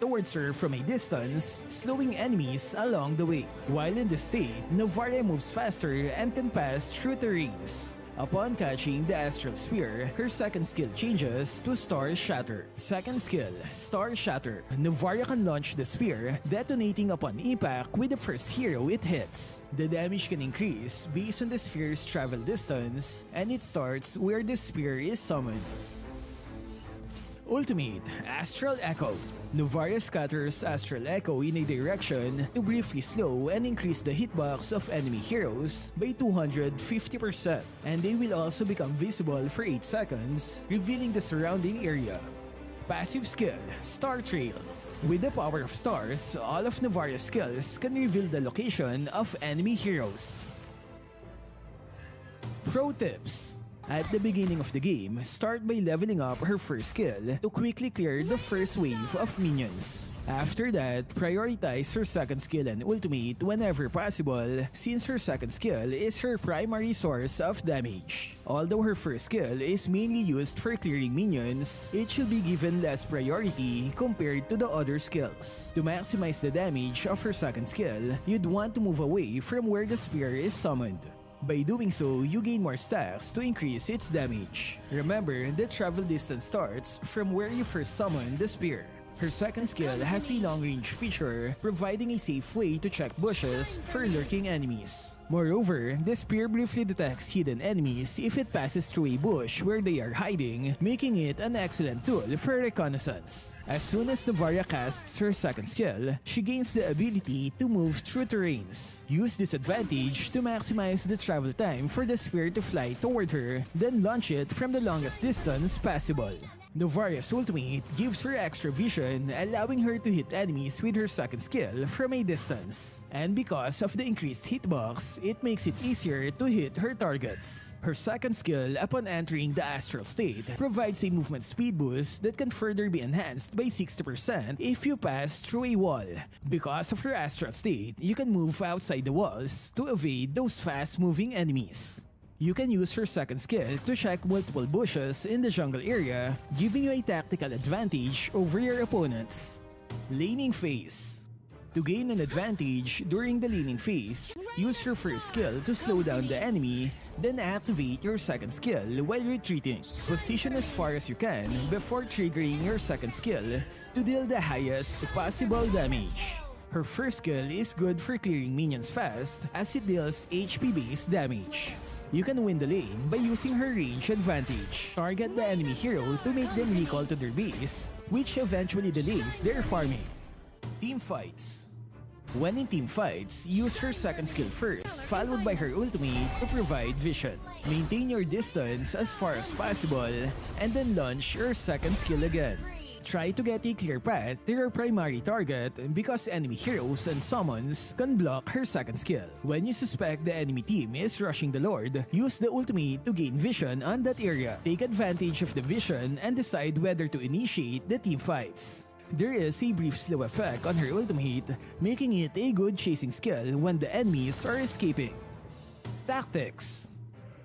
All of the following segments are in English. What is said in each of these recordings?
towards her from a distance, slowing enemies along the way. While in this state, Novaria moves faster and can pass through terrains. Upon catching the Astral Sphere, her second skill changes to Star Shatter. Second skill, Star Shatter. Novaria can launch the spear, detonating upon impact with the first hero it hits. The damage can increase based on the sphere's travel distance, and it starts where the spear is summoned. Ultimate, Astral Echo. Novaria scatters Astral Echo in a direction to briefly slow and increase the hitbox of enemy heroes by 250%, and they will also become visible for 8 seconds, revealing the surrounding area. Passive skill, Star Trail. With the power of stars, all of Novaria's skills can reveal the location of enemy heroes. Pro tips. At the beginning of the game, start by leveling up her first skill to quickly clear the first wave of minions. After that, prioritize her second skill and ultimate whenever possible, since her second skill is her primary source of damage. Although her first skill is mainly used for clearing minions, it should be given less priority compared to the other skills. To maximize the damage of her second skill, you'd want to move away from where the spear is summoned. By doing so, you gain more stacks to increase its damage. Remember, the travel distance starts from where you first summoned the spear. Her second skill has a long-range feature, providing a safe way to check bushes for lurking enemies. Moreover, the spear briefly detects hidden enemies if it passes through a bush where they are hiding, making it an excellent tool for reconnaissance. As soon as Novaria casts her second skill, she gains the ability to move through terrains. Use this advantage to maximize the travel time for the spear to fly toward her, then launch it from the longest distance possible. Novaria's ultimate gives her extra vision, allowing her to hit enemies with her second skill from a distance. And because of the increased hitbox, it makes it easier to hit her targets. Her second skill upon entering the astral state provides a movement speed boost that can further be enhanced by 60% if you pass through a wall. Because of her astral state, you can move outside the walls to evade those fast-moving enemies. You can use her second skill to check multiple bushes in the jungle area, giving you a tactical advantage over your opponents. Laning phase. To gain an advantage during the laning phase, use your first skill to slow down the enemy, then activate your second skill while retreating. Position as far as you can before triggering your second skill to deal the highest possible damage. Her first skill is good for clearing minions fast as it deals HP-based damage. You can win the lane by using her range advantage. Target the enemy hero to make them recall to their base, which eventually delays their farming. Team fights. When in team fights, use her second skill first, followed by her ultimate to provide vision. Maintain your distance as far as possible, and then launch your second skill again. Try to get a clear path to your primary target because enemy heroes and summons can block her second skill. When you suspect the enemy team is rushing the Lord, use the ultimate to gain vision on that area. Take advantage of the vision and decide whether to initiate the team fights. There is a brief slow effect on her ultimate, making it a good chasing skill when the enemies are escaping. Tactics.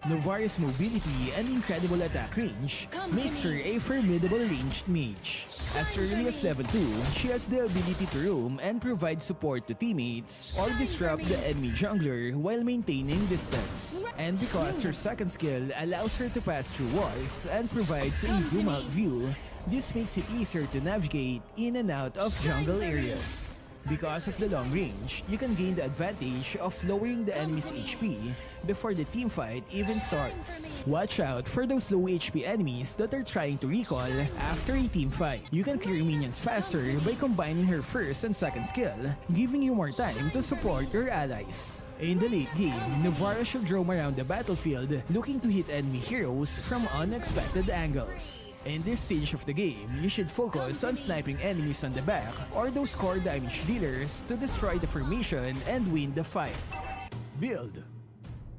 Novaria's mobility and incredible attack range makes her a formidable ranged mage. As early as level 2, she has the ability to roam and provide support to teammates or disrupt the enemy jungler while maintaining distance. And because her second skill allows her to pass through walls and provides a zoom out view, this makes it easier to navigate in and out of jungle areas. Because of the long range, you can gain the advantage of lowering the enemy's HP before the team fight even starts. Watch out for those low HP enemies that are trying to recall after a team fight. You can clear minions faster by combining her first and second skill, giving you more time to support your allies. In the late game, Novaria should roam around the battlefield looking to hit enemy heroes from unexpected angles. In this stage of the game, you should focus on sniping enemies on the back or those core damage dealers to destroy the formation and win the fight. Build.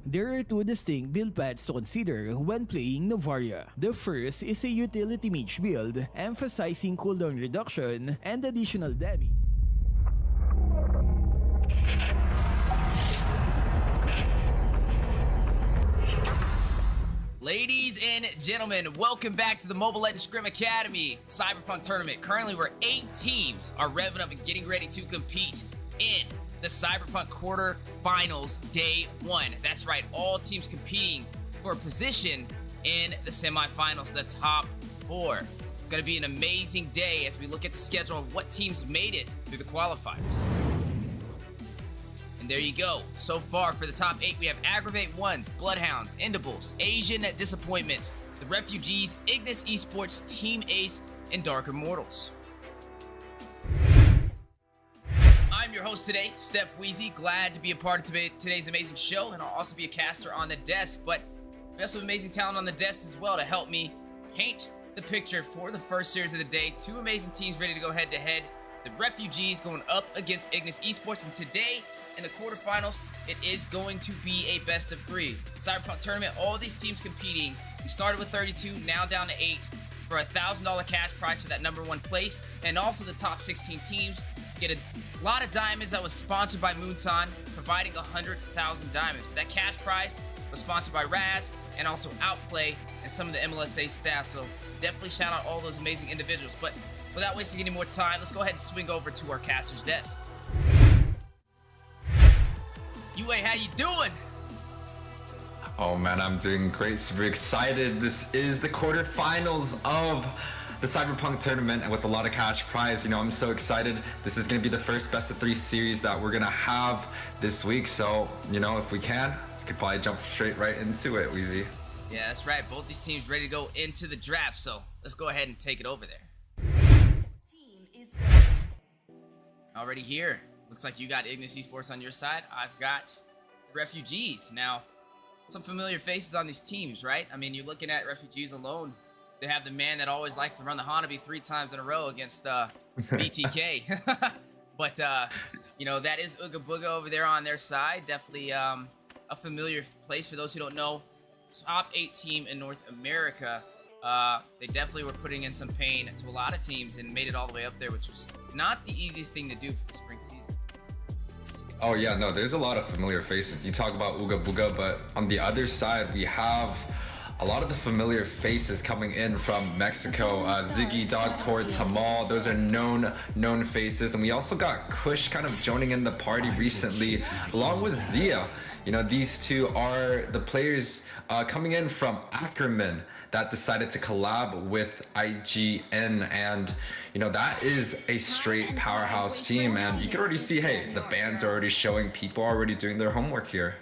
There are two distinct build paths to consider when playing Novaria. The first is a utility mage build, emphasizing cooldown reduction and additional damage. Ladies and gentlemen, welcome back to the Mobile Legends Scrim Academy Cyberpunk Tournament. Currently, we're 8 teams are revving up and getting ready to compete in the Cyberpunk Quarter Finals Day 1. That's right, all teams competing for a position in the semifinals, the top 4. It's going to be an amazing day as we look at the schedule of what teams made it through the qualifiers. And there you go. So far for the top 8, we have Aggravate Ones, Bloodhounds, Endables, Asian Disappointment, the Refugees, Ignis Esports, Team Ace, and Dark Immortals. I'm your host today, Steph Wheezy. Glad to be a part of today's amazing show, and I'll also be a caster on the desk. But we also have amazing talent on the desk as well to help me paint the picture for the first series of the day. 2 amazing teams ready to go head-to-head. The Refugees going up against Ignis Esports, and today in the quarterfinals, it is going to be a best of 3. Cyberpunk Tournament, all these teams competing. We started with 32, now down to 8 for a $1,000 cash prize for that #1 place. And also the top 16 teams get a lot of diamonds. That was sponsored by Moonton, providing 100,000 diamonds. But that cash prize was sponsored by Raz and also Outplay and some of the Mlsa staff. So definitely shout out all those amazing individuals. But without wasting any more time, let's go ahead and swing over to our caster's desk. UA, how you doing? Oh man, I'm doing great. Super excited. This is the quarterfinals of the Cyberpunk Tournament, and with a lot of cash prize, you know, I'm so excited. This is going to be the first best of 3 series that we're going to have this week. So, you know, if we can, we could probably jump straight right into it, Wheezy. Yeah, that's right. Both these teams ready to go into the draft. So let's go ahead and take it over there. Team is Already here. Looks like you got Ignis Esports on your side. I've got Refugees. Now, some familiar faces on these teams, right? I mean, you're looking at Refugees alone. They have the man that always likes to run the Hanabi 3 times in a row against BTK. But, you know, that is Ooga Booga over there on their side. Definitely a familiar place for those who don't know. Top 8 team in North America. They definitely were putting in some pain to a lot of teams and made it all the way up there, which was not the easiest thing to do for the spring season. Oh yeah, no, there's a lot of familiar faces. You talk about Ooga Booga, but on the other side, we have a lot of the familiar faces coming in from Mexico. Ziggy, Dog, Tor, Tamal, those are known faces. And we also got Kush kind of joining in the party recently, along with Zia. You know, these two are the players coming in from Ackerman that decided to collab with IGN, and you know, that is a straight powerhouse team, and you can already see, hey, the band's already showing, people are already doing their homework here.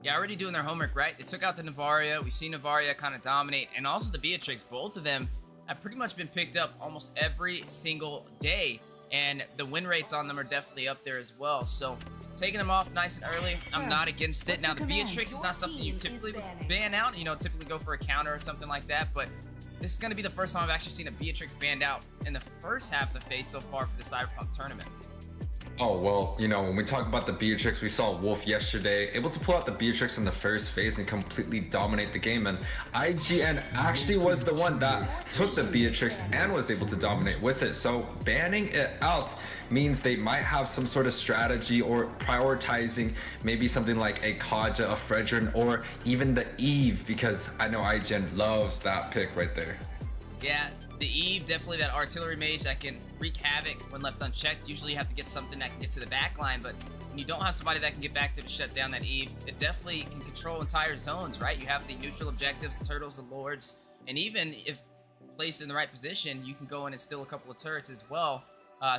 Yeah, already doing their homework, right? They took out the Navaria. We've seen Navaria kind of dominate, and also the Beatrix. Both of them have pretty much been picked up almost every single day, and the win rates on them are definitely up there as well. So taking them off nice and early, I'm not against it. Now, the Beatrix is not something you typically would ban out. You know, typically go for a counter or something like that, but this is going to be the first time I've actually seen a Beatrix banned out in the first half of the phase so far for the Cyberpunk Tournament. Oh, well, you know, when we talk about the Beatrix, we saw Wolf yesterday able to pull out the Beatrix in the first phase and completely dominate the game. And IGN actually was the one that took the Beatrix and was able to dominate with it. So banning it out means they might have some sort of strategy or prioritizing maybe something like a Kaja, a Fredrin, or even the Eve, because I know IGN loves that pick right there. Yeah, the Eve, definitely that artillery mage that can wreak havoc when left unchecked. Usually you have to get something that can get to the back line, but when you don't have somebody that can get back there to shut down that Eve, it definitely can control entire zones, right? You have the neutral objectives, the turtles, the lords, and even if placed in the right position, you can go in and steal a couple of turrets as well.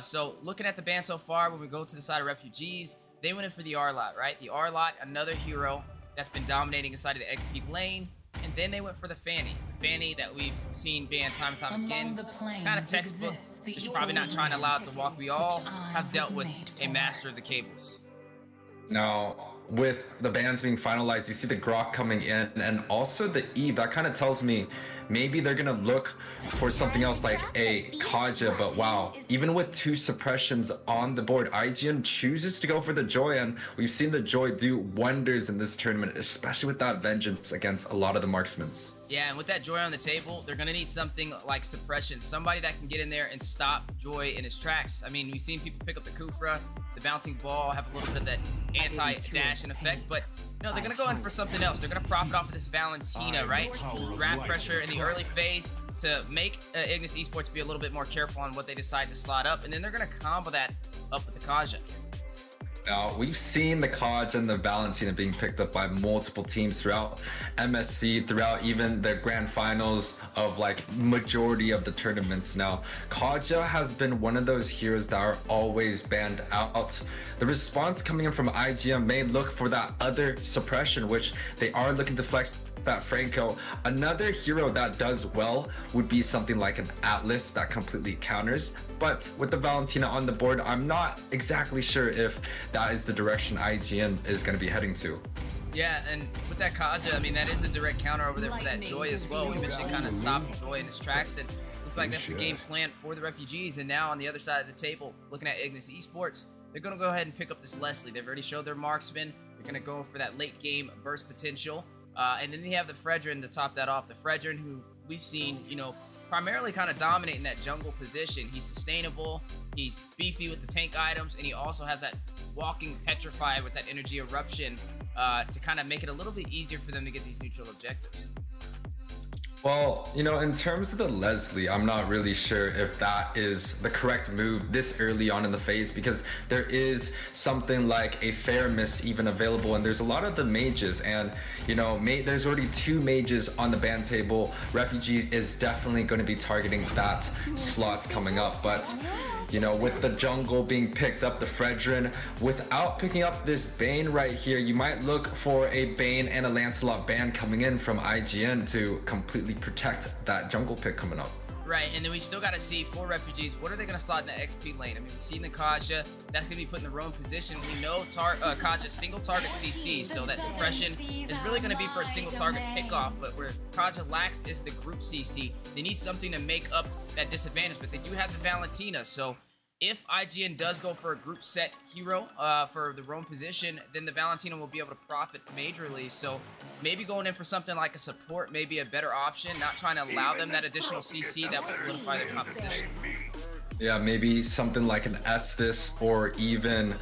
So looking at the ban so far, when we go to the side of Refugees, they went in for the R-Lot, right? The R-Lot, another hero that's been dominating inside of the XP lane. And then they went for the Fanny. The Fanny that we've seen banned time and time again. Kind of textbook. Just probably not trying to allow it to walk. We all have dealt with a master of the cables. Now, with the bans being finalized, you see the Grok coming in, and also the Eve. That kind of tells me maybe they're gonna look for something else like a Kaja, but wow, even with 2 suppressions on the board, IGN chooses to go for the Joy, and we've seen the Joy do wonders in this tournament, especially with that Vengeance against a lot of the marksmen. Yeah, and with that Joy on the table, they're going to need something like suppression. Somebody that can get in there and stop Joy in his tracks. I mean, we've seen people pick up the Kufra, the bouncing ball, have a little bit of that anti-dashing effect, but no, they're going to go in for something else. They're going to profit off of this Valentina, right? To draft pressure in the early phase to make Ignis Esports be a little bit more careful on what they decide to slot up, and then they're going to combo that up with the Kaja. Now, we've seen the Kaj and the Valentina being picked up by multiple teams throughout MSC, throughout even the grand finals of like majority of the tournaments. Now, Kaja has been one of those heroes that are always banned out. The response coming in from IGM may look for that other suppression, which they are looking to flex that Franco. Another hero that does well would be something like an Atlas that completely counters, but with the Valentina on the board, I'm not exactly sure if that is the direction IGN is going to be heading to. Yeah, and with that Kaja, I mean, that is a direct counter over there for that Joy as well. We mentioned kind of stopping Joy in his tracks, and looks like that's the game plan for the Refugees. And now on the other side of the table, looking at Ignis Esports, they're going to go ahead and pick up this Leslie. They've already showed their marksman. They're going to go for that late game burst potential. And then they have the Fredrin to top that off. The Fredrin, who we've seen, you know, primarily kind of dominating that jungle position. He's sustainable, he's beefy with the tank items, and he also has that walking petrify with that energy eruption to kind of make it a little bit easier for them to get these neutral objectives. Well, you know, in terms of the Leslie, I'm not really sure if that is the correct move this early on in the phase, because there is something like a fair miss even available, and there's a lot of the mages, and you know, there's already 2 mages on the ban table. Refugeez is definitely going to be targeting that slot coming up, but you know, with the jungle being picked up, the Fredrin, without picking up this Bane right here, you might look for a Bane and a Lancelot ban coming in from IGN to completely protect that jungle pick coming up. Right, and then we still got to see for Refugees, what are they going to slot in the XP lane? I mean, we've seen the Kaja, that's going to be put in the wrong position. We know Kaja's single target CC, so that suppression is really going to be for a single target pickoff, but where Kaja lacks is the group CC. They need something to make up that disadvantage, but they do have the Valentina, so if IGN does go for a group set hero for the roam position, then the Valentina will be able to profit majorly. So maybe going in for something like a support may be a better option, not trying to allow them that additional CC that will solidify their composition. Yeah, maybe something like an Estes, or even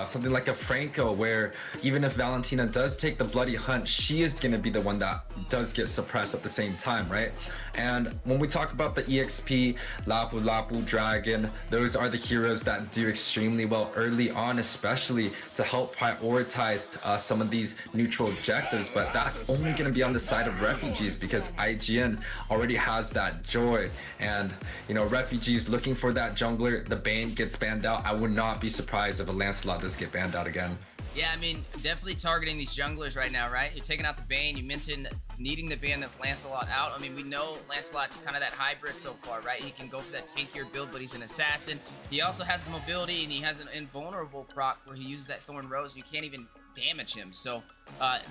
something like a Franco, where even if Valentina does take the bloody hunt, she is going to be the one that does get suppressed at the same time, right? And when we talk about the EXP, Lapu Lapu, Dragon, those are the heroes that do extremely well early on, especially to help prioritize some of these neutral objectives. But that's only going to be on the side of Refugeez, because IGN already has that Joy, and you know, Refugeez looking for that jungler. The Bane gets banned out. I would not be surprised if a Lancelot does get banned out again. Yeah, I mean, definitely targeting these junglers right now, right? You're taking out the Bane. You mentioned needing to ban this Lancelot out. I mean, we know Lancelot's kind of that hybrid so far, right? He can go for that tankier build, but he's an assassin. He also has the mobility, and he has an invulnerable proc where he uses that Thorn Rose, and you can't even damage him. So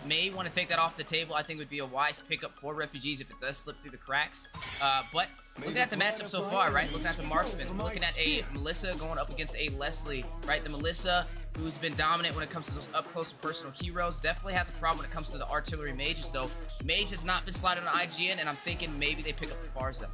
may want to take that off the table. I think would be a wise pickup for Refugeez if it does slip through the cracks. But looking at the matchup so far, right? Looking at the marksman, looking at a Mlsa going up against a Leslie, right? The Mlsa, who's been dominant when it comes to those up close and personal heroes, definitely has a problem when it comes to the artillery mages, though. Mage has not been slided on IGN, and I'm thinking maybe they pick up the Farsa.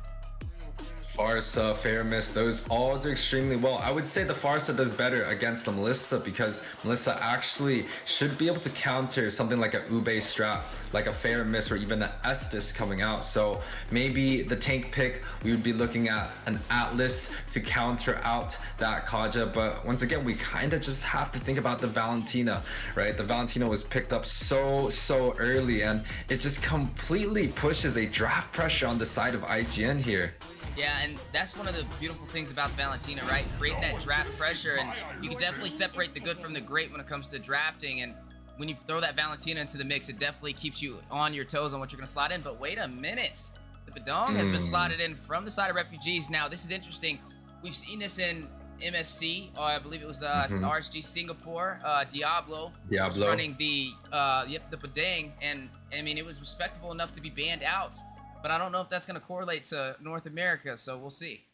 Farsa, Faramis, those all do extremely well. I would say the Farsa does better against the Mlsa, because Mlsa actually should be able to counter something like a Ube strat, like a Faramis, or even an Estes coming out. So maybe the tank pick, we would be looking at an Atlas to counter out that Kaja. But once again, we kind of just have to think about the Valentina, right? The Valentina was picked up so early, and it just completely pushes a draft pressure on the side of IGN here. Yeah, and that's one of the beautiful things about the Valentina, right? Create that draft pressure, and you can definitely separate the good from the great when it comes to drafting. And when you throw that Valentina into the mix, it definitely keeps you on your toes on what you're going to slot in. But wait a minute. The Badong has been slotted in from the side of Refugeez. Now, this is interesting. We've seen this in MSC. I believe it was RSG Singapore. Diablo was running the Badang, and I mean, it was respectable enough to be banned out. but I don't know if that's going to correlate to North America, so we'll see.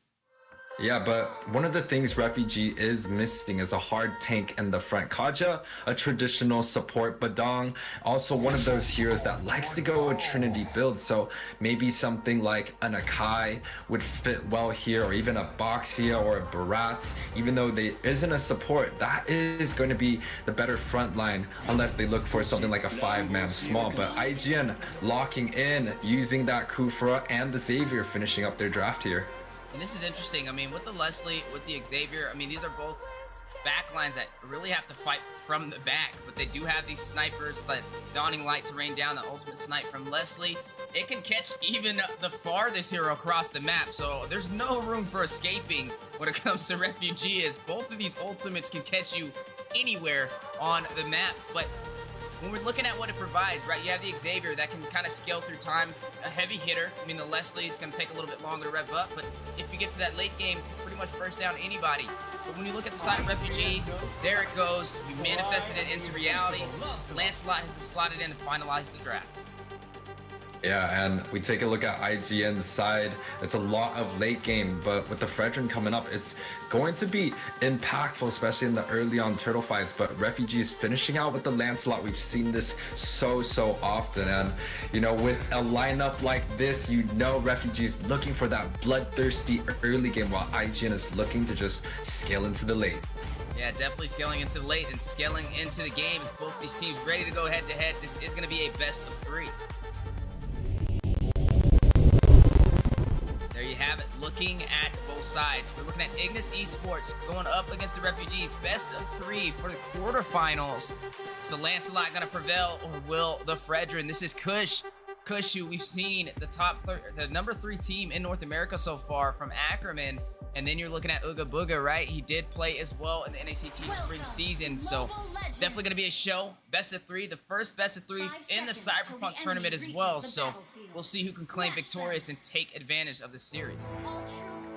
Yeah, but one of the things Refugee is missing is a hard tank in the front. Kaja, a traditional support Badong, also one of those heroes that likes to go a Trinity build, so maybe something like an Akai would fit well here, or even a Boxia or a Barat. Even though there isn't a support, that is going to be the better front line, unless they look for something like a 5-man small. But IGN locking in, using that Kufra and the Xavier finishing up their draft here. And this is interesting. I mean, with the Leslie, with the Xavier, I mean, these are both backlines that really have to fight from the back, but they do have these snipers, that Dawning Light to rain down the ultimate snipe from Leslie. It can catch even the farthest hero across the map, so there's no room for escaping when it comes to Refugee, as both of these ultimates can catch you anywhere on the map. But when we're looking at what it provides, right, you have the Xavier that can kind of scale through times, a heavy hitter. I mean, the Leslie is going to take a little bit longer to rev up, but if you get to that late game, you pretty much burst down anybody. But when you look at the side of Refugees, there it goes. We manifested it into reality. Lancelot has been slotted in to finalize the draft. Yeah, and we take a look at IGN's side. It's a lot of late game, but with the Fredrin coming up, it's going to be impactful, especially in the early on turtle fights. But Refugees finishing out with the Lancelot, we've seen this so often. And, you know, with a lineup like this, you know Refugees looking for that bloodthirsty early game, while IGN is looking to just scale into the late. Yeah, definitely scaling into the late and scaling into the game as both these teams ready to go head-to-head. This is going to be a best of 3. There you have it, looking at both sides. We're looking at Ignis Esports going up against the Refugees. Best of 3 for the quarterfinals. Is the Lancelot going to prevail, or will the Fredrin? This is Kush. Kush, who we've seen the number 3 team in North America so far from Ackerman. And then you're looking at Ooga Booga, right? He did play as well in the NACT spring season, so definitely going to be a show. Best of 3, the first best of 3 in the Cyberpunk Tournament as well, so we'll see who can claim victorious and take advantage of the series.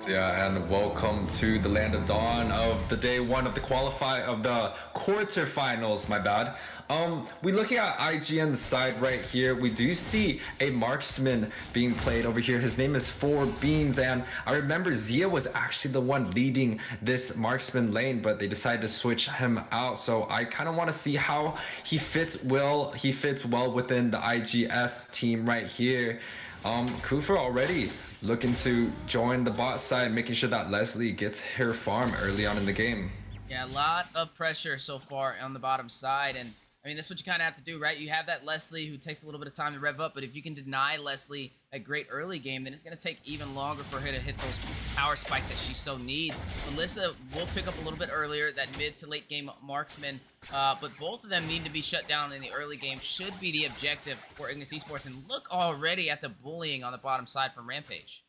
Yeah, and welcome to the land of dawn of the day 1 of the quarterfinals, my bad. We looking at IGN's side right here. We do see a marksman being played over here. His name is 4Beans, and I remember Zia was actually the one leading this marksman lane, but they decided to switch him out. So I kind of want to see how he fits well. He fits well within the IGS team right here. Kufa already looking to join the bot side, making sure that Leslie gets her farm early on in the game. Yeah, a lot of pressure so far on the bottom side, and I mean, that's what you kind of have to do, right? You have that Leslie who takes a little bit of time to rev up, but if you can deny Leslie a great early game, then it's going to take even longer for her to hit those power spikes that she so needs. Mlsa will pick up a little bit earlier, that mid to late game marksman, but both of them need to be shut down in the early game, should be the objective for Ignis Esports. And look already at the bullying on the bottom side from Rampage.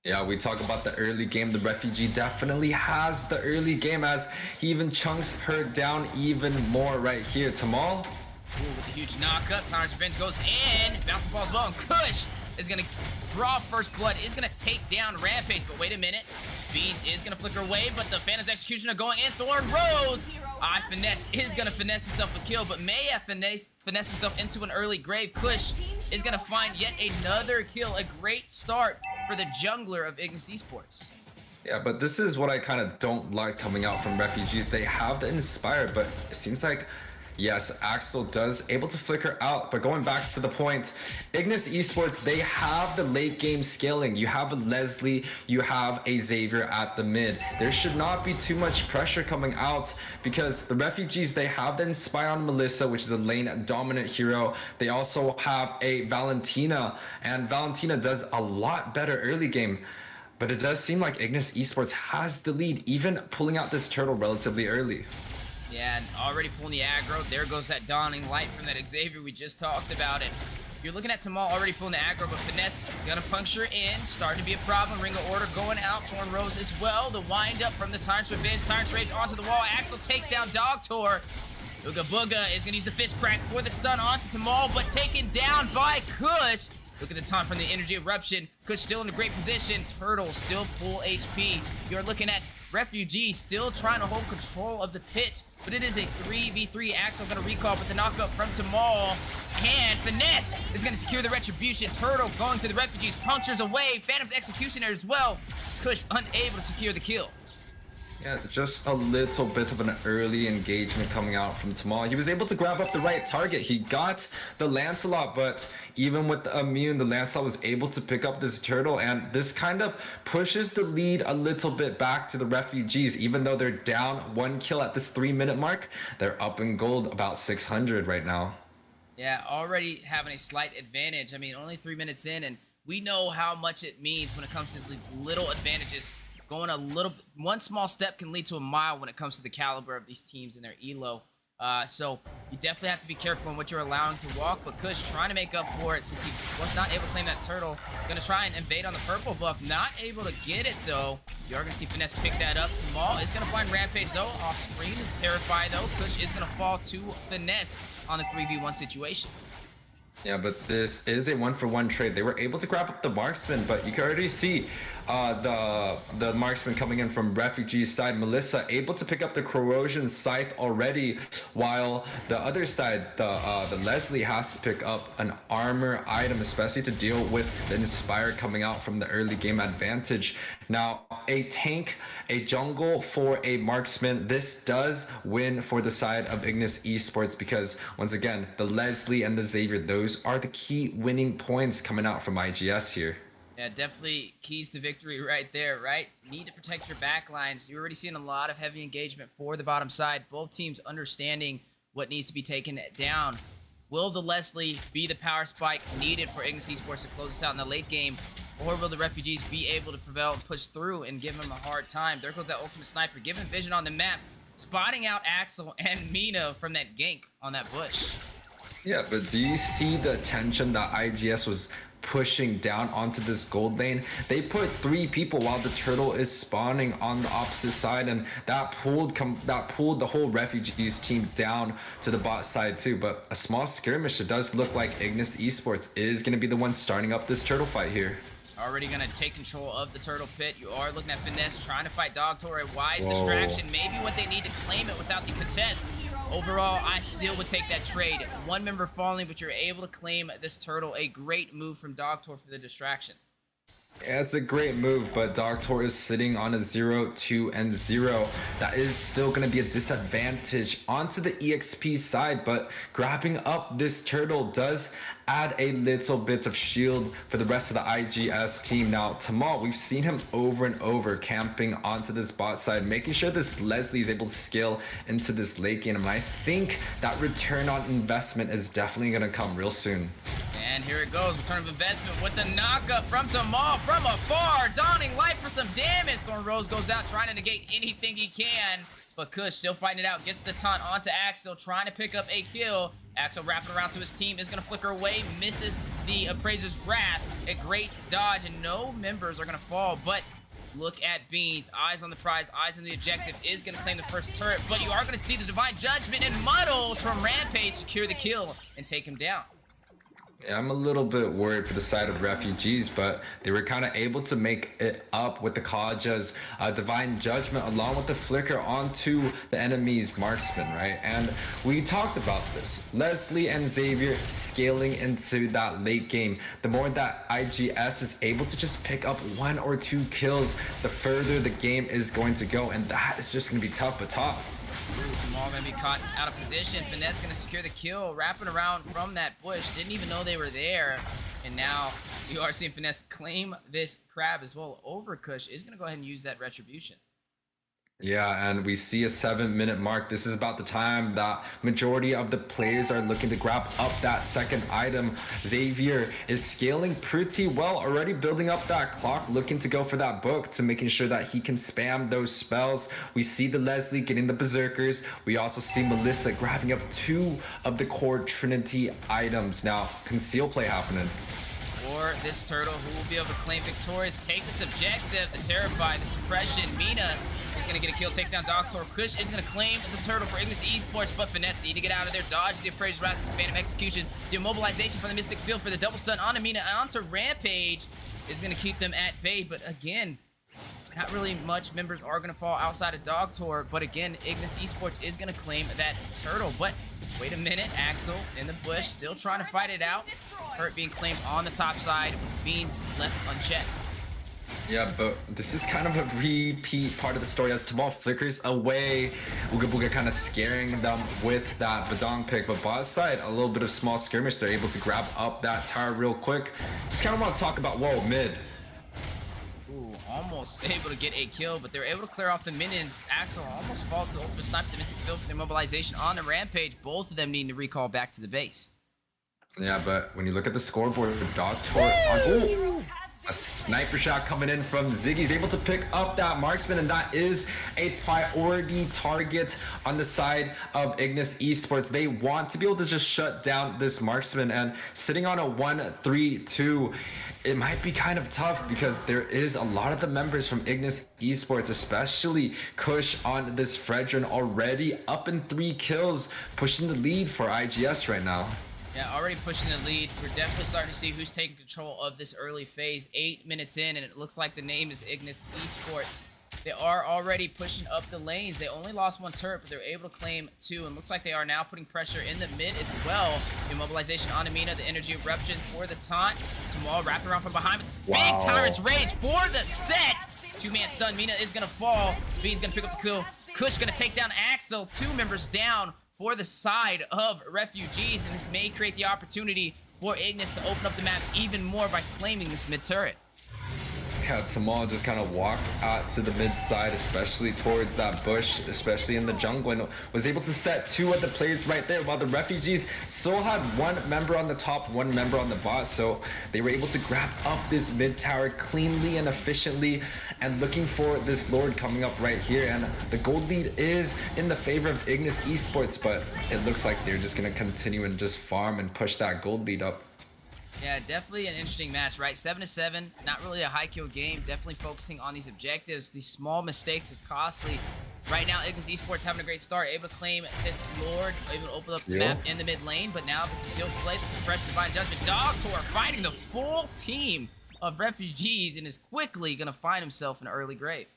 Yeah, we talk about the early game. The Refugee definitely has the early game, as he even chunks her down even more right here. Tamal. Ooh, with a huge knock-up. Times Revenge goes in. Bounce the ball as well. And Kush is going to draw first blood. Is going to take down Rampage. But wait a minute. Beans is going to flicker away, but the Phantom's Executioner going in. Thorn Rose. Finesse is going to finesse himself a kill, but may have finesse himself into an early grave. Kush is going to find yet another kill. A great start for the jungler of Ignis Esports. Yeah, but this is what I kind of don't like coming out from Refugees. They have the Inspire, but it seems like, yes, Axel does able to flicker out. But going back to the point, Ignis Esports, they have the late game scaling. You have a Leslie, you have a Xavier at the mid. There should not be too much pressure coming out, because the Refugees, they have the Inspire on Mlsa, which is a lane dominant hero. They also have a Valentina, and Valentina does a lot better early game. But it does seem like Ignis Esports has the lead, even pulling out this turtle relatively early. Yeah, and already pulling the aggro. There goes that Dawning Light from that Xavier we just talked about. And you're looking at Tamal already pulling the aggro, but Finesse gonna puncture in. Starting to be a problem. Ring of Order going out. Thorn Rose as well. The wind up from the Tyrant's Revenge. Tyrant's Rage onto the wall. Axel takes down Dog Tour. Ooga Booga is gonna use the fist crack for the stun onto Tamal, but taken down by Kush. Look at the time from the energy eruption. Kush still in a great position. Turtle still full HP. You're looking at Refugeez still trying to hold control of the pit, but it is a 3v3. Axel gonna recall, but the knockup from Tamal, and Finesse is gonna secure the retribution. Turtle going to the Refugeez, punctures away. Phantom's executioner as well. Kush unable to secure the kill. Yeah, just a little bit of an early engagement coming out from Tamal. He was able to grab up the right target. He got the Lancelot, but even with the immune, the Lancelot was able to pick up this turtle, and this kind of pushes the lead a little bit back to the Refugeez. Even though they're down 1 kill at this 3-minute mark, they're up in gold about 600 right now. Yeah, already having a slight advantage. I mean, only 3 minutes in, and we know how much it means when it comes to the little advantages. Going one small step can lead to a mile when it comes to the caliber of these teams and their elo. So you definitely have to be careful in what you're allowing to walk, but Kush trying to make up for it since he was not able to claim that turtle. Gonna try and invade on the purple buff, not able to get it though. You are gonna see Finesse pick that up. Tamal is gonna find Rampage though, off screen. Terrify though, Kush is gonna fall to Finesse on the 3v1 situation. Yeah, but this is a 1-for-1 trade. They were able to grab up the marksman, but you can already see the marksman coming in from Refugeez side. Mlsa able to pick up the corrosion scythe already, while the other side, the Leslie has to pick up an armor item, especially to deal with the Inspire coming out from the early game advantage. Now, a tank, a jungle for a marksman. This does win for the side of Ignis Esports because, once again, the Leslie and the Xavier, those are the key winning points coming out from IGS here. Yeah, definitely keys to victory right there, right? Need to protect your backlines. You're already seeing a lot of heavy engagement for the bottom side. Both teams understanding what needs to be taken down. Will the Leslie be the power spike needed for Ignis Esports to close us out in the late game? Or will the Refugeez be able to prevail and push through and give him a hard time? There goes that ultimate sniper, giving vision on the map, spotting out Axel and Mina from that gank on that bush. Yeah, but do you see the attention that IGS was pushing down onto this gold lane? They put 3 people while the turtle is spawning on the opposite side, and that pulled the whole Refugeez team down to the bot side too. But a small skirmish, it does look like Ignis Esports is going to be the one starting up this turtle fight here. Already going to take control of the turtle pit. You are looking at Finesse trying to fight Dogtor. A wise distraction, maybe what they need to claim it without the contest. Overall, I still would take that trade. 1 member falling, but you're able to claim this turtle. A great move from Dogtor for the distraction. Yeah, it's a great move, but Dogtor is sitting on a 0-2-0. That is still going to be a disadvantage onto the EXP side, but grabbing up this turtle does add a little bit of shield for the rest of the IGS team. Now, Tamal, we've seen him over and over camping onto this bot side, making sure this Leslie is able to scale into this late game. And I think that return on investment is definitely going to come real soon. And here it goes, return of investment with the knockup from Tamal from afar, donning life for some damage. Thorn Rose goes out trying to negate anything he can, but Kush still fighting it out, gets the taunt onto Axel, trying to pick up a kill. Axel wrapping around to his team, is going to flicker away, misses the Appraiser's Wrath. A great dodge, and no members are going to fall, but look at Beans, eyes on the prize, eyes on the objective, is going to claim the first turret, but you are going to see the Divine Judgment and Muddles from Rampage secure the kill and take him down. Yeah, I'm a little bit worried for the side of Refugeez, but they were kind of able to make it up with the Kaja's Divine Judgment along with the flicker onto the enemy's marksman, right? And we talked about this. Leslie and Xavier scaling into that late game. The more that IGS is able to just pick up 1 or 2 kills, the further the game is going to go, and that is just going to be tough but tough. Jamal gonna be caught out of position. Finesse gonna secure the kill, wrapping around from that bush. Didn't even know they were there. And now you are seeing Finesse claim this crab as well. Overkush is gonna go ahead and use that retribution. Yeah, and we see a 7-minute mark. This is about the time that majority of the players are looking to grab up that second item. Xavier is scaling pretty well, already building up that clock, looking to go for that book to making sure that he can spam those spells. We see the Leslie getting the Berserkers. We also see Mlsa grabbing up 2 of the core Trinity items. Now, conceal play happening. For this turtle, who will be able to claim victorious, take this objective, the Terrify, the Suppression. Mina is going to get a kill, takes down Dogtor. Kush is going to claim the turtle for Ignis Esports, but Finesse need to get out of there. Dodge the Appraiser's Wrath, Phantom Execution. The immobilization from the Mystic Field for the double stun onto Mina and onto Rampage is going to keep them at bay. But again, not really much members are going to fall outside of Dog Tour, but again, Ignis Esports is going to claim that turtle. But wait a minute, Axel in the bush, still trying to fight it out. Hurt being claimed on the top side, with Beans left unchecked. Yeah, but this is kind of a repeat part of the story as Tamal flickers away. Ooga Booga kind of scaring them with that Badong pick, but bot side, a little bit of small skirmish. They're able to grab up that tower real quick. Just kind of want to talk about, whoa, mid. Ooh, almost able to get a kill, but they're able to clear off the minions. Axel almost falls to the ultimate snipe, the Mystic Field for their mobilization on the Rampage. Both of them needing to recall back to the base. Yeah, but when you look at the scoreboard, Dog Tour on... A sniper shot coming in from Ziggy's able to pick up that marksman, and that is a priority target on the side of Ignis Esports. They want to be able to just shut down this marksman, and sitting on a 1-3-2, it might be kind of tough because there is a lot of the members from Ignis Esports, especially Kush on this Fredrin, already up in 3 kills, pushing the lead for IGS right now. Yeah, already pushing the lead. We're definitely starting to see who's taking control of this early phase. 8 minutes in, and it looks like the name is Ignis Esports. They are already pushing up the lanes. They only lost 1 turret, but they're able to claim 2, and looks like they are now putting pressure in the mid as well. Immobilization on Amina, the energy eruption for the taunt. Jamal wrapping around from behind. Big Tyrant's Rage for the set. 2-man stun. Mina is going to fall. Bean's going to pick up the kill. Kush going to take down Axel. 2 members down for the side of Refugees, and this may create the opportunity for Ignis to open up the map even more by claiming this mid turret. Yeah, Tamal just kind of walked out to the mid side, especially towards that bush, especially in the jungle, and was able to set 2 of the plays right there, while the Refugees still had 1 member on the top, 1 member on the bot, so they were able to grab up this mid tower cleanly and efficiently, and looking for this Lord coming up right here, and the gold lead is in the favor of Ignis Esports, but it looks like they're just going to continue and just farm and push that gold lead up. Yeah, definitely an interesting match, right? 7-7, not really a high kill game. Definitely focusing on these objectives. These small mistakes is costly. Right now, Ignis Esports having a great start, able to claim this Lord, able to open up the map in the mid lane, but now the concealed play, the suppression, divine judgment, Dog Tour fighting the full team of Refugees, and is quickly going to find himself an early grave.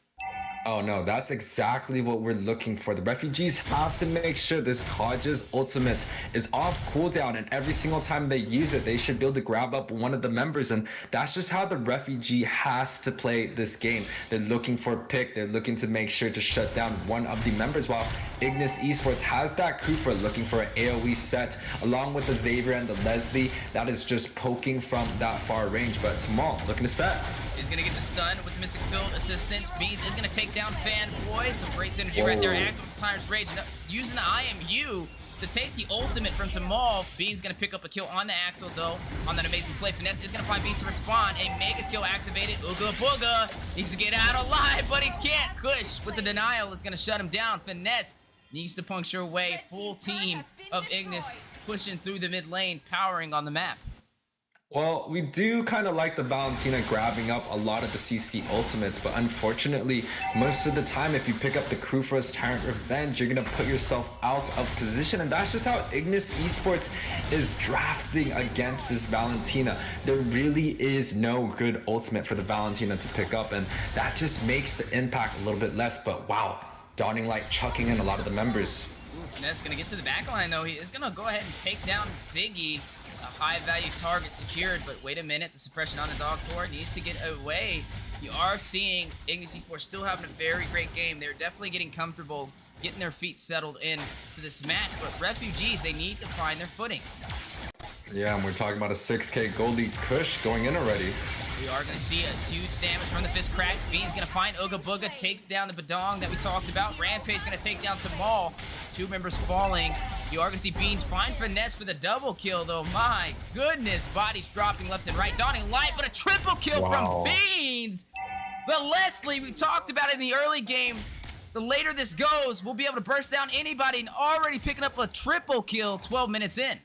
Oh no, that's exactly what we're looking for. The Refugees have to make sure this Kodja's ultimate is off cooldown, and every single time they use it, they should be able to grab up one of the members, and that's just how the Refugee has to play this game. They're looking for a pick, they're looking to make sure to shut down one of the members, while Ignis Esports has that Kufa looking for an AoE set, along with the Xavier and the Leslie that is just poking from that far range, but Tamal looking to set. He's going to get the stun with the Mystic Field assistance. Beans is going to take down Fanboy. Some great synergy right there. Axel with the Tyrant's Rage. Using the IMU to take the ultimate from Tamal. Beans going to pick up a kill on the Axel, though, on that amazing play. Finesse is going to find Beans to respond. A mega kill activated. Ooga Booga needs to get out alive, but he can't. Kush with the denial is going to shut him down. Finesse needs to puncture away. Full team of Ignis pushing through the mid lane, powering on the map. Well, we do kind of like the Valentina grabbing up a lot of the CC ultimates, but unfortunately, most of the time, if you pick up the Krufa's Tyrant Revenge, you're going to put yourself out of position, and that's just how Ignis Esports is drafting against this Valentina. There really is no good ultimate for the Valentina to pick up, and that just makes the impact a little bit less, but wow, Dawning Light chucking in a lot of the members. Finesse going to get to the back line, though. He is going to go ahead and take down Ziggy. A high-value target secured, but wait a minute. The suppression on the Dog Tour needs to get away. You are seeing Ignis Esports still having a very great game. They're definitely getting comfortable, getting their feet settled in to this match, but Refugees, they need to find their footing. Yeah, and we're talking about a 6K gold lead Kush going in already. We are going to see a huge damage from the fist crack. Bean's going to find Ooga Booga, takes down the Badong that we talked about. Rampage going to take down Tamal. 2 members falling. You are going to see Beans find Finesse for the double kill, though. My goodness, bodies dropping left and right. Dawning Light, but a triple kill from Beans. The Leslie, we talked about it in the early game. The later this goes, we'll be able to burst down anybody, and already picking up a triple kill 12 minutes in.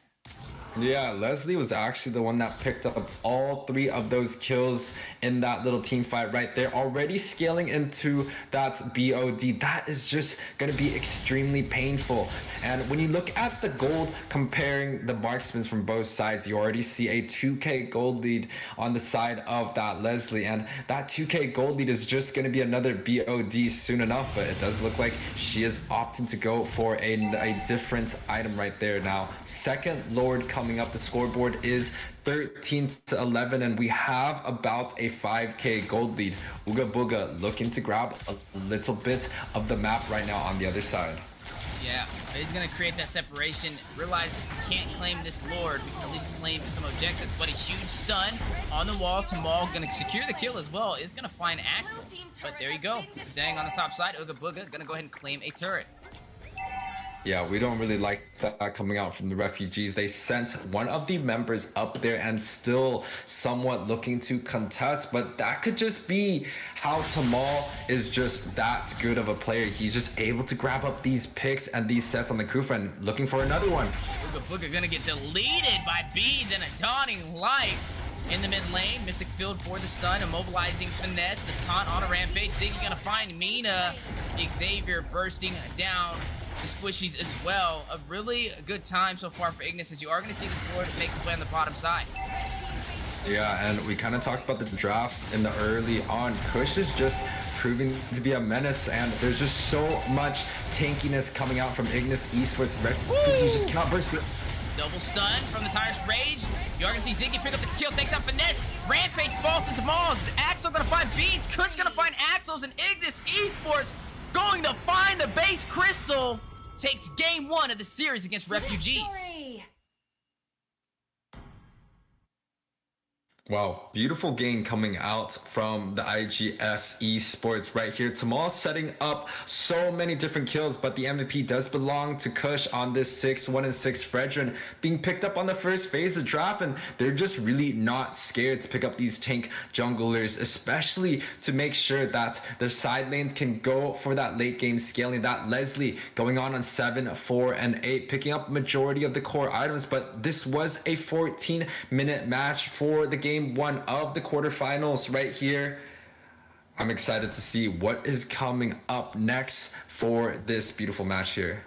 Yeah, Leslie was actually the one that picked up all 3 of those kills in that little team fight right there. Already scaling into that BOD. That is just going to be extremely painful. And when you look at the gold comparing the marksmans from both sides, you already see a 2k gold lead on the side of that Leslie. And that 2k gold lead is just going to be another BOD soon enough. But it does look like she is opting to go for a different item right there. Now, second Lord coming up the scoreboard is 13-11, and we have about a 5k gold lead. Ooga Booga looking to grab a little bit of the map right now on the other side. Yeah, he's going to create that separation. Realize if we can't claim this Lord, we can at least claim some objectives. But a huge stun on the wall. Tamal going to secure the kill as well. Is going to find Axel. But there you go. Dang on the top side. Ooga Booga going to go ahead and claim a turret. Yeah, we don't really like that coming out from the Refugees. They sent one of the members up there and still somewhat looking to contest, but that could just be how Tamal is just that good of a player. He's just able to grab up these picks and these sets on the Kufa and looking for another one. Ooga Booga gonna get deleted by Bees and a dawning light. In the mid lane, Mystic Field for the stun, immobilizing Finesse, the taunt on a rampage. Ziggy gonna find Mina, Xavier bursting down the squishies as well. A really good time so far for Ignis, as you are going to see the Sword make its way on the bottom side. Yeah, and we kind of talked about the draft in the early on. Kush is just proving to be a menace, and there's just so much tankiness coming out from Ignis Esports. Refugees just cannot burst through. Double stun from the Tyrant's Rage. You are going to see Ziggy pick up the kill, takes out Finesse. Rampage falls into Maul. Axel going to find Beans. Kush going to find Axels, and Ignis Esports going to find the base crystal. Takes game 1 of the series against Refugees. Victory! Wow, beautiful game coming out from the IGS Esports right here. Tamal setting up so many different kills, but the MVP does belong to Kush on this 6-1-6 Fredrin, being picked up on the first phase of draft, and they're just really not scared to pick up these tank junglers, especially to make sure that their side lanes can go for that late game scaling. That Leslie going on 7, 4, and 8, picking up majority of the core items, but this was a 14-minute match for the game 1 of the quarterfinals right here. I'm excited to see what is coming up next for this beautiful match here.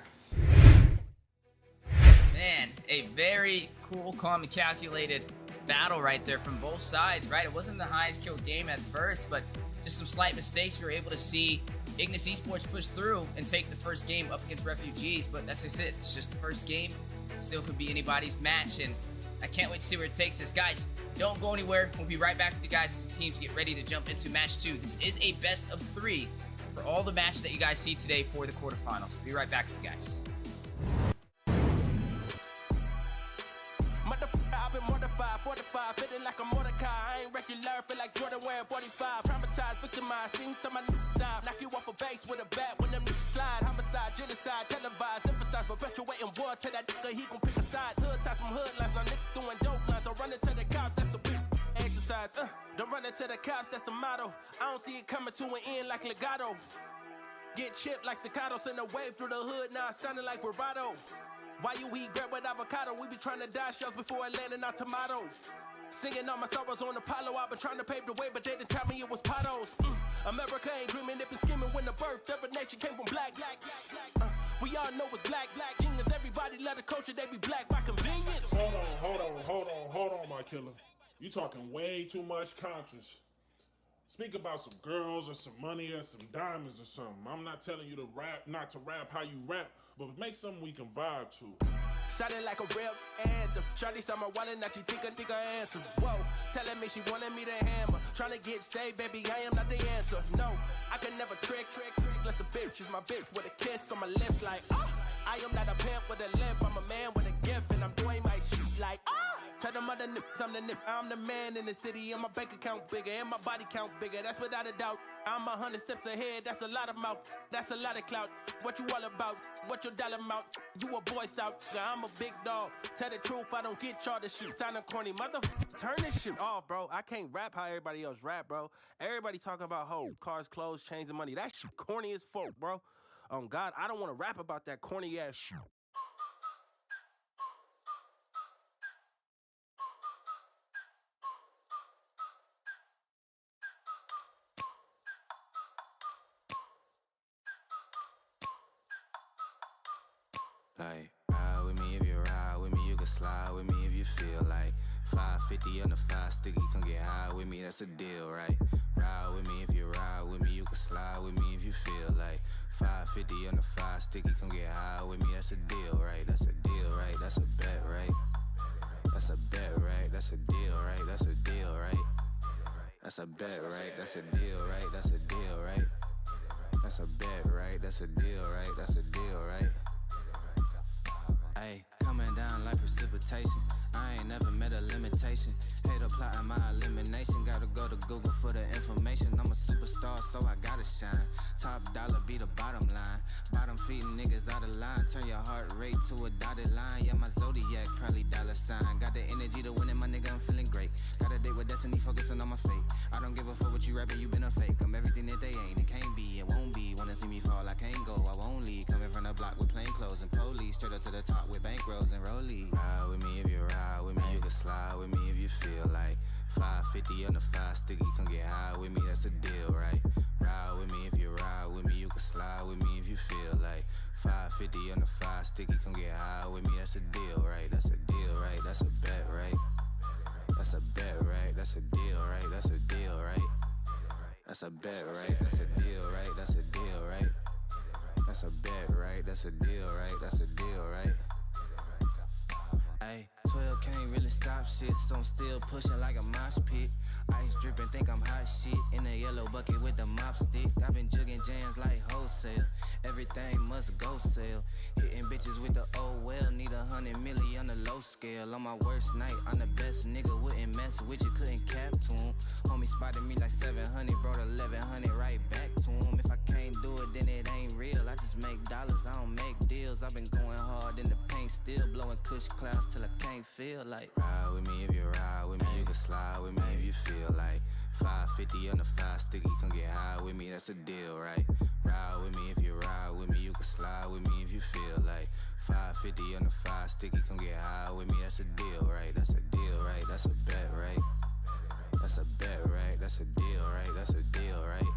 Man, a very cool, calm, and calculated battle right there from both sides, right? It wasn't the highest kill game at first, but just some slight mistakes. We were able to see Ignis Esports push through and take the first game up against Refugees, but that's just it. It's just the first game. It still could be anybody's match, and I can't wait to see where it takes us. Guys, don't go anywhere. We'll be right back with you guys as the teams get ready to jump into match 2. This is a best of 3 for all the matches that you guys see today for the quarterfinals. Be right back with you guys. I've been mortified, 45, feeling like a Mordecai. I ain't regular, feel like Jordan wearing 45. Traumatized, victimized, seen some of my die. Knock you off a base with a bat when them slide. Homicide, genocide, televised, emphasize, perpetuating war. Tell that nigga he gon' pick a side. Hood ties from hood lines, now nigga doing dope lines. Don't run into the cops, that's a big exercise. Don't run into the cops, that's the motto. I don't see it coming to an end like legato. Get chipped like staccato, send a wave through the hood, now sounding like vibrato. Why you eat bread with avocado? We be trying to die shells before it landing on tomato. Singing all my sorrows on Apollo. I've been trying to pave the way, but they didn't tell me it was potholes. America ain't dreaming, it been scheming when the birth of a nation came from black. We all know it's black genius. Everybody love the culture, they be black by convenience. Hold on, my killer. You talking way too much conscience. Speak about some girls or some money or some diamonds or something. I'm not telling you to rap, not to rap how you rap, but make something we can vibe to. Sounding like a real anthem. Shawty saw my wallet, now she think I answer. Whoa, telling me she wanted me to hammer. Trying to get saved, baby, I am not the answer. No, I can never trick. Unless the bitch is my bitch with a kiss on my lips like, oh. I am not a pimp with a limp, I'm a man with a gift, and I'm doing my shit like, oh. Tell them other nips, I'm the nip. I'm the man in the city, and my bank account bigger, and my body count bigger. That's without a doubt. I'm 100 steps ahead, that's a lot of mouth. That's a lot of clout. What you all about? What your dollar amount? You a boy scout, I'm a big dog. Tell the truth, I don't get y'all to shoot. Time to corny motherfucker, turn this shit off, bro. I can't rap how everybody else rap, bro. Everybody talking about hoe, cars, clothes, chains, and money. That shit corny as fuck, bro. On God, I don't want to rap about that corny ass shit. Like, ride with me if you ride with me, you can slide with me if you feel like 550 on the 5 sticky, come get high with me, that's a deal, right? Ride with me if you ride with me, you can slide with me if you feel like 550 on the 5 sticky, come get high with me, that's a deal, right? That's a deal, right? That's a bet, right? That's a bet, right? That's a deal, right? That's a deal, right? That's a bet, right? That's a deal, right? That's a deal, right? That's a bet, right? That's a deal, right? That's a deal, right? Ayy, coming down like precipitation. I ain't never met a limitation. Hater plotting my elimination. Gotta go to Google for the information. I'm a superstar, so I gotta shine. Top dollar be the bottom line. Bottom feeding niggas out of line. Turn your heart rate to a dotted line. Yeah, my zodiac probably dollar sign. Got the energy to win it, my nigga, I'm feeling great. Got a date with destiny, focusing on my fate. I don't give a fuck what you rapping, you been a fake. I'm everything that they ain't, it can't be, it won't be. Wanna see me fall, I can't go, I won't leave. Coming from the block with plain clothes and police. Straight up to the top with bankrolls and rollies. Ride with me if you ride with me, you can slide with me if you feel like 550 on the 5 sticky, come get high with me, that's a deal, right? Ride with me if you ride with me, you can slide with me if you feel like 550 on the 5 sticky, come get high with me, that's a deal, right? That's a deal, right? That's a bet, right? That's a bet, right? That's a deal, right? That's a deal, right? That's a bet, right? That's a deal, right? That's a deal, right? That's a bet, right? That's a deal, right? That's a deal, right? Ayy, 12 can't really stop shit, so I'm still pushing like a mosh pit. Ice dripping, think I'm hot shit. In a yellow bucket with the mop stick. I've been jugging jams like wholesale. Everything must go sell. Hitting bitches with the oh well. Need 100 milli on the low scale. On my worst night, I'm the best nigga. Wouldn't mess with you, couldn't cap to him. Homie spotted me like 700, brought 1100 right back to him. If I can't do it, then it ain't real. I just make dollars, I don't make deals. I've been going hard in the paint, still blowing kush clouds till I can't feel like. Ride with me if you ride with me, you can slide with me if you feel like 550 on the 5 sticky, come get high with me, that's a deal, right? Ride with me if you ride with me, you can slide with me if you feel like 550 on the 5 sticky, come get high with me, that's a deal, right? That's a deal, right? That's a bet, right? That's a bet, right? That's a deal, right? That's a deal, right?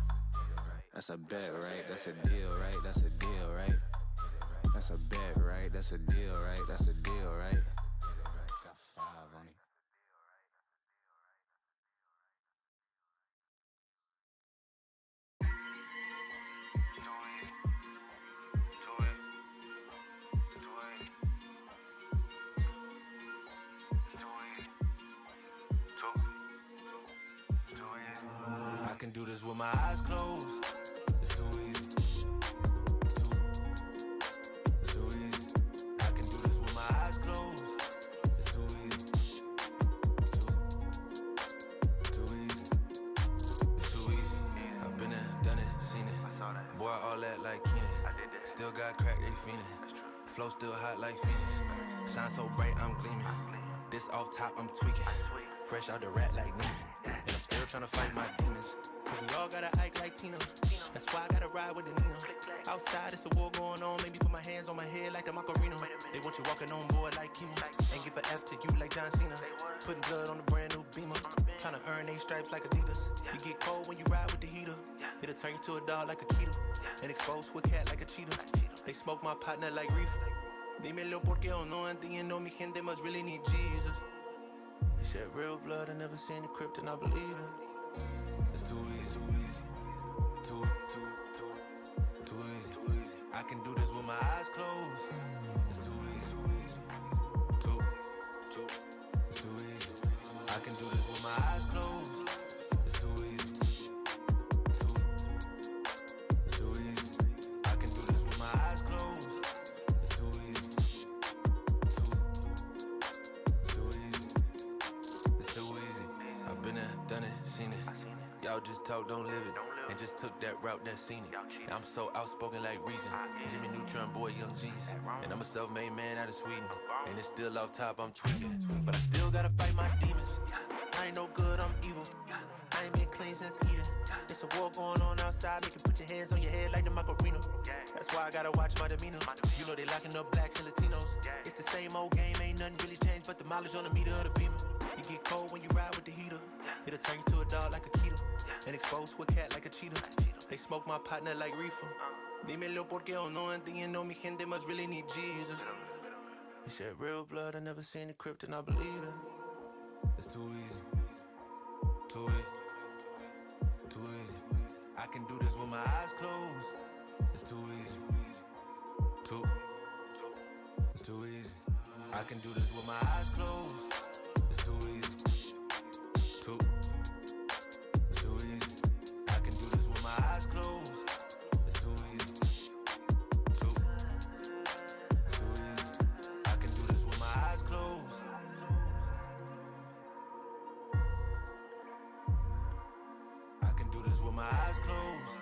That's a bet, right? That's a deal, right? That's a deal, right? That's a bet, right? That's a deal, right? That's a deal, right? Got 5 on it. I can do this with my eyes closed. It's too easy. It's too easy. I can do this with my eyes closed. It's too easy. Too easy. It's too easy. I've been there, done it, seen it. Boy, all that like Keenan. Still got crack, they fiendin'. Flow still hot like Phoenix. Shine so bright, I'm gleaming. This off top, I'm tweaking. Fresh out the rat like Neiman. And I'm still tryna fight my demons. Cause we all gotta act like Tina. That's why I gotta ride with the Nina. Outside, it's a war going on. Maybe put my hands on my head like the Macarena. They want you walking on board like chemo. And give a F to you like John Cena. Putting blood on the brand new Beamer. Tryna earn 8 stripes like Adidas. You get cold when you ride with the heater. It'll turn you to a dog like a keto. And expose to a cat like a cheetah. They smoke my partner like reefer. Dímelo porque o no entiendo. Mi gente must really need Jesus. They shed real blood, I never seen the crypt and I believe it. It's too easy. Too easy. I can do this with my eyes closed. It's too easy. It's too easy. I can do this with my eyes closed. It's too easy. It's too easy. I can do this with my eyes closed. It's too easy. It's too easy. It's too easy. I've been there, done it, seen it. Y'all just talk, don't live it. And just took that route, that seen it. I'm so outspoken like Reason. Jimmy Neutron, boy, Young G's. And I'm a self-made man out of Sweden. And it's still off top, I'm tweaking. But I still gotta fight my demons. I ain't no good, I'm evil. I ain't been clean since Eden. It's a war going on outside. Make you put your hands on your head like the Macarena. That's why I gotta watch my demeanor. You know they locking up blacks and Latinos. It's the same old game, ain't nothing really changed but the mileage on the meter of the Beamer. You get cold when you ride with the heater. It'll turn you to a dog like a keto. And expose to a cat like a cheetah. They smoke my partner like reefer. Dímelo porque o no entiendo, mi gente must really need Jesus. He said real blood, I never seen the crypt and I believe it. It's too easy. Too easy. Too easy. I can do this with my eyes closed. It's too easy. It's too easy. I can do this with my eyes closed. It's too easy. It's too easy. I can do this with my eyes closed. It's too easy. It's too easy. I can do this with my eyes closed. I can do this with my eyes closed.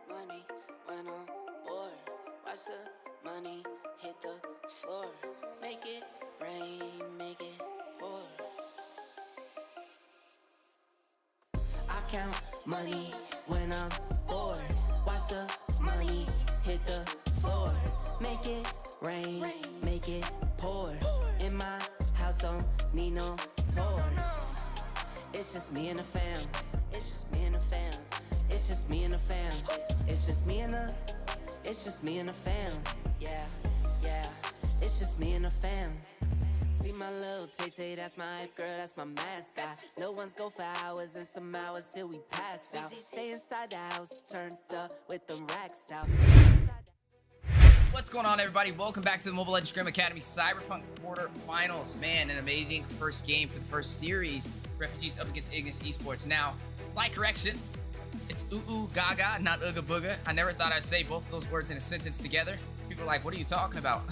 Money when I'm bored. Watch the money hit the floor. Make it rain, make it pour. I count money when I'm bored. Watch the money hit the floor. Make it rain, make it pour. In my house, don't need no tour. It's just me and the fam. It's just me and the fam. It's just me and the fam. It's just me and the. It's just me and the fam. Yeah, yeah. It's just me and the fam. See my little Tay-Tay, that's my hype girl, that's my mascot. Little ones go for hours and some hours till we pass out. Stay inside the house, turned up with them racks out. What's going on, everybody? Welcome back to the Mobile Legends Scrim Academy Cyberpunk quarterfinals. Man, an amazing first game for the first series. Refugeez up against Ignis Esports. Now, slight correction. It's ooh gaga, not ooga booga. I never thought I'd say both of those words in a sentence together. People are like, what are you talking about?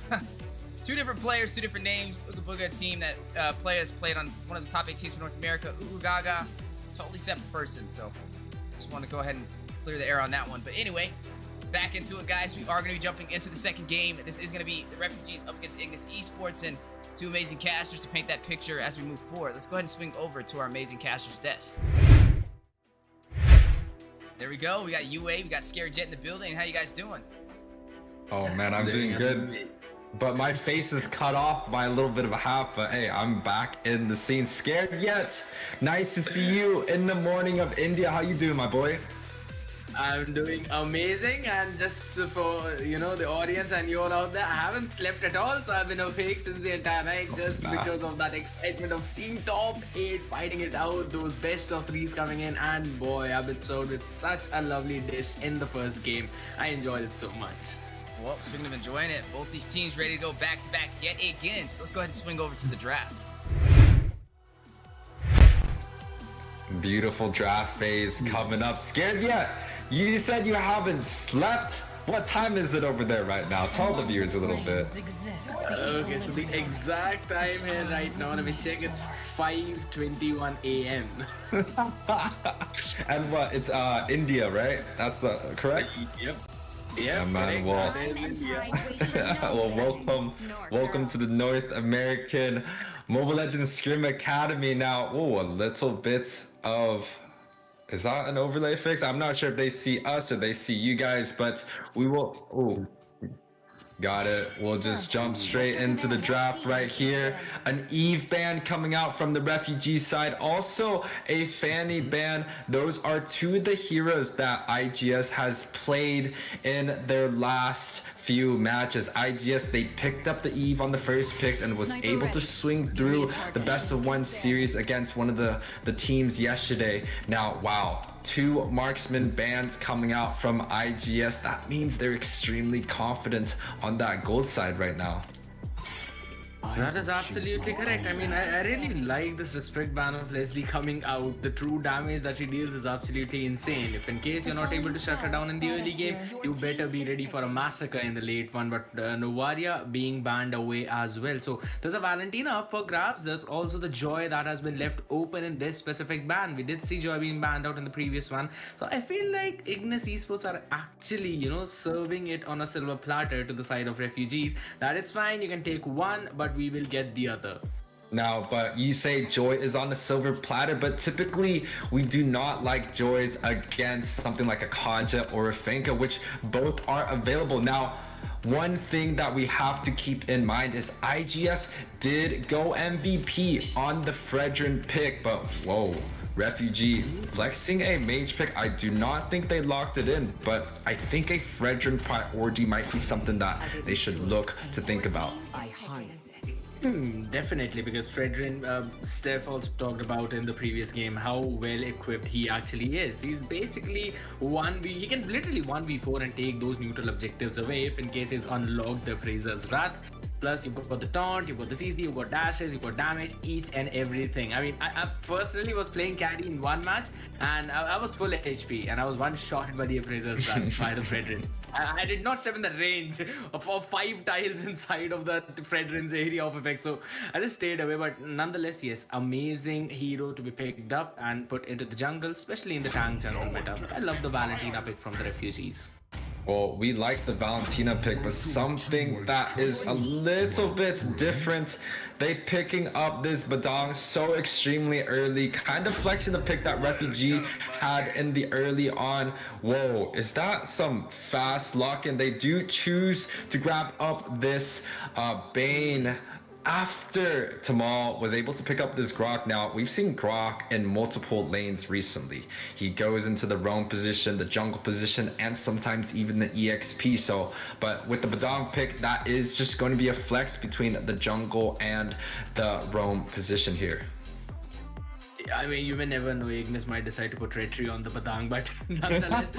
Two different players, two different names. Ooga booga, a team that played on one of the top 8 teams for North America. Ooh gaga, totally separate person. So just want to go ahead and clear the air on that one. But anyway, back into it, guys. We are going to be jumping into the second game. This is going to be the Refugeez up against Ignis Esports and two amazing casters to paint that picture as we move forward. Let's go ahead and swing over to our amazing casters' desk. There we go. We got UA, we got Scary Jet in the building. How you guys doing? Oh man, I'm doing good. But my face is cut off by a little bit of a half. But hey, I'm back in the scene. Scared Yet? Nice to see you in the morning of India. How you doing, my boy? I'm doing amazing, and just for the audience and you all out there, I haven't slept at all, so I've been awake since the entire night just because of that excitement of seeing top 8 fighting it out, those best of 3s coming in, and boy, I've been served with such a lovely dish in the first game. I enjoyed it so much. Well, speaking of enjoying it, both these teams ready to go back to back yet again. So let's go ahead and swing over to the draft. Beautiful draft phase coming up. Scared Yet? You said you haven't slept? What time is it over there right now? Tell the viewers a little bit. Okay, so the exact time here right now, let me check, it's 5:21 a.m. And what? It's India, right? That's the correct? Yep. Yeah, man. Well, well, welcome to the North American Mobile Legends Scrim Academy. Now, a little bit of. Is that an overlay fix? I'm not sure if they see us or they see you guys, but we will. Got it. We'll just jump straight into the draft right here. An Eve ban coming out from the Refugee side. Also a Fanny ban. Those are two of the heroes that IGS has played in their last few matches. IGS, they picked up the Eve on the first pick and was able to swing through the best of 1 series against one of the teams yesterday. Now, wow. 2 marksman bans coming out from IGS. That means they're extremely confident on that gold side right now. That is absolutely correct. I mean, I really like this respect ban of Leslie coming out. The true damage that she deals is absolutely insane. If in case you're not able to shut her down in the early game, you better be ready for a massacre in the late one. But Novaria being banned away as well. So there's a Valentina up for grabs. There's also the Joy that has been left open in this specific ban. We did see Joy being banned out in the previous one. So I feel like Ignis Esports are actually, serving it on a silver platter to the side of Refugees. That it's fine, you can take one, but we will get the other. Now, but you say Joy is on the silver platter, but typically we do not like Joys against something like a Kaja or a Finka, which both are available. Now, one thing that we have to keep in mind is IGS did go MVP on the Fredrin pick, but whoa, Refugee flexing a mage pick. I do not think they locked it in, but I think a Fredrin priority might be something that they should look to think about. Definitely, because Fredrin, Steph also talked about in the previous game how well equipped he actually is. He's basically he can literally 1v4 and take those neutral objectives away if in case he's unlocked the Appraiser's Wrath. Plus, you've got the taunt, you've got the CC, you've got dashes, you've got damage, each and everything. I mean, I personally was playing carry in one match, and I was full HP, and I was one-shotted by the Appraiser's Wrath by the Fredrin. I did not step in the range of 5 tiles inside of the Fredrin's area of effect, so I just stayed away. But nonetheless, yes, amazing hero to be picked up and put into the jungle, especially in the tank jungle meta. I love the Valentina pick from the Refugees. Well, we like the Valentina pick, but something that is a little bit different. They picking up this Badang so extremely early, kind of flexing the pick that Refugee had in the early on. Whoa, is that some fast lock-in? They do choose to grab up this Bane after Tamal was able to pick up this Grok. Now, we've seen Grok in multiple lanes recently. He goes into the roam position, the jungle position, and sometimes even the EXP. So, but with the Badang pick, that is just going to be a flex between the jungle and the roam position here. I mean, you may never know. Ignis might decide to put Retry on the Badang, but nonetheless,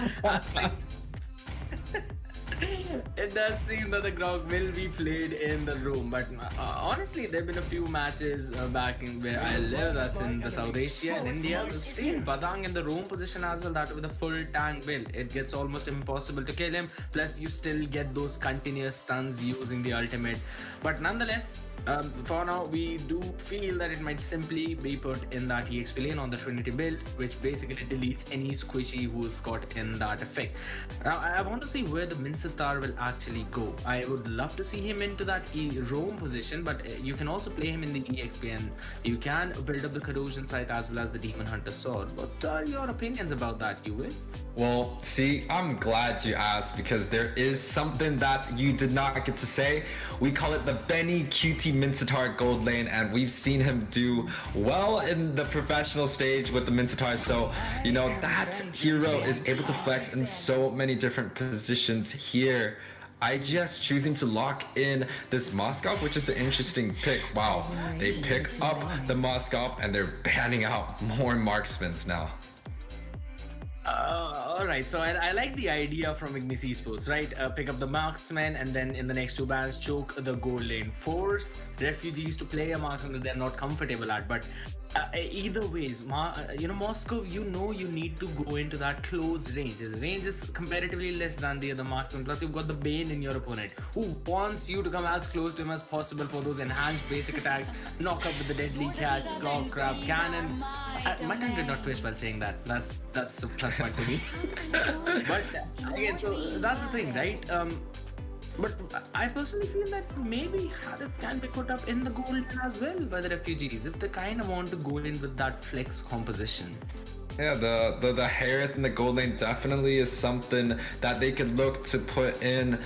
it does seem that the Grog will be played in the room. But honestly, there have been a few matches back in where I live, that's in the South Asia and India. We've seen Badang in the roam position as well, that with a full tank build. It gets almost impossible to kill him. Plus, you still get those continuous stuns using the ultimate. But nonetheless, for now, we do feel that it might simply be put in that EXP lane on the Trinity build, which basically deletes any squishy who's got in that effect. Now, I want to see where the Minsatar will actually go. I would love to see him into that roam position, but you can also play him in the EXP, and you can build up the Corrosion Scythe as well as the Demon Hunter Sword. What are your opinions about that, you will? Well, see, I'm glad you asked, because there is something that you did not get to say. We call it the Benny QT Minsatar gold lane, and we've seen him do well in the professional stage with the Minsatar. So, you know, that hero is able to flex in so many different positions here. IGS choosing to lock in this Moskov, which is an interesting pick. Wow, they pick up the Moskov and they're banning out more marksmen now. Alright, so I like the idea from Ignis Esports, right? Pick up the marksman and then in the next 2 bans choke the gold lane. Force Refugees to play a marksman that they're not comfortable at. But either ways, Moscow, you need to go into that close range. His range is comparatively less than the other marksman. Plus, you've got the Bane in your opponent who wants you to come as close to him as possible for those enhanced basic attacks. Knock up with the deadly catch, claw, crab, cannon. My tongue did not twist while saying that. That's a plus point for me. But again, so that's the thing, right? But I personally feel that maybe Hadith can be put up in the gold as well by the Refugees if they kind of want to go in with that flex composition. Yeah, the Harith in the gold lane definitely is something that they could look to put in.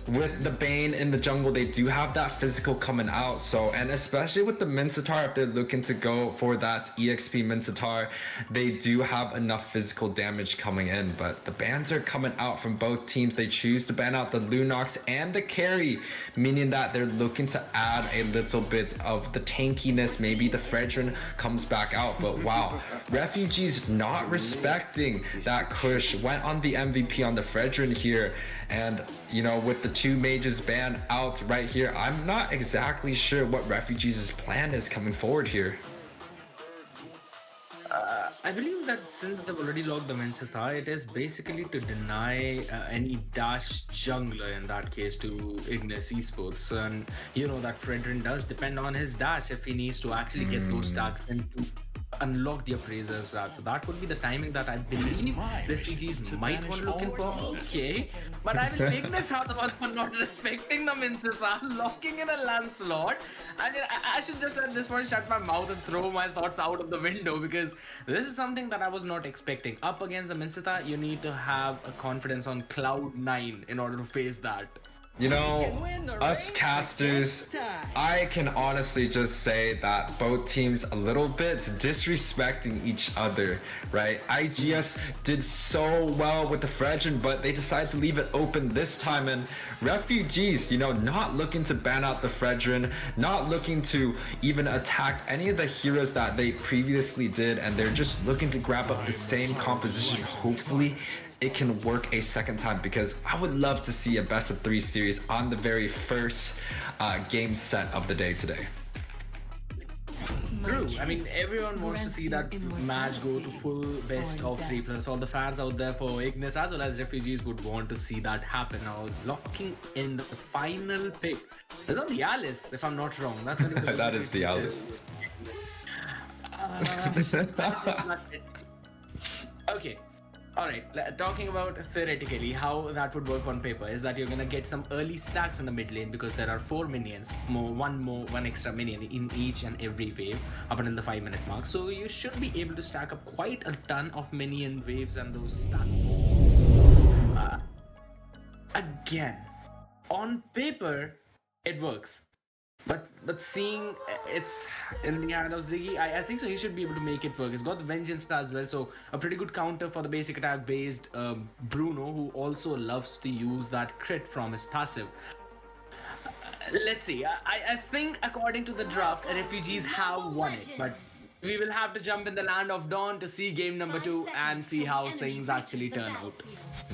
With the Bane in the jungle, they do have that physical coming out. So, and especially with the Minsatar, if they're looking to go for that EXP Minsatar, they do have enough physical damage coming in. But the bans are coming out from both teams. They choose to ban out the Lunox and the carry, meaning that they're looking to add a little bit of the tankiness. Maybe the Fredrin comes back out. But wow, Refugees not respecting that Kush, went on the MVP on the Fredrin here. And, you know, with the 2 mages banned out right here, I'm not exactly sure what Refugees' plan is coming forward here. I believe that since they've already logged the Minsatar, it is basically to deny any dash jungler in that case to Ignis Esports. And you know that Fredrin does depend on his dash if he needs to actually get those stacks and to unlock the Appraiser's Wrath. So that would be the timing that I believe Refugees might want to look in for. Okay, but I will make this out the one for not respecting the Minsatar, locking in a Lancelot. I mean, I should just at this point shut my mouth and throw my thoughts out of the window, because this is something that I was not expecting. Up against the Minsatar, you need to have a confidence on cloud 9 in order to face that. You know, us casters, I can honestly just say that both teams a little bit disrespecting each other, right? IGS did so well with the Fredrin, but they decided to leave it open this time, and Refugeez, you know, not looking to ban out the Fredrin, not looking to even attack any of the heroes that they previously did, and they're just looking to grab up the same composition. Hopefully it can work a second time, because I would love to see a best of 3 series on the very first game set of the day today. True. I mean, everyone wants to see that match go to full best of 3, plus all the fans out there for Ignis as well as Refugees would want to see that happen. Now, locking in the final pick is on the Alice, if I'm not wrong. That's That is the Alice. Okay. Alright, talking about theoretically how that would work on paper is that you're gonna get some early stacks in the mid lane, because there are 4 minions, one extra minion in each and every wave up until the 5-minute mark. So you should be able to stack up quite a ton of minion waves and those stacks. Again, on paper, it works. But seeing it's in the hand of Ziggy, I think so he should be able to make it work. He's got the Vengeance as well, so a pretty good counter for the basic attack based Bruno, who also loves to use that crit from his passive. Let's see, I think according to the draft, Refugees have won it, but we will have to jump in the land of Dawn to see game number 2 and see how things actually turn out.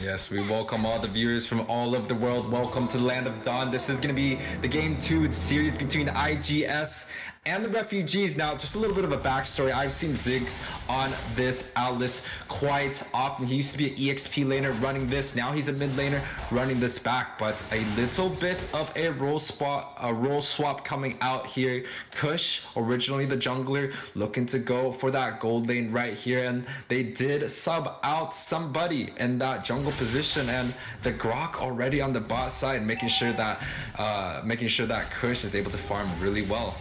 Yes, we welcome all the viewers from all over the world. Welcome to the Land of Dawn. This is going to be the game 2 series between IGS and the Refugees. Now, just a little bit of a backstory. I've seen Ziggs on this Atlas quite often. He used to be an EXP laner running this. Now he's a mid laner running this back. But a little bit of a role swap coming out here. Kush, originally the jungler, looking to go for that gold lane right here. And they did sub out somebody in that jungle position. And the Grok already on the bot side, making sure that Kush is able to farm really well.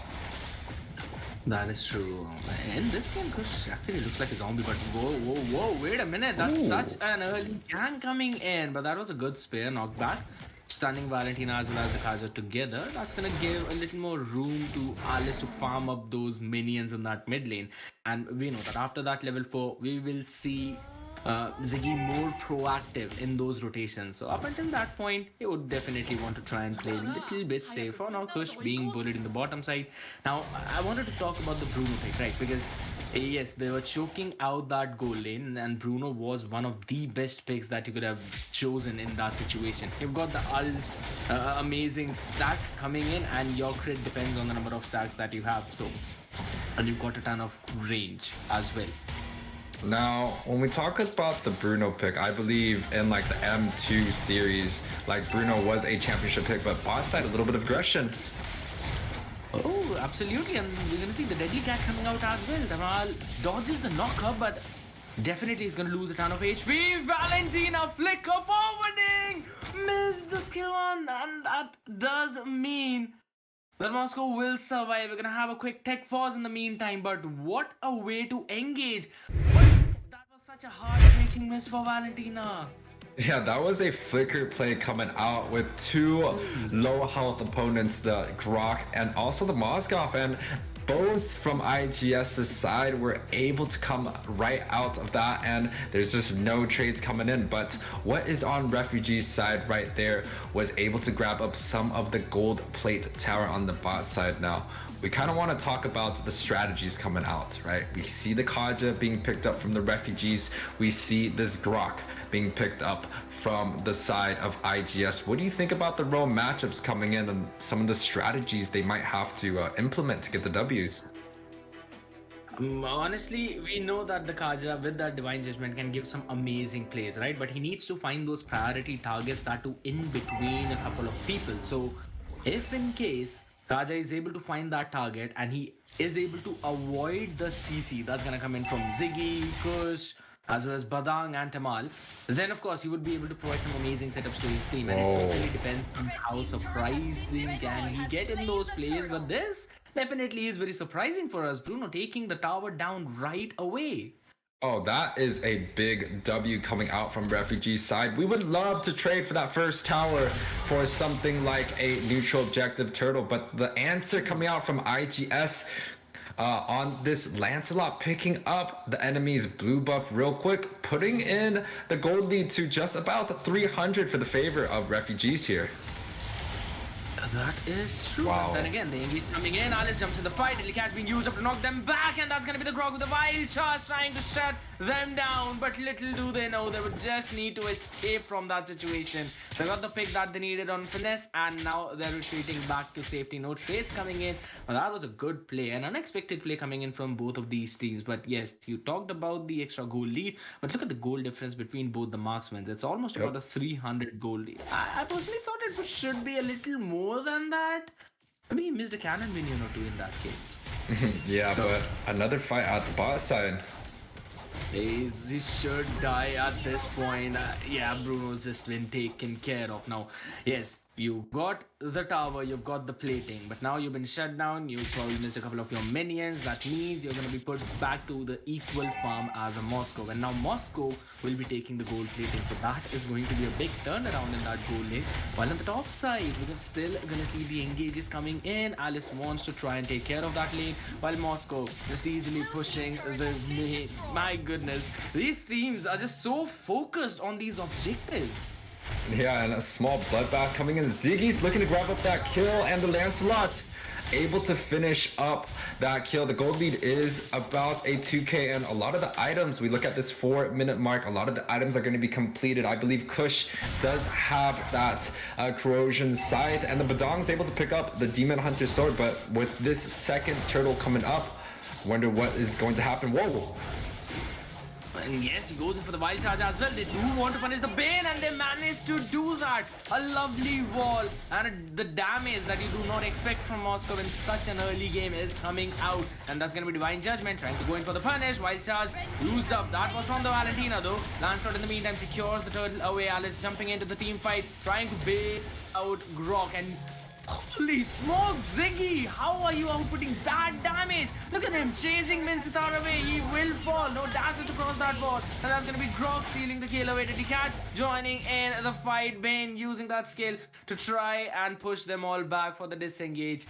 That is true. In this game, Kush actually looks like a zombie, but whoa, wait a minute. That's such an early gang coming in. But that was a good spear knockback. Stunning Valentina as well as the Kaja together. That's going to give a little more room to Alice to farm up those minions in that mid lane. And we know that after that level 4, we will see Ziggy more proactive in those rotations. So up until that point, he would definitely want to try and play a little bit safe. For now, Kush being bullied in the bottom side. Now, I wanted to talk about the Bruno pick, right? Because yes, they were choking out that goal lane, and Bruno was one of the best picks that you could have chosen in that situation. You've got the ults, amazing stack coming in, and your crit depends on the number of stacks that you have. So, and you've got a ton of range as well. Now, when we talk about the Bruno pick, I believe in like the M2 series, like Bruno was a championship pick, but bot side a little bit of aggression. Oh, absolutely, and we're gonna see the deadly catch coming out as well. Tamal dodges the knocker, but definitely he's gonna lose a ton of HP. Valentina flicker forwarding, missed the skill one, and that does mean that Moscow will survive. We're gonna have a quick tech pause in the meantime, but what a way to engage. That was such a heartbreaking miss for Valentina. Yeah, that was a flicker play coming out with 2 low health opponents, the Grok and also the Moskov, and both from IGS's side were able to come right out of that, and there's just no trades coming in. But what is on Refugee's side right there was able to grab up some of the gold plate tower on the bot side. Now, we kind of want to talk about the strategies coming out, right? We see the Kaja being picked up from the Refugees. We see this Grok being picked up from the side of IGS. What do you think about the role matchups coming in and some of the strategies they might have to implement to get the Ws? Honestly, we know that the Kaja with that Divine Judgment can give some amazing plays, right? But he needs to find those priority targets that are in between a couple of people. So if in case Kaja is able to find that target and he is able to avoid the CC that's going to come in from Ziggy, Kush, as well as Badang and Tamal, then of course he would be able to provide some amazing setups to his team. And it really depends on how surprising can he get in those plays. But this definitely is very surprising for us. Bruno taking the tower down right away. Oh, that is a big W coming out from Refugees side. We would love to trade for that first tower for something like a neutral objective turtle, but the answer coming out from IGS on this Lancelot picking up the enemy's blue buff real quick, putting in the gold lead to just about 300 for the favor of Refugees here. That is true. Wow. Then again, the English coming in. Alice jumps in the fight. Catch being used up to knock them back, and that's going to be the Grog with the wild charge trying to shut them down. But little do they know, they would just need to escape from that situation. They got the pick that they needed on finesse, and now they're retreating back to safety. No trades coming in. Well, that was a good play, an unexpected play coming in from both of these teams. But yes, you talked about the extra goal lead, but look at the goal difference between both the marksmen. It's almost about a 300 goal lead. I personally thought it should be a little more than that. Maybe he missed a cannon minion or two in that case. Yeah, but another fight at the bot side. He should die at this point. Yeah, Bruno's just been taken care of now. Yes, you got the tower, you've got the plating, but now you've been shut down. You probably missed a couple of your minions. That means you're going to be put back to the equal farm as a Moscow, and now Moscow will be taking the gold plating. So that is going to be a big turnaround in that gold lane. While on the top side, we're still going to see the engages coming in. Alice wants to try and take care of that lane, while Moscow just easily pushing the main. My goodness, these teams are just so focused on these objectives. Yeah, and a small bloodbath coming in. Ziggy's looking to grab up that kill, and the Lancelot able to finish up that kill. The gold lead is about a 2k, and a lot of the items, we look at this 4-minute mark, a lot of the items are going to be completed. I believe Kush does have that corrosion scythe, and the Badong's able to pick up the Demon Hunter sword, but with this second turtle coming up, wonder what is going to happen. Whoa! And yes, he goes in for the wild charge as well. They do want to punish the Bane, and they manage to do that. A lovely wall, and the damage that you do not expect from Moscow in such an early game is coming out. And that's going to be Divine Judgment trying to go in for the punish. Wild charge used up. That was from the Valentina though. Lancelot in the meantime secures the turtle away. Alice jumping into the team fight, trying to bail out Grok, and holy smoke, Ziggy! How are you outputting that damage? Look at him chasing Mlsa away. He will fall. No dashes across that board. And that's going to be Grog stealing the kill away. Did he catch? Joining in the fight. Bane using that skill to try and push them all back for the disengage.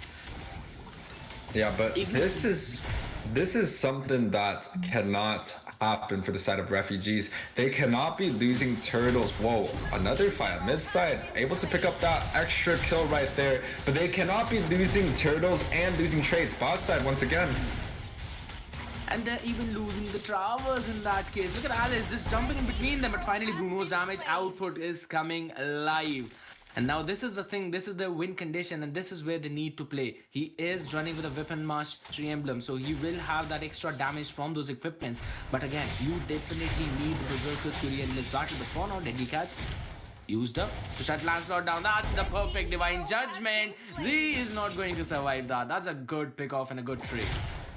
Yeah, but this is something that cannot happen for the side of Refugees. They cannot be losing turtles. Whoa, another fight mid side, able to pick up that extra kill right there, but they cannot be losing turtles and losing trades. Boss side once again. And they're even losing the towers in that case. Look at Alice just jumping in between them, but finally Bruno's damage output is coming live. And now this is the thing, this is the win condition, and this is where they need to play. He is running with a weapon mastery emblem, so he will have that extra damage from those equipments. But again, you definitely need the Berserker's Fury in this battle. But for now, Deadly Catch used up to shut Lancelot down. That's the perfect Divine Judgment. Z is not going to survive that. That's a good pick off and a good trade.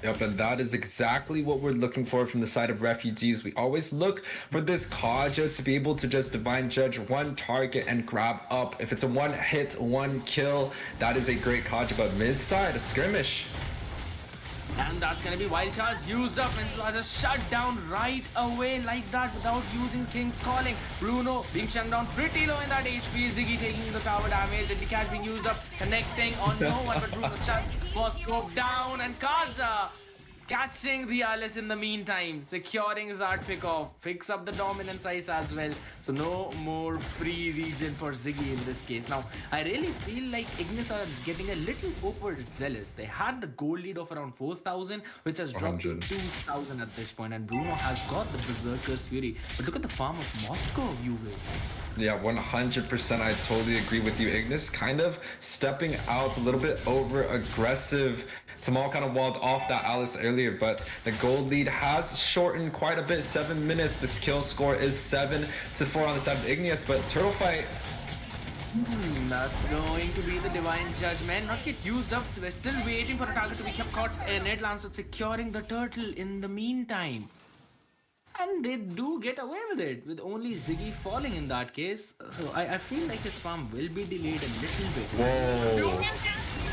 Yep, and that is exactly what we're looking for from the side of Refugees. We always look for this Kaja to be able to just Divine Judge one target and grab up. If it's a one hit, one kill, that is a great Kaja, but mid side, a skirmish. And that's going to be Wild Charge used up, and just shut down right away like that without using King's Calling. Bruno being shut down pretty low in that HP. Ziggy taking the tower damage. And the catch being used up, connecting on no one, but Bruno shuts Moscow down, and Kaja catching the Alice in the meantime, securing that pick off, picks up the dominance ice as well. So no more free region for Ziggy in this case. Now, I really feel like Ignis are getting a little overzealous. They had the goal lead of around 4,000, which has dropped to 2,000 at this point, and Bruno has got the Berserker's Fury. But look at the farm of Moscow, you will. Yeah, 100%. I totally agree with you. Ignis kind of stepping out a little bit over aggressive. Tamal kind of walled off that Alice earlier, but the gold lead has shortened quite a bit. 7 minutes. The skill score is 7-4 on the side of Ignis, but turtle fight. That's going to be the Divine Judgment. Not yet used up, so we're still waiting for a target to be kept caught. Ned Lancelot securing the turtle in the meantime. And they do get away with it, with only Ziggy falling in that case. So I feel like his farm will be delayed a little bit. Whoa.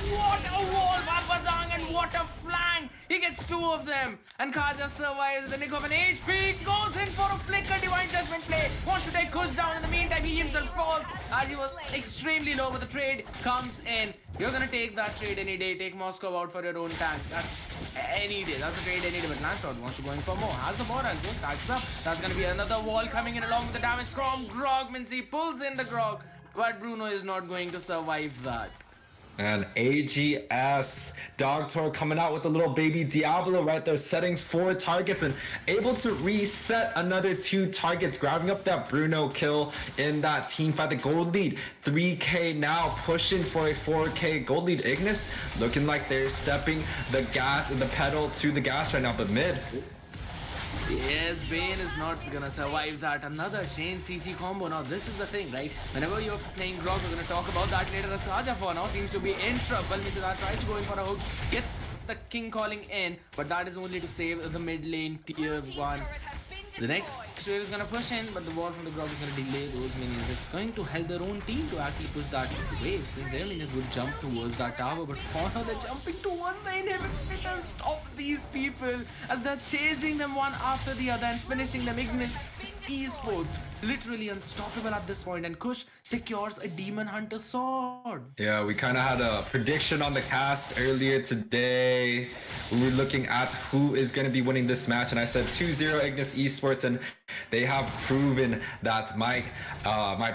What a wall, Babadang, and what a flank! He gets two of them. And Kaja survives the nick of an HP. Goes in for a flicker. Divine Judgment play. Wants to take Kush down. In the meantime, he himself falls as he was extremely low. But the trade comes in. You're gonna take that trade any day. Take Moscow out for your own tank. That's any day. That's a trade any day. But Lancelot wants to go in for more. Has the ball as goes, stacks up. That's gonna be another wall coming in along with the damage from Grog. Mlsa pulls in the Grog. But Bruno is not going to survive that. And AGS Dogtor coming out with a little baby Diablo right there, setting 4 targets and able to reset another 2 targets, grabbing up that Bruno kill in that team fight. The gold lead 3k now, pushing for a 4k gold lead. Ignis looking like they're stepping the gas and the pedal to the gas right now, but mid. Yes, Bane is not gonna survive that. Another Shane CC combo. Now this is the thing, right? Whenever you're playing Grog, we're gonna talk about that later. Raja for now seems to be in trouble. Mlsa tries to go in for a hook, gets the king calling in, but that is only to save the mid lane tier 1. The next wave is gonna push in, but the wall from the Grog is gonna delay those minions. It's going to help their own team to actually push that wave, since their minions would jump towards that tower, but for now they're jumping towards the inhibitor. Stop these people as they're chasing them one after the other and finishing them. Ignis Esports literally unstoppable at this point, and Kush secures a Demon Hunter sword. Yeah, we kind of had a prediction on the cast earlier today. We were looking at who is going to be winning this match, and I said 2-0 Ignis Esports, and they have proven that my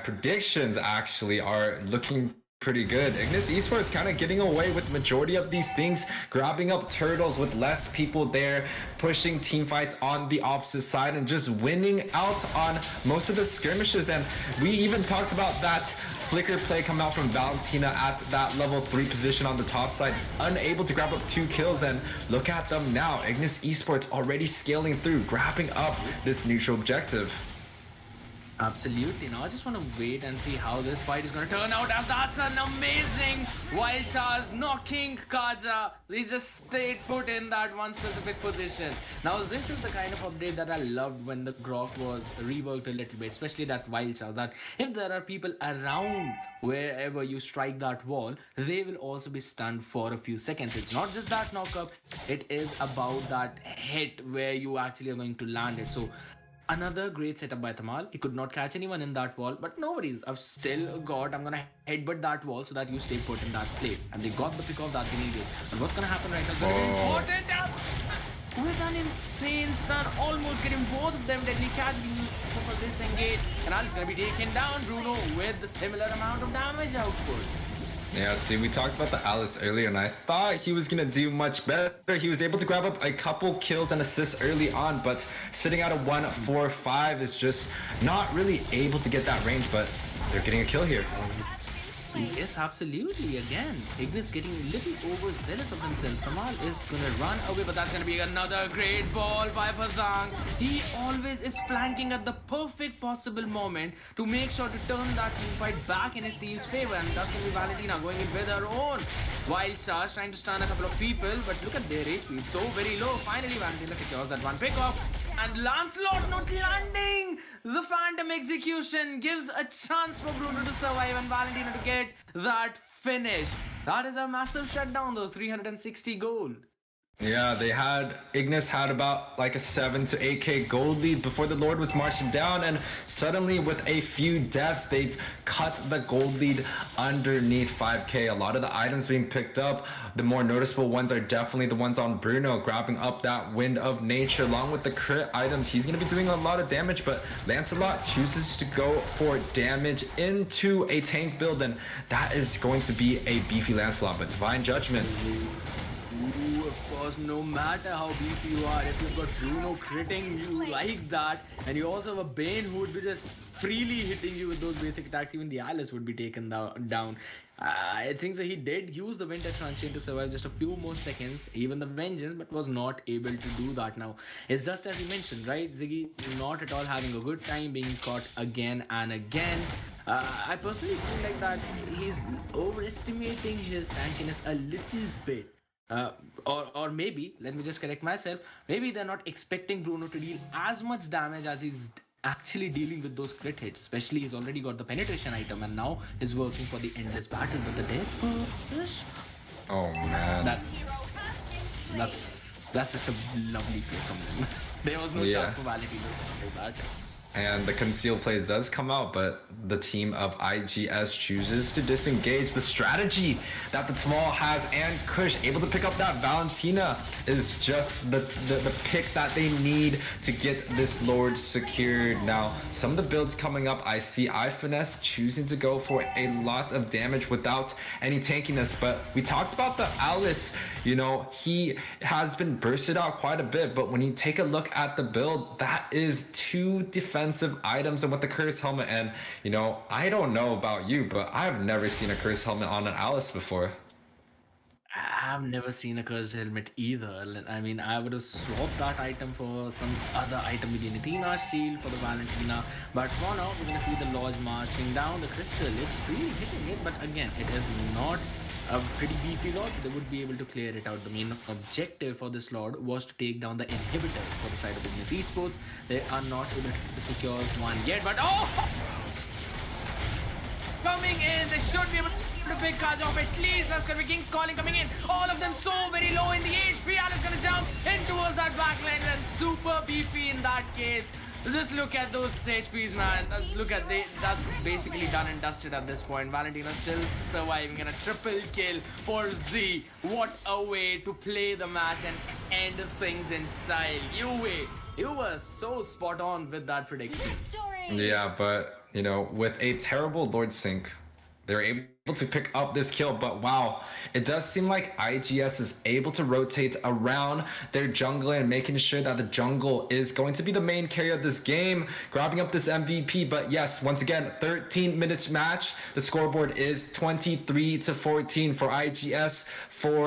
predictions actually are looking pretty good. Ignis Esports kind of getting away with majority of these things, grabbing up turtles with less people there, pushing team fights on the opposite side, and just winning out on most of the skirmishes. And we even talked about that flicker play coming out from Valentina at that level 3 position on the top side, unable to grab up 2 kills. And look at them now, Ignis Esports already scaling through, grabbing up this neutral objective. Absolutely. Now I just want to wait and see how this fight is going to turn out, as that's an amazing Wild Charge knocking Kaja. He just stayed put in that one specific position. Now this is the kind of update that I loved when the Grok was reworked a little bit, especially that Wild Charge, that if there are people around wherever you strike that wall, they will also be stunned for a few seconds. It's not just that knockup, it is about that hit where you actually are going to land it. So another great setup by Tamal. He could not catch anyone in that wall, but no worries. I'm gonna headbutt that wall so that you stay put in that play. And they got the pick off that they needed. And what's gonna happen right now is gonna be important. With an insane stun, almost getting both of them deadly catch for this engage. And Ali's gonna be taken down. Bruno with the similar amount of damage output. Yeah, see, we talked about the Alice earlier, and I thought he was going to do much better. He was able to grab up a couple kills and assists early on, but sitting at a 1-4-5 is just not really able to get that range, but they're getting a kill here. Yes, absolutely. Again, Ignis getting a little overzealous of himself. Tamal is going to run away, but that's going to be another great ball by Fazang. He always is flanking at the perfect possible moment to make sure to turn that team fight back in his team's favor. And that's going to be Valentina going in with her own Wild Charge, trying to stun a couple of people. But look at their HP, it's so very low. Finally, Valentina secures that one pick off. And Lancelot not landing! The Phantom execution gives a chance for Bruno to survive and Valentina to get that finish. That is a massive shutdown though, 360 gold. Yeah, Ignis had about like a 7 to 8k gold lead before the Lord was marching down, and suddenly with a few deaths, they've cut the gold lead underneath 5k. A lot of the items being picked up, the more noticeable ones are definitely the ones on Bruno, grabbing up that Wind of Nature along with the crit items. He's going to be doing a lot of damage, but Lancelot chooses to go for damage into a tank build, and that is going to be a beefy Lancelot, but Divine Judgment. Of course, no matter how beefy you are, if you've got Bruno critting you like that, and you also have a Bane who would be just freely hitting you with those basic attacks, even the Alice would be taken down. I think so. He did use the Winter Transchain to survive just a few more seconds, even the Vengeance, but was not able to do that now. It's just as you mentioned, right? Ziggy not at all having a good time, being caught again and again. I personally feel like that he's overestimating his tankiness a little bit. Or maybe, let me just correct myself, maybe they're not expecting Bruno to deal as much damage as he's actually dealing with those crit hits. Especially he's already got the penetration item and now he's working for the endless battle. But the death push, oh man, that's That's just a lovely play from them. There was no chance for Valentino to play that. And the concealed plays does come out, but the team of IGS chooses to disengage. The strategy that the Tamal has and Kush able to pick up that Valentina is just the pick that they need to get this Lord secured. Now, some of the builds coming up, I see iFinesse choosing to go for a lot of damage without any tankiness, but we talked about the Alice, you know, he has been bursted out quite a bit, but when you take a look at the build, that is 2 defensive items and with the curse helmet, and you know, I don't know about you, but I've never seen a curse helmet on an Alice before. I've never seen a cursed helmet either. I mean, I would have swapped that item for some other item with the Athena shield for the Valentina, but for now we're gonna see the Lodge marching down the crystal. It's really hitting it, but again, it is not a pretty beefy Lord, so they would be able to clear it out. The main objective for this Lord was to take down the inhibitors for the side of Ignis Esports. They are not able to secure one yet, but coming in, they should be able to pick cards off at least. That's gonna be King's Calling coming in. All of them so very low in the HP. Alice gonna jump in towards that backline and super beefy in that case. Just look at those HPs, man. Let's look at that's basically done and dusted at this point. Valentina still surviving and a triple kill for Z. What a way to play the match and end things in style. You were so spot on with that prediction. Yeah, but you know, with a terrible Lord Sync, they're able to pick up this kill, but wow, it does seem like IGS is able to rotate around their jungler and making sure that the jungle is going to be the main carry of this game, grabbing up this MVP. But yes, once again, 13 minutes match. The scoreboard is 23-14 for IGS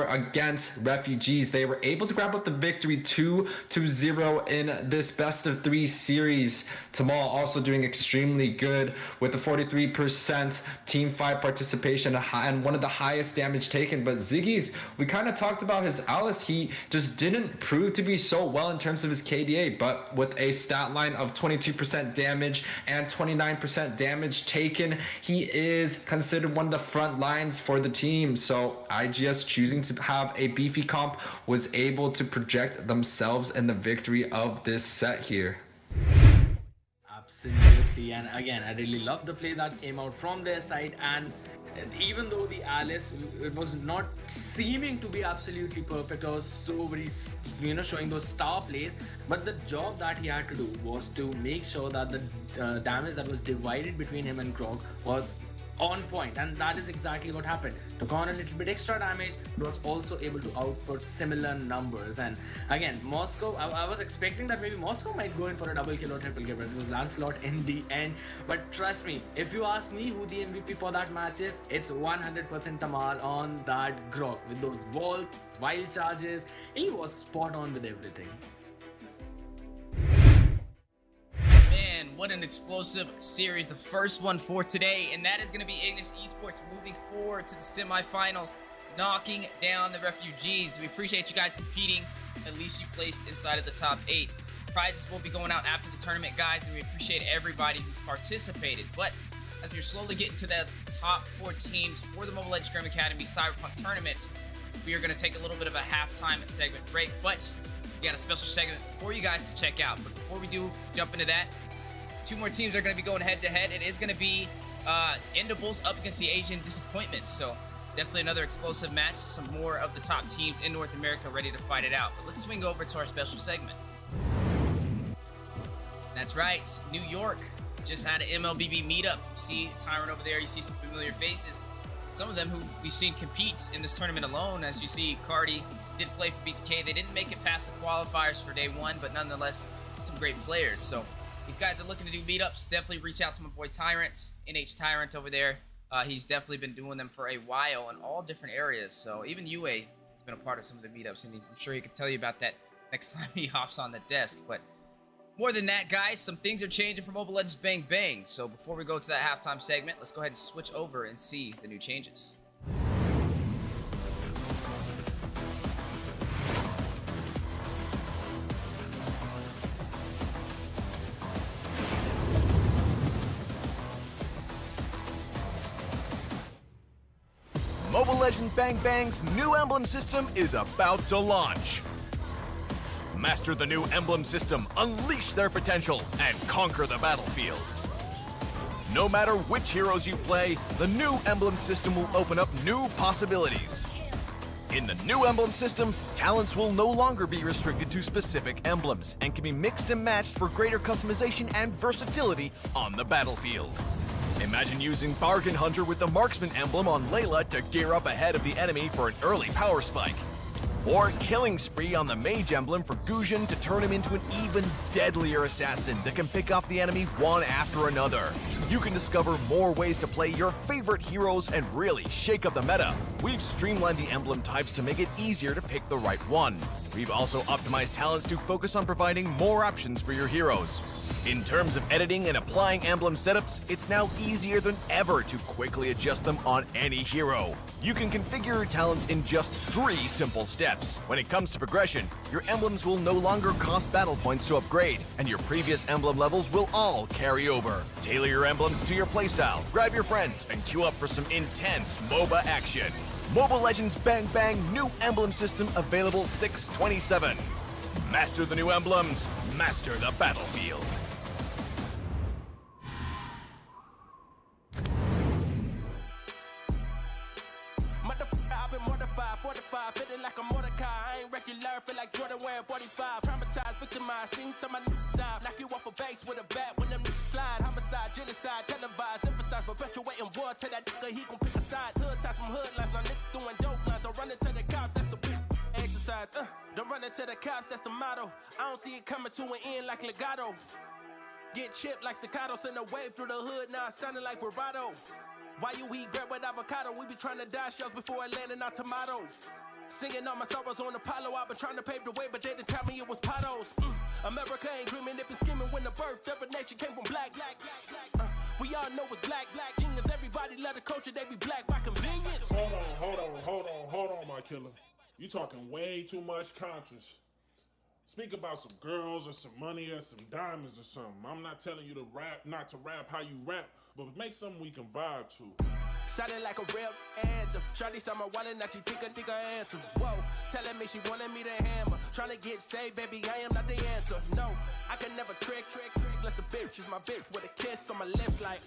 against Refugeez. They were able to grab up the victory 2-0 in this best of 3 series. Tamal also doing extremely good with the 43% team fight participation and one of the highest damage taken. But Ziggy's, we kind of talked about his Alice. He just didn't prove to be so well in terms of his KDA, but with a stat line of 22% damage and 29% damage taken, he is considered one of the front lines for the team. So IGS choosing to have a beefy comp was able to project themselves in the victory of this set here. Absolutely, and again, I really love the play that came out from their side. And even though the Alice, it was not seeming to be absolutely perfect or so very, you know, showing those star plays, but the job that he had to do was to make sure that the damage that was divided between him and Grog was on point, and that is exactly what happened. Took on a little bit extra damage, but was also able to output similar numbers. And again, Moscow, I was expecting that maybe Moscow might go in for a double kill or triple kill, but it was Lancelot in the end. But trust me, if you ask me who the MVP for that match is, it's 100% Tamal on that Grog with those walls, wild charges. He was spot on with everything. What an explosive series, the first one for today, and that is going to be Ignis Esports moving forward to the semifinals, knocking down the Refugeez. We appreciate you guys competing. At least you placed inside of the top 8. Prizes will be going out after the tournament, guys, and we appreciate everybody who's participated. But as we're slowly getting to the top 4 teams for the Mobile Legends Scrim Academy Cyberpunk Tournament, we are going to take a little bit of a halftime segment break, but we got a special segment for you guys to check out. But before we do jump into that, 2 more teams are going to be going head-to-head. It is going to be Endables up against the Asian Disappointments. So definitely another explosive match. Some more of the top teams in North America ready to fight it out. But let's swing over to our special segment. That's right, New York just had an MLBB meetup. You see Tyrant over there. You see some familiar faces. Some of them who we've seen compete in this tournament alone. As you see, Cardi did play for BTK. They didn't make it past the qualifiers for day 1, but nonetheless, some great players. So if you guys are looking to do meetups, definitely reach out to my boy Tyrant, NH Tyrant over there. He's definitely been doing them for a while in all different areas. So even UA has been a part of some of the meetups, and I'm sure he can tell you about that next time he hops on the desk. But more than that, guys, some things are changing for Mobile Legends Bang Bang. So before we go to that halftime segment, let's go ahead and switch over and see the new changes. Mobile Legends Bang Bang's new emblem system is about to launch. Master the new emblem system, unleash their potential, and conquer the battlefield. No matter which heroes you play, the new emblem system will open up new possibilities. In the new emblem system, talents will no longer be restricted to specific emblems and can be mixed and matched for greater customization and versatility on the battlefield. Imagine using Bargain Hunter with the Marksman emblem on Layla to gear up ahead of the enemy for an early power spike. Or Killing Spree on the Mage emblem for Guzhan to turn him into an even deadlier assassin that can pick off the enemy one after another. You can discover more ways to play your favorite heroes and really shake up the meta. We've streamlined the emblem types to make it easier to pick the right one. We've also optimized talents to focus on providing more options for your heroes. In terms of editing and applying emblem setups, it's now easier than ever to quickly adjust them on any hero. You can configure your talents in just 3 simple steps. When it comes to progression, your emblems will no longer cost battle points to upgrade, and your previous emblem levels will all carry over. Tailor your emblems to your playstyle, grab your friends, and queue up for some intense MOBA action. Mobile Legends Bang Bang new emblem system available 6/27. Master the new emblems, master the battlefield. I've been mortified, fortified, feeling like a Mordecai. I ain't regular, feel like Jordan wearing 45. Traumatized, victimized, seen some of my die. Knock you off a base with a bat when them slide. Homicide, genocide, televised, emphasize, perpetuating war. Tell that nigga he gon' pick a side. Hood ties from hood lines, now nigga doing dope lines. Don't run into the cops, that's a big exercise. Don't run into the cops, that's the motto. I don't see it coming to an end like legato. Get chipped like staccato, send a wave through the hood, now sounding like vibrato. Why you eat bread with avocado? We be trying to dodge shells before it landing on tomato. Singing all my sorrows on Apollo. I've been trying to pave the way, but they didn't tell me it was potholes. America ain't dreaming, it been scheming when the birth of a nation came from black. We all know it's black genius. Everybody love the culture, they be black by convenience. Hold on, my killer. You talking way too much conscience. Speak about some girls or some money or some diamonds or something. I'm not telling you to rap, not to rap how you rap, but make something we can vibe to. Sounding like a real anthem. Shawty saw my wallet, now she think I answer. Whoa, telling me she wanted me to hammer. Trying to get saved, baby, I am not the answer. No, I can never trick. Unless the bitch is my bitch with a kiss on my lips like,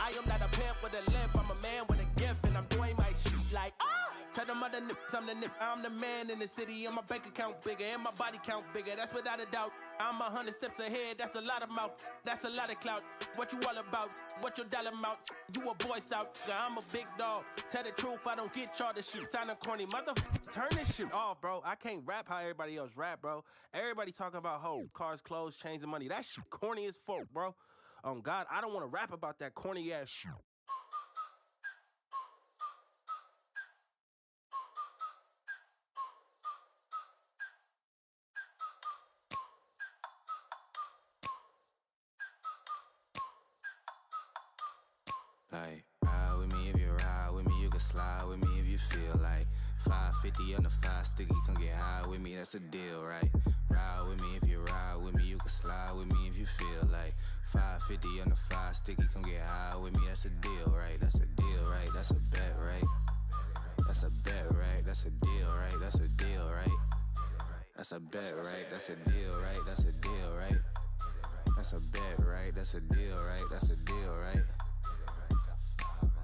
I am not a pimp with a limp. I'm a man with a gift, and I'm doing my shit like, Tell them other nips, I'm the nip. I'm the man in the city, and my bank account bigger, and my body count bigger. That's without a doubt. I'm 100 steps ahead, that's a lot of mouth. That's a lot of clout. What you all about? What your dollar amount? You a boy scout, I'm a big dog. Tell the truth, I don't get y'all this shit. Sound corny, turn this shit off, bro. I can't rap how everybody else rap, bro. Everybody talking about hoes, cars, clothes, chains, and money. That shit corny as fuck, bro. On God, I don't want to rap about that corny ass shit. Like, ride with me if you ride with me, you can slide with me if you feel like 550 on the 5 sticky, come get high with me, that's a deal, right? Ride with me if you ride with me, you can slide with me if you feel like 550 on the 5 sticky, come get high with me, that's a deal, right? That's a deal, right? That's a bet, right? That's a bet, right? That's a deal, right? That's a deal, right? That's a bet, right? That's a deal, right? That's a deal, right? That's a bet, right? That's a deal, right? That's a deal, right?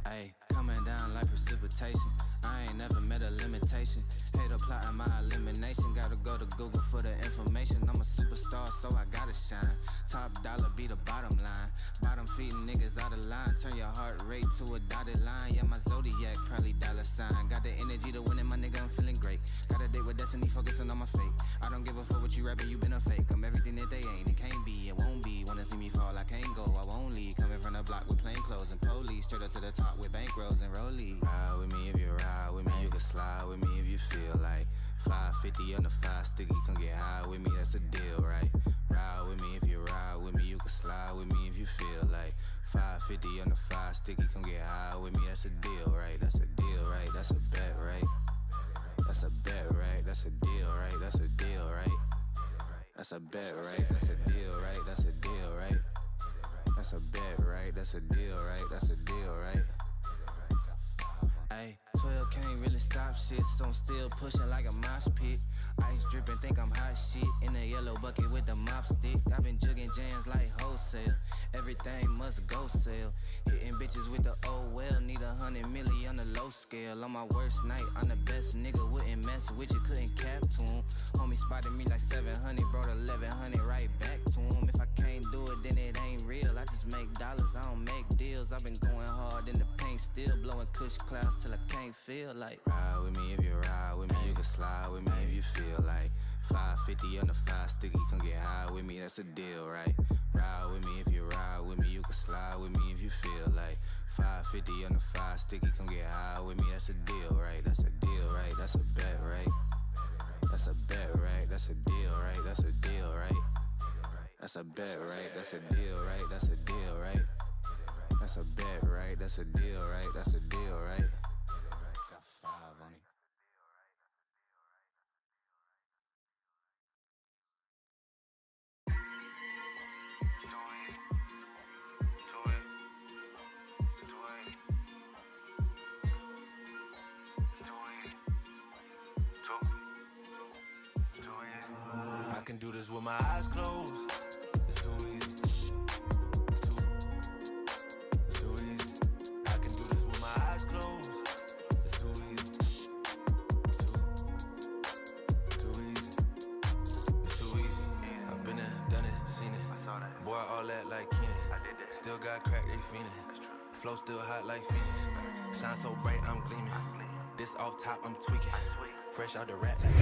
Ayy, coming down like precipitation. I ain't never met a limitation. Hater plotting my elimination. Gotta go to Google for the information. I'm a superstar, so I gotta shine. Top dollar be the bottom line. Bottom feeding niggas out of line. Turn your heart rate to a dotted line. Yeah, my zodiac probably dollar sign. Got the energy to win it, my nigga, I'm feeling great. Got a date with destiny, focusing on my fate. I don't give a fuck what you rapping, you been a fake. I'm everything that they ain't, it can't be, it won't be. Wanna see me fall, I can't go, I won't leave. Coming from the block with plain clothes and police. Straight up to the top with bankrolls and rollies. Ride with me if you ride with me, you can slide with me if you feel like 550 on the 5 sticky, come get high with me, that's a deal, right? Ride with me if you ride with me, you can slide with me if you feel like 550 on the 5 sticky, come get high with me, that's a deal, right? That's a deal, right? That's a bet, right? That's a bet, right? That's a deal, right? That's a deal, right? That's a bet, right? That's a deal, right? That's a deal, right? That's a bet, right? That's a deal, right? That's a deal, right? Ayy, 12 can't really stop shit, so I'm still pushing like a mosh pit. Ice dripping, think I'm hot shit. In the yellow bucket with the mop stick. I've been jugging jams like wholesale. Everything must go sell. Hitting bitches with the oh well. Need 100 milli on the low scale. On my worst night, I'm the best nigga. Wouldn't mess with you, couldn't cap to him. Homie spotted me like 700, brought 1100 right back to him. If I can't do it, then it ain't real. I just make dollars, I don't make deals. I've been going hard in the paint, still blowing kush clouds till I can't feel like. Ride with me if you ride with me, you can slide with me if you feel like. 550 on the 5 sticky, come get high with me, that's a deal, right? Ride with me if you ride with me, you can slide with me if you feel like. 550 on the 5 sticky, come get high with me, that's a deal, right? That's a deal, right? That's a bet, right? That's a bet, right? That's a deal, right? That's a deal, right? That's a bet, right? That's a deal, right? That's a deal, right? That's a bet, right? That's a deal, right? That's a deal, right? Got 5 on it. I can do this with my eyes closed. It's too easy. Too easy. I can do this with my eyes closed. It's too easy. Too easy. It's too easy. I've been there, done it, seen it. Boy, all that like Keenan. Still got crack, they fiendin'. Flow still hot like Phoenix. Shine so bright, I'm gleaming. This off top, I'm tweaking. Fresh out the rat like.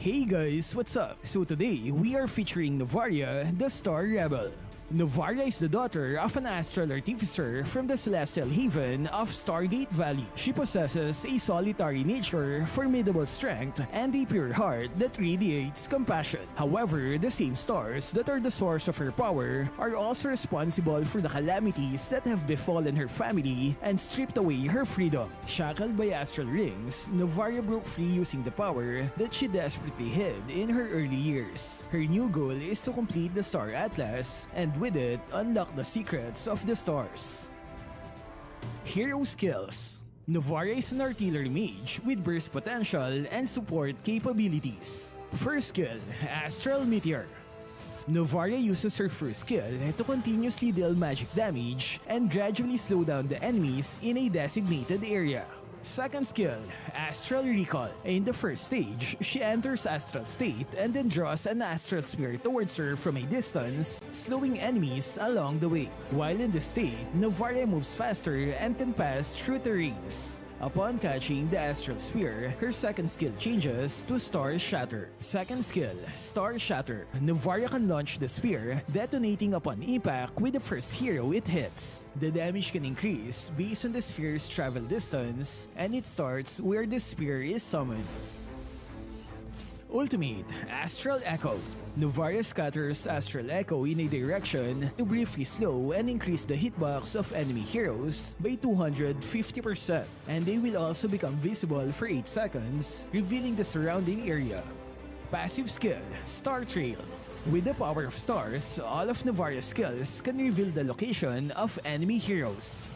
Hey guys, what's up? So today, we are featuring Novaria, the Star Rebel. Novaria is the daughter of an astral artificer from the celestial haven of Stargate Valley. She possesses a solitary nature, formidable strength, and a pure heart that radiates compassion. However, the same stars that are the source of her power are also responsible for the calamities that have befallen her family and stripped away her freedom. Shackled by astral rings, Novaria broke free using the power that she desperately hid in her early years. Her new goal is to complete the Star Atlas and with it, unlock the secrets of the stars. Hero skills. Novaria is an artillery mage with burst potential and support capabilities. First skill, Astral Meteor. Novaria uses her first skill to continuously deal magic damage and gradually slow down the enemies in a designated area. Second skill, Astral Recall. In the first stage, she enters Astral State and then draws an Astral Spear towards her from a distance, slowing enemies along the way. While in this state, Novaria moves faster and can pass through terrains. Upon catching the Astral Spear, her second skill changes to Star Shatter. Second skill, Star Shatter. Novaria can launch the spear, detonating upon impact with the first hero it hits. The damage can increase based on the sphere's travel distance, and it starts where the spear is summoned. Ultimate, Astral Echo. Novaria scatters Astral Echo in a direction to briefly slow and increase the hitbox of enemy heroes by 250%, and they will also become visible for 8 seconds, revealing the surrounding area. Passive skill, Star Trail. With the power of stars, all of Novaria's skills can reveal the location of enemy heroes.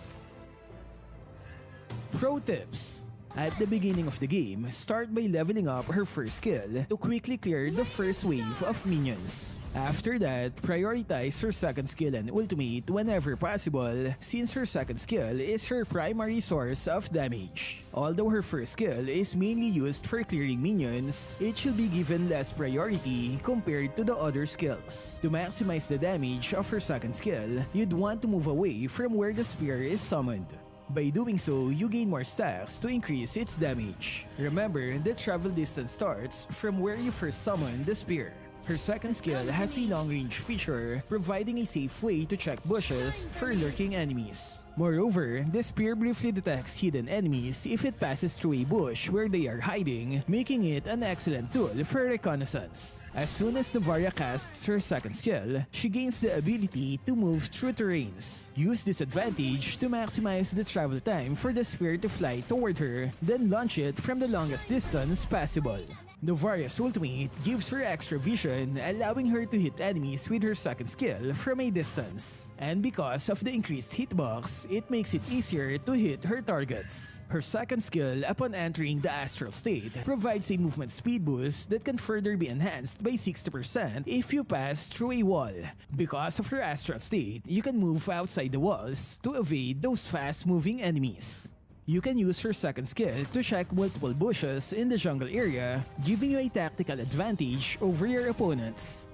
Pro tips. At the beginning of the game, start by leveling up her first skill to quickly clear the first wave of minions. After that, prioritize her second skill and ultimate whenever possible, since her second skill is her primary source of damage. Although her first skill is mainly used for clearing minions, it should be given less priority compared to the other skills. To maximize the damage of her second skill, you'd want to move away from where the spear is summoned. By doing so, you gain more stacks to increase its damage. Remember, the travel distance starts from where you first summon the spear. Her second skill has a long-range feature, providing a safe way to check bushes for lurking enemies. Moreover, the spear briefly detects hidden enemies if it passes through a bush where they are hiding, making it an excellent tool for reconnaissance. As soon as Novaria casts her second skill, she gains the ability to move through terrains. Use this advantage to maximize the travel time for the spear to fly toward her, then launch it from the longest distance possible. Novaria's ultimate gives her extra vision, allowing her to hit enemies with her second skill from a distance. And because of the increased hitbox, it makes it easier to hit her targets. Her second skill upon entering the astral state provides a movement speed boost that can further be enhanced by 60% if you pass through a wall. Because of her astral state, you can move outside the walls to evade those fast-moving enemies. You can use her second skill to check multiple bushes in the jungle area, giving you a tactical advantage over your opponents.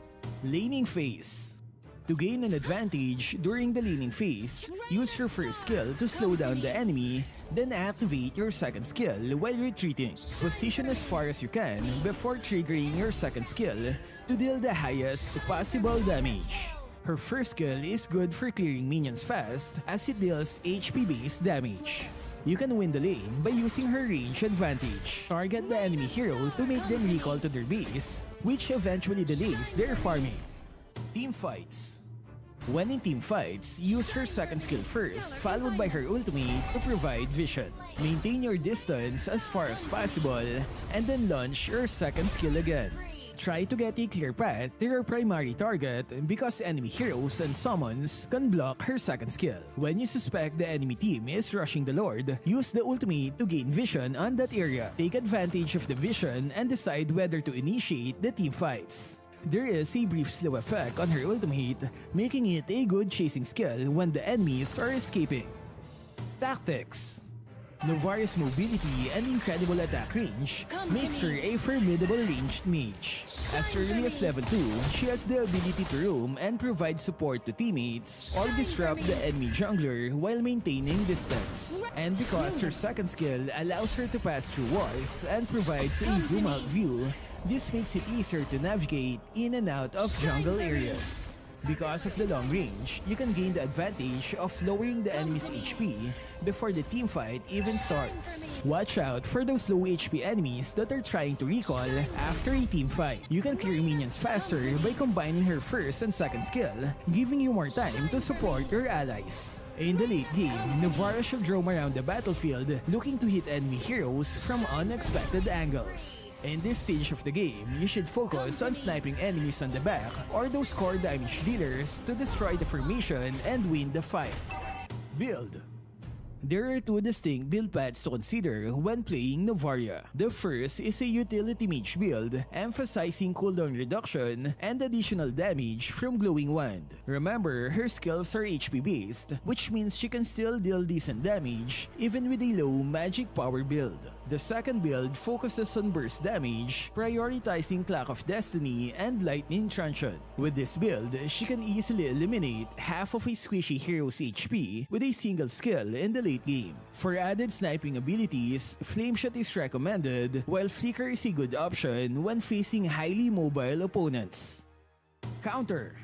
Laning phase. To gain an advantage during the laning phase, use your first skill to slow down the enemy, then activate your second skill while retreating. Position as far as you can before triggering your second skill to deal the highest possible damage. Her first skill is good for clearing minions fast as it deals HP-based damage. You can win the lane by using her range advantage. Target the enemy hero to make them recall to their base, which eventually delays their farming. Team fights. When in team fights, use her second skill first, followed by her ultimate to provide vision. Maintain your distance as far as possible, and then launch your second skill again. Try to get a clear path to your primary target because enemy heroes and summons can block her second skill. When you suspect the enemy team is rushing the Lord, use the ultimate to gain vision on that area. Take advantage of the vision and decide whether to initiate the team fights. There is a brief slow effect on her ultimate, making it a good chasing skill when the enemies are escaping. Tactics. Novaria's mobility and incredible attack range makes her a formidable ranged mage. As early as level 2, she has the ability to roam and provide support to teammates or disrupt the enemy jungler while maintaining distance. And because her second skill allows her to pass through walls and provides a zoom out view, this makes it easier to navigate in and out of jungle areas. Because of the long range, you can gain the advantage of lowering the enemy's HP before the teamfight even starts. Watch out for those low HP enemies that are trying to recall after a teamfight. You can clear minions faster by combining her first and second skill, giving you more time to support your allies. In the late game, Novaria should roam around the battlefield looking to hit enemy heroes from unexpected angles. In this stage of the game, you should focus on sniping enemies on the back or those core damage dealers to destroy the formation and win the fight. Build. There are two distinct build paths to consider when playing Novaria. The first is a utility mage build, emphasizing cooldown reduction and additional damage from Glowing Wand. Remember, her skills are HP based, which means she can still deal decent damage even with a low magic power build. The second build focuses on burst damage, prioritizing Clock of Destiny and Lightning Truncheon. With this build, she can easily eliminate half of a squishy hero's HP with a single skill in the late game. For added sniping abilities, Flame Shot is recommended, while Flicker is a good option when facing highly mobile opponents. Counter.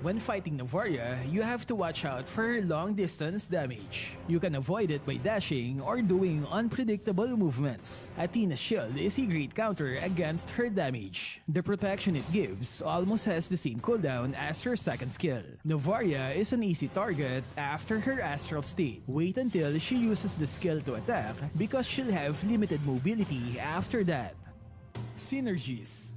When fighting Novaria, you have to watch out for her long-distance damage. You can avoid it by dashing or doing unpredictable movements. Athena's shield is a great counter against her damage. The protection it gives almost has the same cooldown as her second skill. Novaria is an easy target after her astral state. Wait until she uses the skill to attack because she'll have limited mobility after that. Synergies.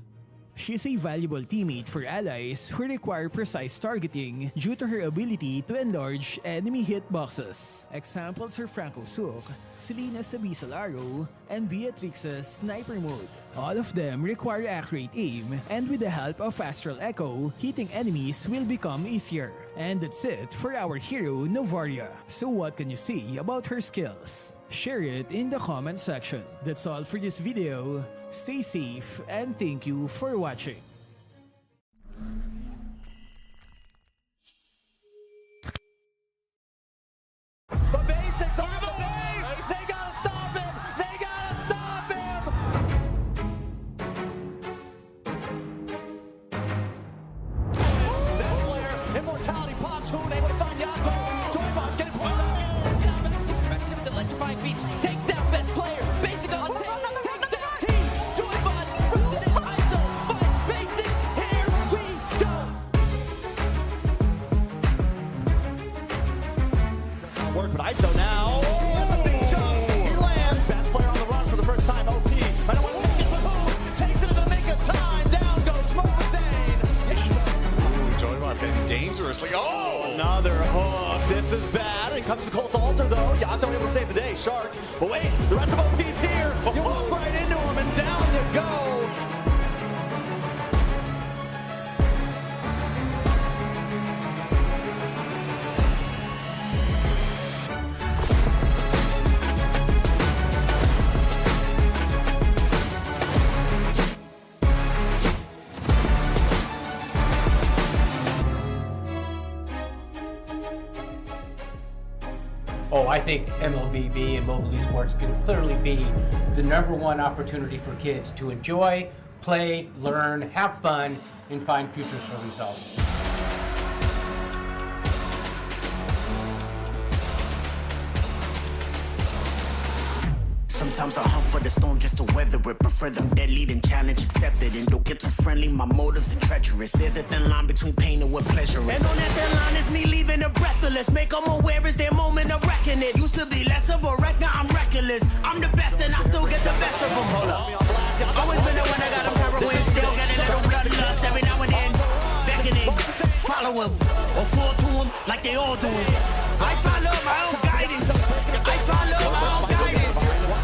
She's a valuable teammate for allies who require precise targeting due to her ability to enlarge enemy hitboxes. Examples are Franco's Hook, Selena's Abyssal Arrow, and Beatrix's Sniper Mode. All of them require accurate aim, and with the help of Astral Echo, hitting enemies will become easier. And that's it for our hero Novaria. So what can you say about her skills? Share it in the comment section. That's all for this video. Stay safe and thank you for watching. The basics are the way! They gotta stop him! They gotta stop him! takes down best player. Basic on the take down team. Joy Bots, President ISO, fight Basic. Here we go. Work, but ISO now. Oh, that's a big jump. He lands. Best player on the run for the first time. OP. I don't want to get the move. Takes it to the make of time. Down goes Moonton. Joy Bots getting dangerously. Oh, another hook. This is bad. It comes to Colt Alter though. Yato able to save the day. Shark. But wait, the rest of OP's here. You walk right into him and down you go. Oh, I think MLBB and mobile esports can clearly be the #1 opportunity for kids to enjoy, play, learn, have fun, and find futures for themselves. Sometimes I hunt for the storm just to weather it. Prefer them deadly than challenge accepted. And don't get too friendly, my motives are treacherous. There's a thin line between pain and what pleasure is. And on that thin line is me leaving them breathless. Make them aware it's their moment of reckoning. Used to be less of a wreck, now I'm reckless. I'm the best and I still get the best of them. Hold up. Always been the one that got them heroin. Still get a little bloodlust every now and then. Beckoning, follow him, or fall to him like they all do. I follow my own guidance. I follow my own guidance.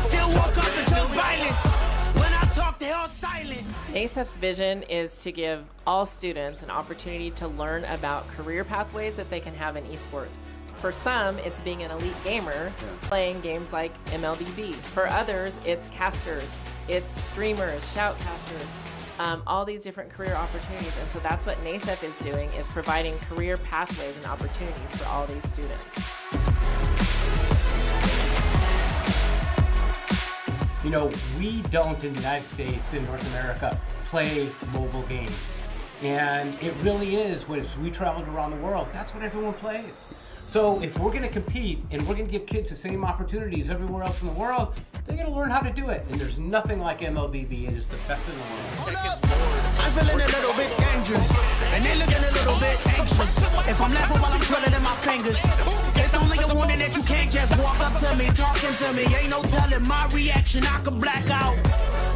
Still walk up and chose violence. When I talk, they all silent. NASEF's vision is to give all students an opportunity to learn about career pathways that they can have in esports. For some, it's being an elite gamer, playing games like MLBB. For others, it's casters, it's streamers, shoutcasters, all these different career opportunities. And so that's what NASEF is doing, is providing career pathways and opportunities for all these students. You know, we don't in the United States, in North America, play mobile games. And it really is, when we traveled around the world, that's what everyone plays. So if we're gonna compete and we're gonna give kids the same opportunities everywhere else in the world, they gotta learn how to do it. And there's nothing like MLBB, it is the best in the world. I'm feeling a little bit dangerous, and they looking a little bit anxious. If I'm laughing while I'm swelling in my fingers, it's only a warning that you can't just walk up to me, talking to me. Ain't no telling my reaction, I could black out.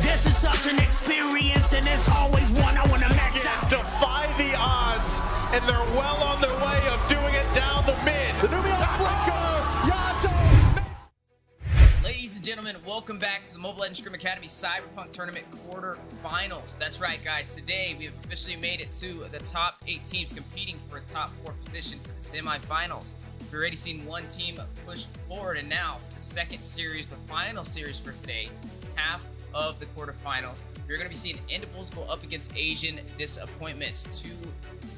This is such an experience, and it's always one I wanna max out. Defy the odds, and they're well on their way of doing it down the mid. The Nubian flicker, Yato. Ladies and gentlemen, welcome back to the Mobile Legends Scrim Academy Cyberpunk Tournament quarterfinals. That's right, guys. Today, we have officially made it to the top 8 teams competing for a top 4 position for the semifinals. We've already seen one team push forward, and now for the second series, the final series for today, half of the quarterfinals, you're going to be seeing Endables go up against Asian Disappointments. 2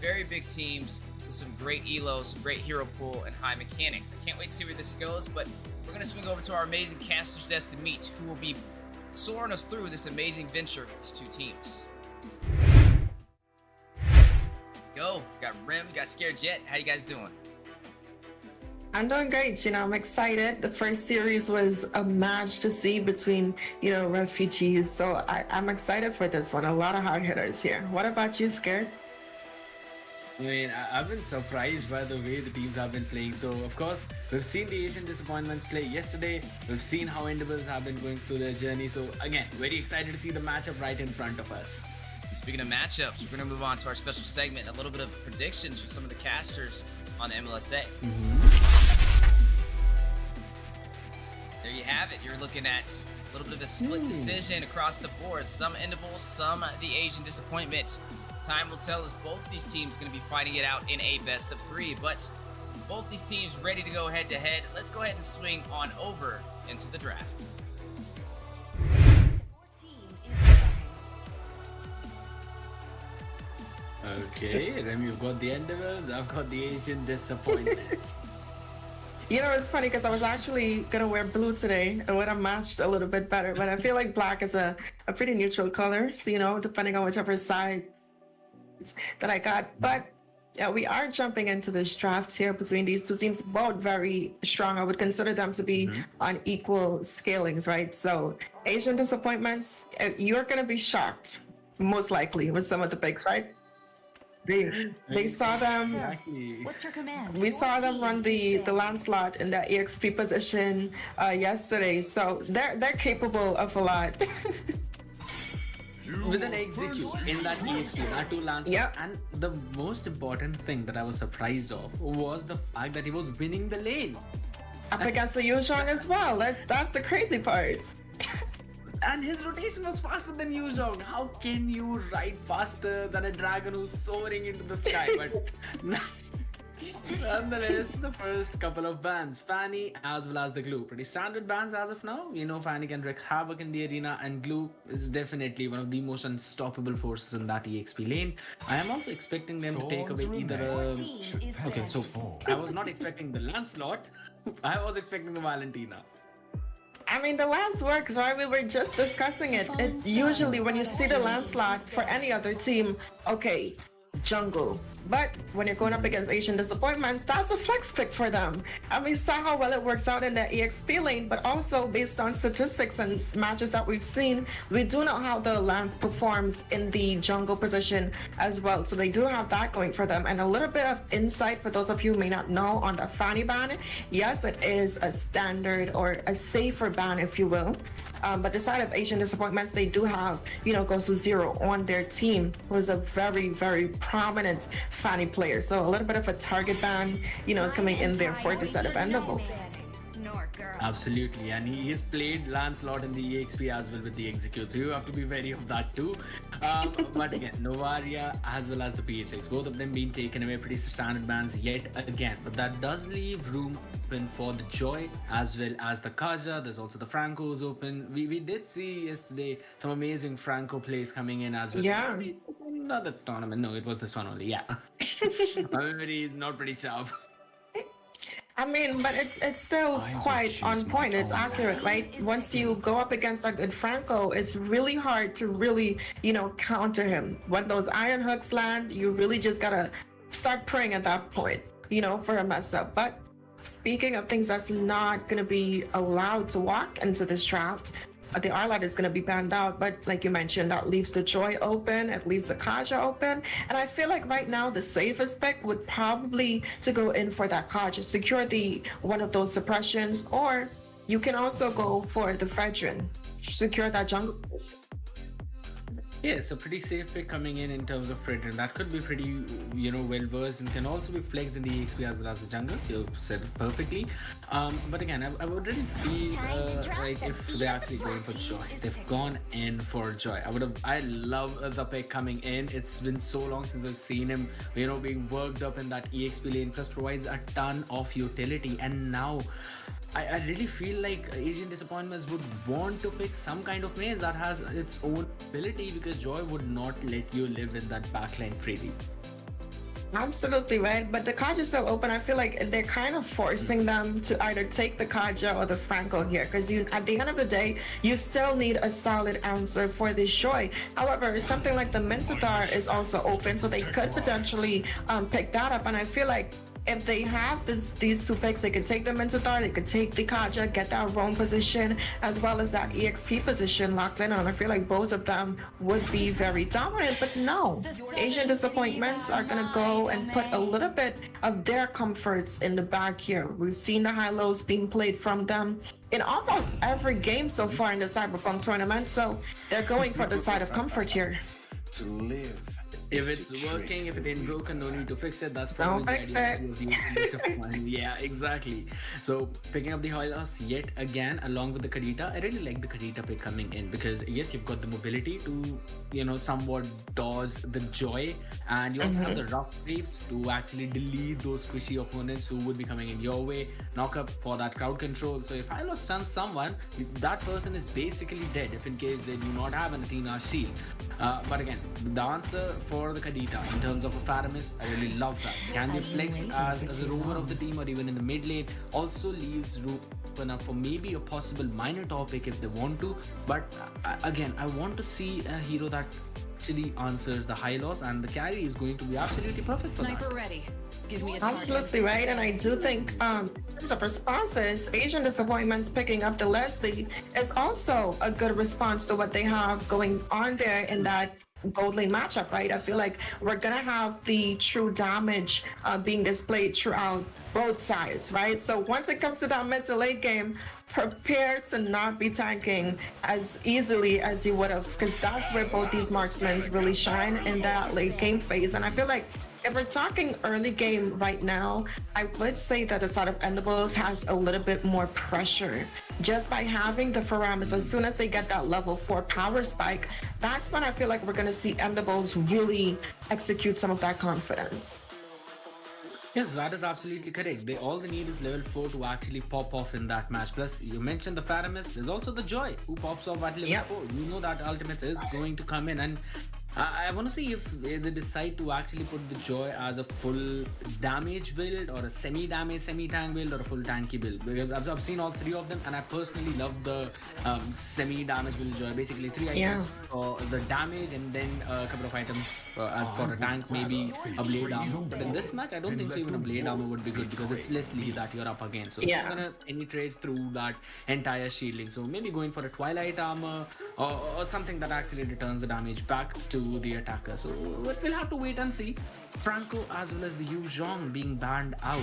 very big teams with some great elos, some great hero pool, and high mechanics. I can't wait to see where this goes, but we're going to swing over to our amazing casters desk to meet who will be soaring us through this amazing venture with these 2 teams. Go, we got Rim, we got Scared Jet. How you guys doing? I'm doing great. You know, I'm excited. The first series was a match to see between, you know, Refugeez. So I'm excited for this one. A lot of hard hitters here. What about you, Scared? I mean, I've been surprised by the way the teams have been playing. So, of course, we've seen the Asian Disappointments play yesterday. We've seen how Endables have been going through their journey. So, again, very excited to see the matchup right in front of us. And speaking of matchups, we're going to move on to our special segment, a little bit of predictions for some of the casters on the Mlsa. There you have it. You're looking at a little bit of a split decision across the board. Some Endables, some the Asian Disappointment. Time will tell as both these teams going to be fighting it out in a best of 3, but both these teams ready to go head to head. Let's go ahead and swing on over into the draft. Okay, Rem, you've got the Endables, I've got the Asian Disappointment. You know, it's funny because I was actually gonna wear blue today. It would have matched a little bit better, but I feel like black is a pretty neutral color. So, you know, depending on whichever side that I got. But Yeah, we are jumping into this draft here between these two teams, both very strong. I would consider them to be on equal scalings, right? So Asian disappointments, you're going to be shocked, most likely, with some of the picks, right? They saw them. What's your command? We saw them run the Lancelot in that EXP position yesterday, so they're capable of a lot. With an execute in that EXP, that two Lancelot. Yep. And the most important thing that I was surprised of was the fact that he was winning the lane. Up against the Yuzhong as well. That's the crazy part. And his rotation was faster than Yuzhong. How can you ride faster than a dragon who's soaring into the sky? But nonetheless, the first couple of bans, Fanny as well as the Glue. Pretty standard bans as of now. You know, Fanny can wreak havoc in the arena, and Glue is definitely one of the most unstoppable forces in that EXP lane. I am also expecting them to take away either a... Okay, so I was not expecting the Lancelot. I was expecting the Valentina. I mean, the Lance works, right? We were just discussing it. Usually when you see the Lancelot for any other team, okay, jungle. But when you're going up against Asian disappointments, that's a flex pick for them. And we saw how well it works out in the EXP lane, but also based on statistics and matches that we've seen, we do know how the Lance performs in the jungle position as well. So they do have that going for them. And a little bit of insight for those of you who may not know on the Fanny ban. Yes, it is a standard or a safer ban, if you will. But the side of Asian disappointments, they do have, you know, Gosu Zero on their team, who is a very, very prominent Fanny player. So a little bit of a target ban, you know, coming in there for the set of Endables. Absolutely, and he has played Lancelot in the EXP as well with the execute, so you have to be wary of that too. But again, Novaria as well as the Beatrix, both of them being taken away, pretty standard bans yet again. But that does leave room open for the Joy as well as the Kaja. There's also the Franco's open. We did see yesterday some amazing Franco plays coming in as well. Yeah. Another tournament. No, it was this one only. Yeah. My memory is not pretty sharp. I mean, but it's still quite on point. It's accurate, right? Once you go up against a good Franco, it's really hard to really, you know, counter him. When those iron hooks land, you really just gotta start praying at that point, you know, for a mess up. But speaking of things that's not gonna be allowed to walk into this draft, the Arlot is going to be banned out, but like you mentioned, that leaves the Joy open, it leaves the Kaja open, and I feel like right now the safest pick would probably to go in for that Kaja, secure the one of those suppressions, or you can also go for the Fredrin, secure that jungle. Yeah, so pretty safe pick coming in terms of Fredrin. That could be pretty, you know, well versed and can also be flexed in the EXP as well as the jungle. You said it perfectly. But again, I would really feel like if they're actually going for Joy, they've gone in for Joy. I love the pick coming in. It's been so long since we've seen him, you know, being worked up in that EXP lane. Plus provides a ton of utility, and now I really feel like Asian disappointments would want to pick some kind of maze that has its own ability, because Joy would not let you live in that backline freely. Absolutely right, but the Kaja is still open. I feel like they're kind of forcing them to either take the Kaja or the Franco here, because you, at the end of the day, you still need a solid answer for this Joy. However, something like the Mlsa is also open, so they could potentially pick that up, and I feel like if they have these two picks, they could take the Mlsa, they could take the Kaja, get that roam position, as well as that EXP position locked in on. I feel like both of them would be very dominant, but no. Asian disappointments are going to go and put a little bit of their comforts in the bag here. We've seen the high-lows being played from them in almost every game so far in the Cyberpunk Tournament, so they're going for the side of comfort here. To live. If it's working, if it ain't broken, no need to fix it. That's probably the idea. Yeah, exactly. So picking up the Hoilas yet again along with the Kadita. I really like the Kadita pick coming in, because yes, you've got the mobility to, you know, somewhat dodge the Joy, and you also have the rough creeps to actually delete those squishy opponents who would be coming in your way. Knock up for that crowd control. So if Hylos stuns someone, that person is basically dead if in case they do not have an Athena shield. But again, the answer for for the Kadita in terms of a Faramis. I really love that. Can be flexed as a rover of the team or even in the mid lane. Also leaves room enough for maybe a possible minor topic if they want to. But again, I want to see a hero that actually answers the high loss, and the carry is going to be absolutely perfect for that. Sniper ready. Give me a target. Absolutely right, and I do think in terms of responses, Asian Disappointments picking up the Leslie is also a good response to what they have going on there in that gold lane matchup, right? I feel like we're gonna have the true damage being displayed throughout both sides, right? So once it comes to that mid to late game, prepare to not be tanking as easily as you would have, because that's where both these marksmen really shine in that late game phase. And I feel like if we're talking early game right now, I would say that the side of Endables has a little bit more pressure. Just by having the Faramis, as soon as they get that level 4 power spike, that's when I feel like we're going to see Endables really execute some of that confidence. Yes, that is absolutely correct. All they need is level 4 to actually pop off in that match. Plus, you mentioned the Faramis, there's also the Joy who pops off at level 4. You know that ultimate is going to come in, and I want to see if they decide to actually put the Joy as a full damage build or a semi-damage, semi-tank build or a full tanky build. Because I've seen all three of them, and I personally love the semi-damage build Joy. Basically 3 items for the damage and then a couple of items as for a tank, maybe a blade armor. But in this match, I don't think so even a blade armor would be good because it's Leslie that you're up against. So you're gonna penetrate through that entire shielding. So maybe going for a Twilight armor or something that actually returns the damage back to the attacker. So we'll have to wait and see. Franco as well as the Yu Zhong being banned out.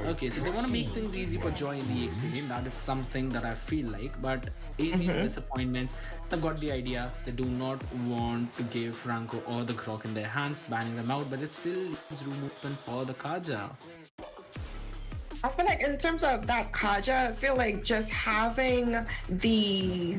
Okay, so they want to make things easy for Joy in the EXP game. That is something that I feel like. But Asian Disappointments, they've got the idea. They do not want to give Franco or the Grok in their hands, banning them out, but it still leaves room open for the Kaja. I feel like in terms of that Kaja, I feel like just having the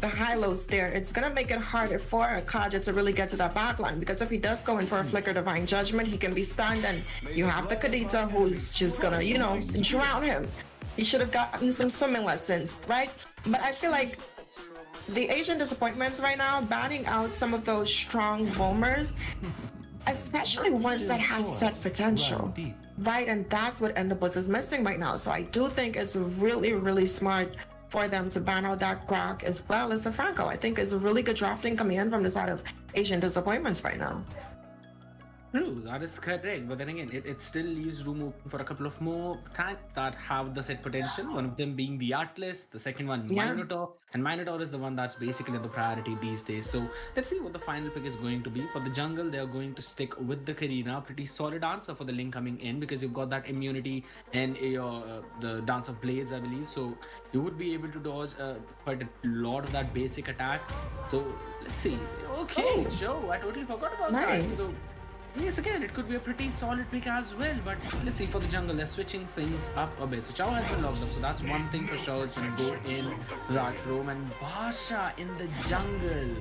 high-lows there, it's gonna make it harder for a Kaja to really get to that backline, because if he does go in for a Flicker Divine Judgment, he can be stunned, and you have the Kadita who's just gonna, you know, drown him. He should have gotten some swimming lessons, right? But I feel like the Asian Disappointments right now, banning out some of those strong bombers, especially ones that have set potential, right? And that's what Endables is missing right now. So I do think it's really, really smart for them to ban out that Grok as well as the Franco. I think it's a really good drafting coming in from the side of Asian Disappointments right now. True, that is correct. But then again, it still leaves room open for a couple of more tanks that have the set potential. One of them being the Atlas, the second one Minotaur. And Minotaur is the one that's basically the priority these days. So let's see what the final pick is going to be. For the jungle, they're going to stick with the Karina. Pretty solid answer for the Link coming in, because you've got that immunity and the Dance of Blades, I believe. So you would be able to dodge quite a lot of that basic attack. So let's see. Okay, Joe, I totally forgot about that. So yes, again, it could be a pretty solid pick as well, but let's see. For the jungle, they're switching things up a bit. So Chow has been locked up, so that's one thing for sure. It's going to go in that room, and Basha in the jungle.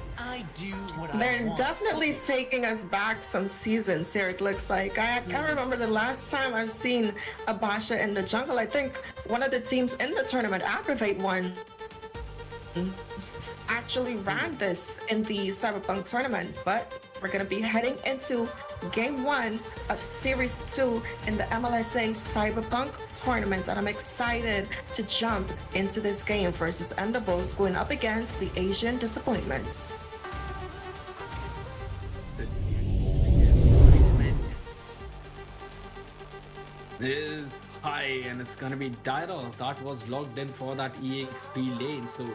They're definitely taking us back some seasons here, it looks like. I can't remember the last time I've seen a Basha in the jungle. I think one of the teams in the tournament, Aggravate One, actually ran this in the Cyberpunk Tournament, but we're going to be heading into Game 1 of Series 2 in the Mlsa Cyberpunk Tournament, and I'm excited to jump into this game versus Endables going up against the Asian Disappointments. Is high, and it's gonna be Dairoth that was logged in for that EXP lane. So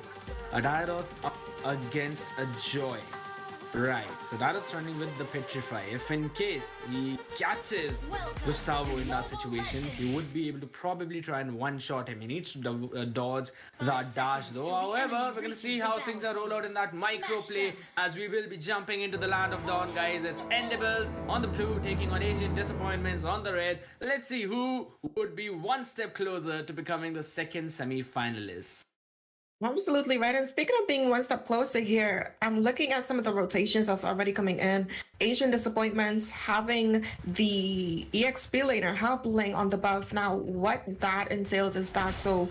a Dairoth up against a Joy. Right, so Dairoth's running with the Petrify. If in case he catches Gustavo in that situation, he would be able to probably try and one-shot him. He needs to dodge that dash though. However, we're gonna see how things are rolled out in that micro play as we will be jumping into the land of dawn, guys. It's Endables on the blue taking on Asian Disappointments on the red. Let's see who would be one step closer to becoming the second semi-finalist. Absolutely right. And speaking of being one step closer here, I'm looking at some of the rotations that's already coming in. Asian Disappointments having the EXP laner help lane on the buff. Now, what that entails is that so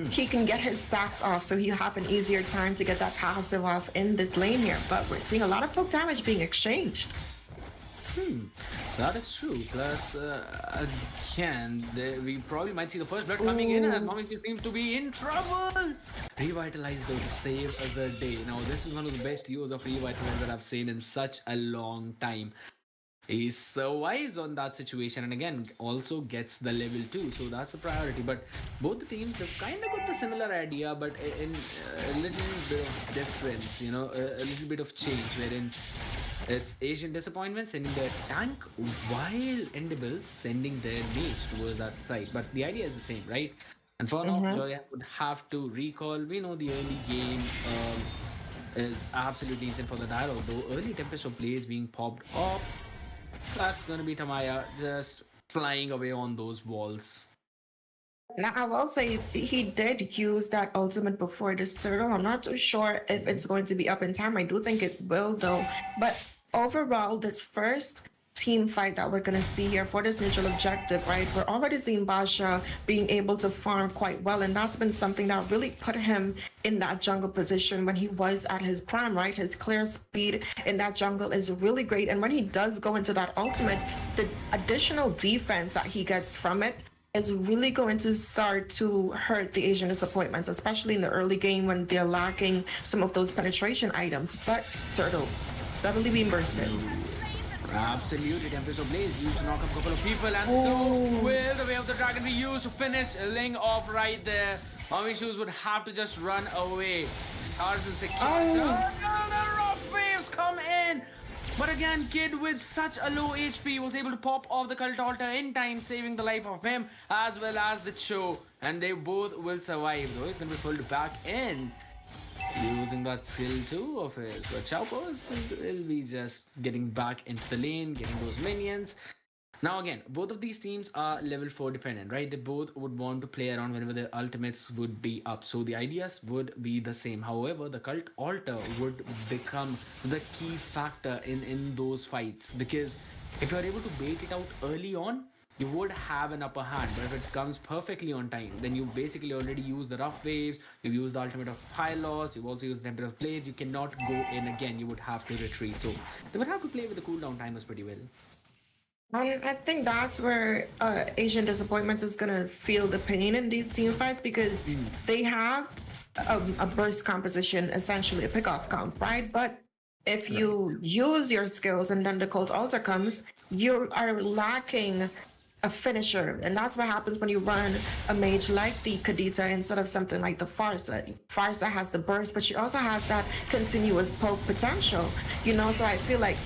he can get his stacks off, so he'll have an easier time to get that passive off in this lane here. But we're seeing a lot of poke damage being exchanged. That is true. Plus, again, we probably might see the first blood coming in, and Mommy seems to be in trouble. Revitalize though to save the day. Now, this is one of the best use of Revitalize that I've seen in such a long time. He survives on that situation, and again also gets the level 2, so that's a priority. But both the teams have kind of got the similar idea, but in a little bit of difference, you know, a little bit of change, wherein it's Asian Disappointment sending their tank while Endables sending their mage towards that side. But the idea is the same, right? And for now, Joy would have to recall. We know the early game is absolutely insane for the dialogue, though early Tempest of Blades being popped off. That's gonna be Tamaya just flying away on those walls. Now, I will say he did use that ultimate before this turtle. I'm not too sure if it's going to be up in time. I do think it will, though. But overall, this first team fight that we're going to see here for this neutral objective, right? We're already seeing Basha being able to farm quite well, and that's been something that really put him in that jungle position when he was at his prime, right? His clear speed in that jungle is really great, and when he does go into that ultimate, the additional defense that he gets from it is really going to start to hurt the Asian Disappointments, especially in the early game when they're lacking some of those penetration items. But Turtle steadily being bursted. Absolutely, Tempest of Blaze used to knock up a couple of people, and so will the Way of the Dragon be used to finish Ling off right there. Mommy Shoes would have to just run away. Tarzan secure. The rock waves come in. But again, Kid with such a low HP was able to pop off the Cult Altar in time, saving the life of him as well as the Cho. And they both will survive, though he's going to be pulled back in, using that skill 2 of his. But Chaupos will be just getting back into the lane, getting those minions. Now again, both of these teams are level 4 dependent, right? They both would want to play around whenever their ultimates would be up. So the ideas would be the same. However, the Cult Altar would become the key factor in those fights. Because if you are able to bait it out early on, you would have an upper hand. But if it comes perfectly on time, then you basically already use the rough waves, you've used the ultimate of high loss, you've also used the temper of blades, you cannot go in again, you would have to retreat. So they would have to play with the cooldown timers pretty well. I think that's where Asian Disappointments is going to feel the pain in these team fights, because they have a burst composition, essentially a pick-off comp, right? But if you use your skills and then the Cult Altar comes, you are lacking a finisher. And that's what happens when you run a mage like the Kadita instead of something like the Farsa. Farsa has the burst, but she also has that continuous poke potential, you know? So I feel like,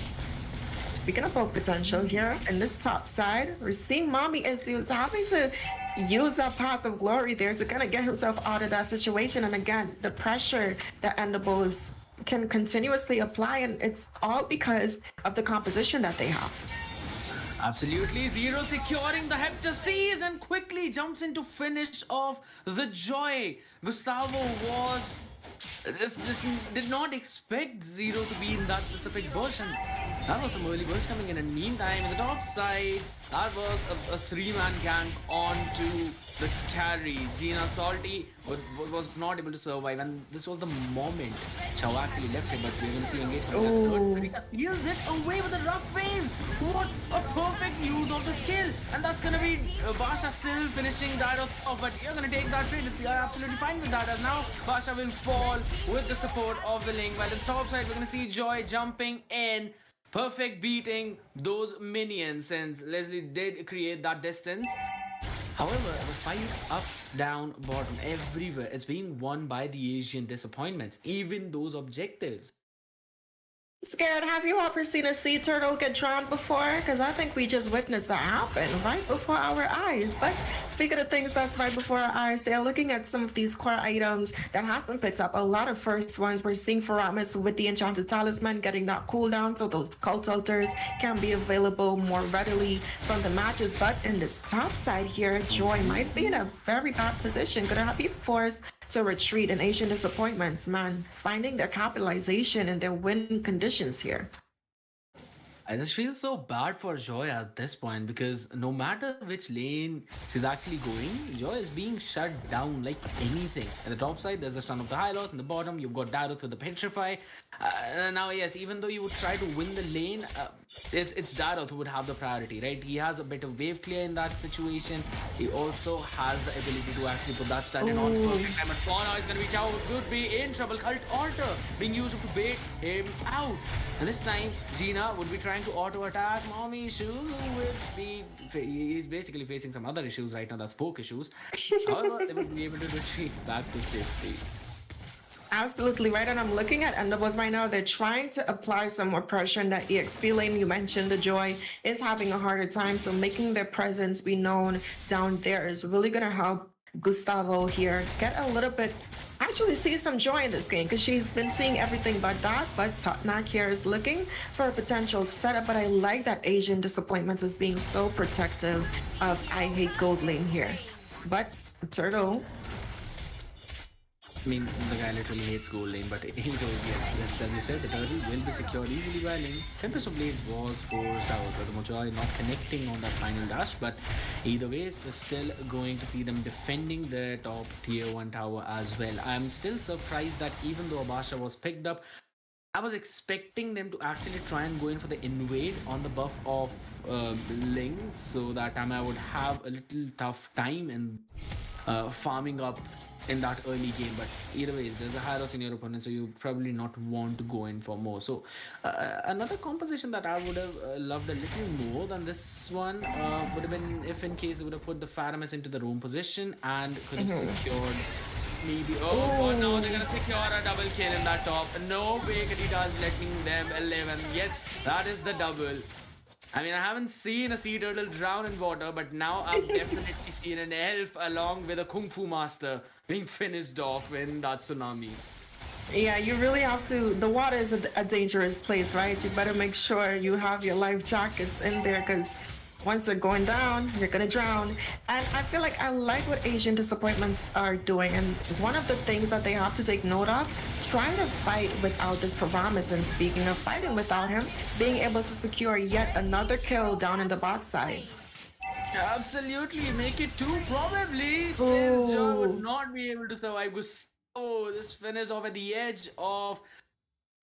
speaking of poke potential here in this top side, we're seeing Mommy is having to use that Path of Glory there to kind of get himself out of that situation. And again, the pressure that Endables can continuously apply, and it's all because of the composition that they have. Absolutely, Zero securing the Hector Seas and quickly jumps in to finish off the Joy. Gustavo was just did not expect Zero to be in that specific bush, and that was some early bush coming in. And meantime, in the top side, that was a 3-man gang onto the carry. Gina Salty was not able to survive, and this was the moment Chow actually left him, but we're going to see engagement. Heals it away with the rough waves. What a perfect use of the skill, and that's going to be Basha still finishing that off, but you're going to take that trade. You're absolutely fine with that, as now Basha will fall with the support of the Ling, while in the top side, we're going to see Joy jumping in. Perfect beating those minions, since Leslie did create that distance. However, the fights up, down, bottom, everywhere, it's being won by the Asian Disappointments, even those objectives. Scared, have you ever seen a sea turtle get drowned before? Because I think we just witnessed that happen right before our eyes. But speaking of things that's right before our eyes, they're looking at some of these core items that has been picked up. A lot of first ones. We're seeing Faramis with the Enchanted Talisman getting that cooldown, so those Cult Altars can be available more readily from the matches. But in this top side here, Joy might be in a very bad position. Gonna be forced to retreat, and Asian Disappointments, man, finding their capitalization and their win conditions here. I just feel so bad for Joy at this point because no matter which lane she's actually going, Joy is being shut down like anything. At the top side, there's the stun of the Hylos. In the bottom, you've got Dareth with the Petrify. Now, yes, even though you would try to win the lane, it's Dareth who would have the priority, right? He has a bit of wave clear in that situation. He also has the ability to actually put that stun in on perfect time. And Fauna is going to be Chow, would be in trouble. Cult Alter being used to bait him out. And this time, Xena would be trying to auto-attack Mommy Issues, who would be... He's basically facing some other issues right now, that's poke issues. However, they would be able to retreat back to safety. Absolutely right, and I'm looking at Endables right now. They're trying to apply some more pressure in that EXP lane. You mentioned the Joy is having a harder time, so making their presence be known down there is really going to help Gustavo here get a little bit, actually see some joy in this game, because she's been seeing everything but that. But Totnak here is looking for a potential setup, but I like that Asian Disappointments is being so protective of I Hate Gold lane here. But Turtle, I mean, the guy literally hates gold lane, but he goes, yes, as you said, the turtle will be secured easily by lane. Tempest of Blades was forced out, but the Mojoy not connecting on that final dash, but either way, we're still going to see them defending their top tier 1 tower as well. I'm still surprised that even though Abasha was picked up, I was expecting them to actually try and go in for the invade on the buff of Ling, so that time I would have a little tough time in farming up in that early game. But either way, there's a Hylos in your opponent, so you probably not want to go in for more. So another composition that I would have loved a little more than this one would have been if in case they would have put the Faramis into the roam position and could have secured maybe... Oh god, now they're gonna secure a double kill in that top. No way Kadita's letting them 11. Yes, that is the double. I mean, I haven't seen a sea turtle drown in water, but now I've definitely seen an elf along with a kung fu master being finished off in that tsunami. yeah, you really have to, the water is a dangerous place, right? You better make sure you have your life jackets in there, because once they're going down, you're gonna drown. And I feel like I like what Asian Disappointments are doing. And one of the things that they have to take note of, try to fight without this Faramis. And speaking of fighting without him, being able to secure yet another kill down in the bot side. Absolutely, make it 2 probably. Since Joy would not be able to survive. Gustavo, this finish off at the edge of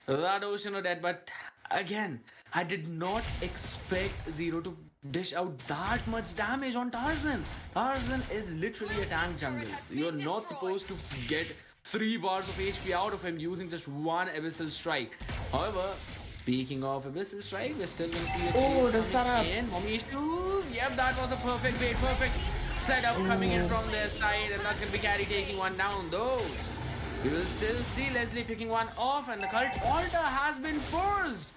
that ocean of death. But again, I did not expect Zero to dish out that much damage on Tarzan. Tarzan is literally a tank jungle. You're not supposed to get 3 bars of HP out of him using just 1 Abyssal Strike. However, speaking of Abyssal Strike, we're still going to see Oh, the setup. Mommy Issues. Yep, that was a perfect bait, perfect setup coming in from their side, and that's going to be Carry taking one down though. We will still see Leslie picking one off, and the Cult Altar has been forced.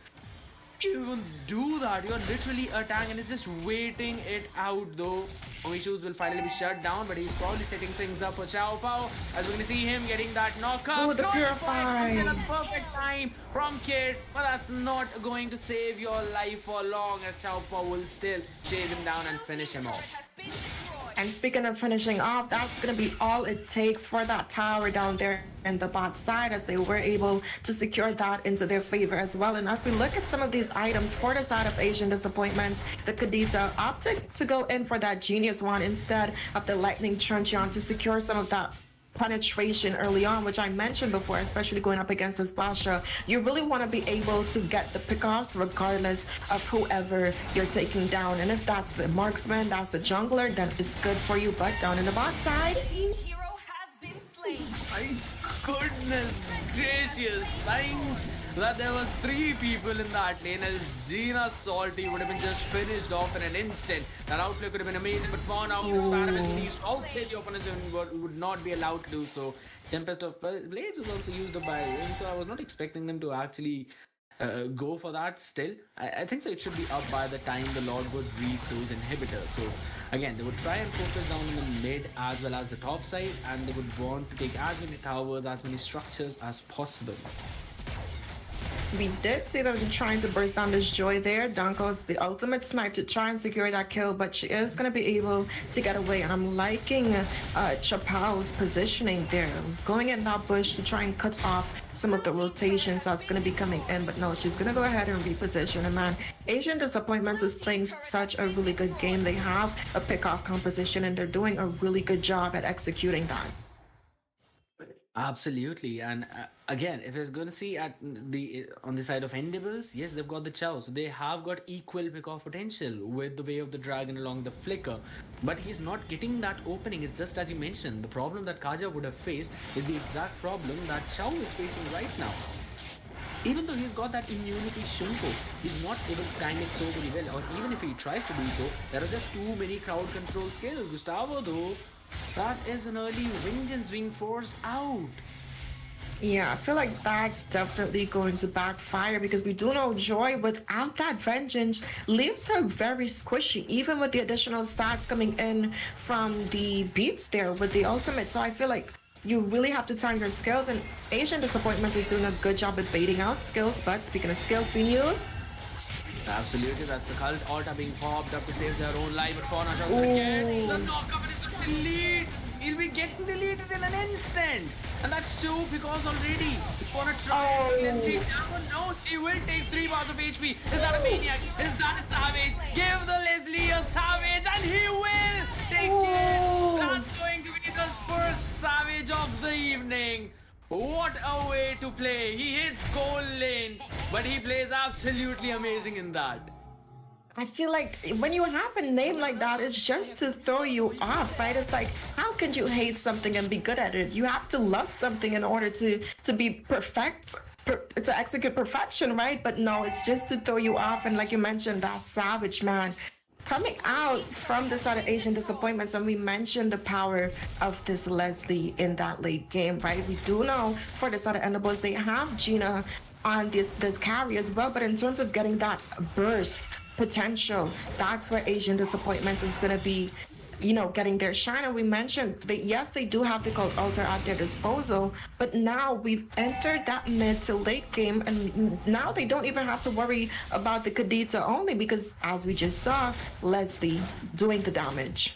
You even do that, you're literally a tank and it's just waiting it out though. Issues will finally be shut down, but he's probably setting things up for Chow Pao, as we're going to see him getting that knockup. Oh, the Purify! A perfect time from Kid, but that's not going to save your life for long, as Chow Pao will still chase him down and finish him off. And speaking of finishing off, that's going to be all it takes for that tower down there in the bot side, as they were able to secure that into their favor as well. And as we look at some of these items for the side of Asian Disappointments, the Kadita opted to go in for that Genius one instead of the Lightning Truncheon to secure some of that penetration early on, which I mentioned before, especially going up against this Basha. You really want to be able to get the pickoffs regardless of whoever you're taking down. And if that's the marksman, that's the jungler, then it's good for you. But down in the bot side, Team hero has been slain. My goodness gracious, thanks that there were 3 people in that lane, as Gina Salty would have been just finished off in an instant. That outplay could have been amazing, but for now, Paramis needs to outplay the opponents and would not be allowed to do so. Tempest of Blades was also used up by Ring, so I was not expecting them to actually go for that still. I think so it should be up by the time the Lord would read those inhibitors. So again, they would try and focus down in the mid as well as the top side, and they would want to take as many towers, as many structures as possible. We did see them trying to burst down this Joy there. Danko's the ultimate snipe to try and secure that kill, but she is going to be able to get away. And I'm liking Chapao's positioning there, going in that bush to try and cut off some of the rotations that's going to be coming in. But no, she's going to go ahead and reposition. And man, Asian Disappointments is playing such a really good game. They have a pick-off composition and they're doing a really good job at executing that. Absolutely, and again, if it's going to see at the on the side of Endables, yes, they've got the Chow, so they have got equal pick-off potential with the Way of the Dragon along the Flicker, but he's not getting that opening. It's just as you mentioned, the problem that Kaja would have faced is the exact problem that Chow is facing right now. Even though he's got that immunity Shunko, he's not able to time it so very well, or even if he tries to do so, there are just too many crowd control skills. Gustavo though, that is an early vengeance being forced out. Yeah, I feel like that's definitely going to backfire because we do know Joy without that vengeance leaves her very squishy, even with the additional stats coming in from the beats there with the ultimate. So I feel like you really have to time your skills, and Asian Disappointments is doing a good job at baiting out skills. But speaking of skills being used, absolutely, that's the cult altar being popped up to save their own life, but Fauna just gonna get the knockup and it's the lead. He'll be getting deleted in an instant, and that's two because already Fauna tries. No, she will take 3 bars of HP. Is that a maniac? Is that a savage? Give the Leslie a savage, and he will take it. That's going to be the first savage of the evening. What a way to play. He hits goal lane, but he plays absolutely amazing in that. I feel like when you have a name like that, it's just to throw you off, right? It's like, how can you hate something and be good at it? You have to love something in order to be perfect, to execute perfection, right? But no, it's just to throw you off. And like you mentioned, that savage, man, coming out from the side of Asian Disappointments, and we mentioned the power of this Leslie in that late game, right? We do know for the side of Endables, they have Gina on this carry as well, but in terms of getting that burst potential, that's where Asian Disappointments is going to be, you know, getting their shine. And we mentioned that yes, they do have the cult altar at their disposal, but now we've entered that mid to late game, and now they don't even have to worry about the Kadita only, because as we just saw, Leslie doing the damage.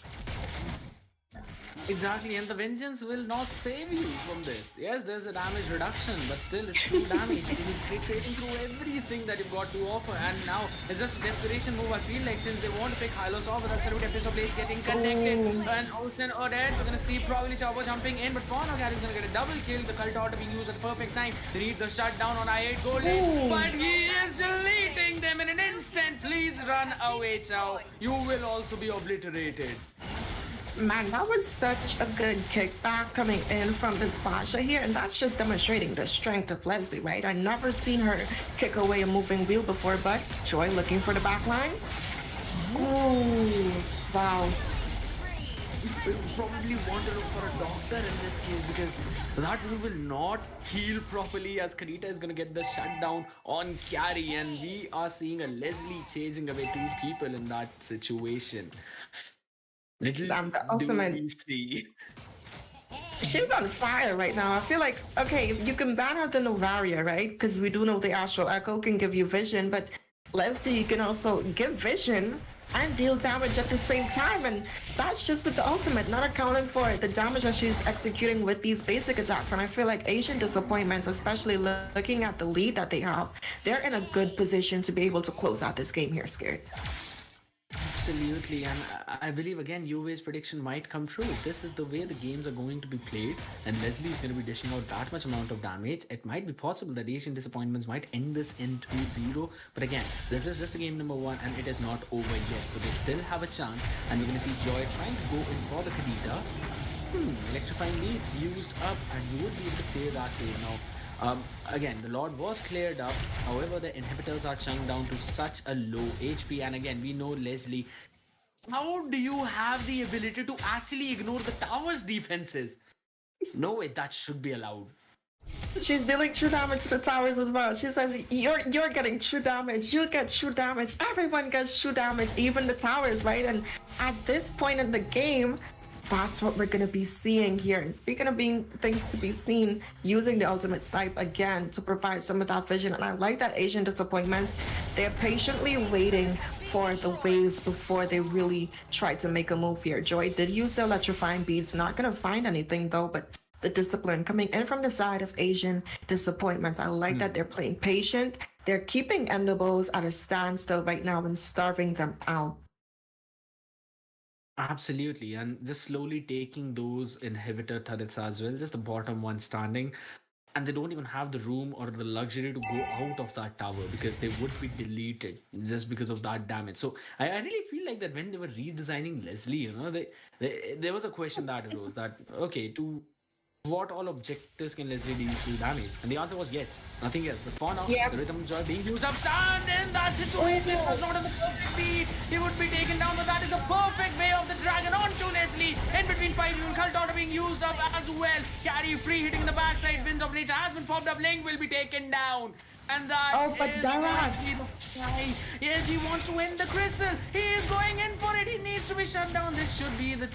Exactly, and the vengeance will not save you from this. Yes, there's a damage reduction, but still it's true damage. It is penetrating through everything that you've got to offer, and now it's just a desperation move. I feel like since they want to pick Hylos off, that's going to be a place getting connected. And Ocean or Dead, we're going to see probably Chavo jumping in, but Pornogat is going to get a double kill. The cult auto being used at the perfect time. They need the shutdown on I8 Golden, but he is deleting them in an instant. Please run away, Chow. You will also be obliterated. Man, that was such a good kickback coming in from this Basha here, and that's just demonstrating the strength of Leslie, right? I've never seen her kick away a moving wheel before, but Joy looking for the back line. Ooh, wow. It's probably want to look for a doctor in this case, because that move will not heal properly, as Karita is going to get the shutdown on carry, and we are seeing a Leslie chasing away 2 people in that situation. Little the ultimate. do we see. She's on fire right now. I feel like, okay, you can ban out the Novaria, right? Because we do know the Astral Echo can give you vision, but Leslie can also give vision and deal damage at the same time, and that's just with the ultimate, not accounting for the damage that she's executing with these basic attacks. And I feel like Asian Disappointments, especially looking at the lead that they have, they're in a good position to be able to close out this game here, Scared. Absolutely, and I believe again UV's prediction might come true. If this is the way the games are going to be played, and Leslie is going to be dishing out that much amount of damage, it might be possible that Asian Disappointments might end this in 2-0. But again, this is just a game number 1, and it is not over yet, so they still have a chance. And we're going to see Joy trying to go in for the Kadita. Electrifying needs used up, and you would be able to play that way now. Again, the Lord was cleared up, however the inhibitors are chunked down to such a low HP, and again we know Leslie, how do you have the ability to actually ignore the tower's defenses? No way that should be allowed. She's dealing true damage to the towers as well. She says, you're getting true damage, you get true damage, everyone gets true damage, even the towers, right? And at this point in the game, that's what we're going to be seeing here. And speaking of being things to be seen, using the ultimate snipe again to provide some of that vision. And I like that Asian disappointments, they're patiently waiting for the waves before they really try to make a move here. Joy did use the electrifying beads, not going to find anything though, but the discipline coming in from the side of Asian disappointments. I like that they're playing patient. They're keeping Endables at a standstill right now and starving them out. Absolutely, and just slowly taking those inhibitor turrets as well, just the bottom one standing, and they don't even have the room or the luxury to go out of that tower because they would be deleted just because of that damage. So I really feel like that when they were redesigning Leslie, there was a question that arose that okay, to what all objectives can Leslie deal through damage? And the answer was yes, nothing else. But for now, the rhythm joy being used up, stand in that situation was not in the perfect beat. He would be taken down, but that is a perfect way of the dragon onto Leslie. In between 5 even cult order being used up as well. Carry free hitting in the backside. Winds of nature has been popped up. Link will be taken down. And that but is Dara. yes, he wants to win the crystal. He is going in for it. He needs to be shut down. This should be the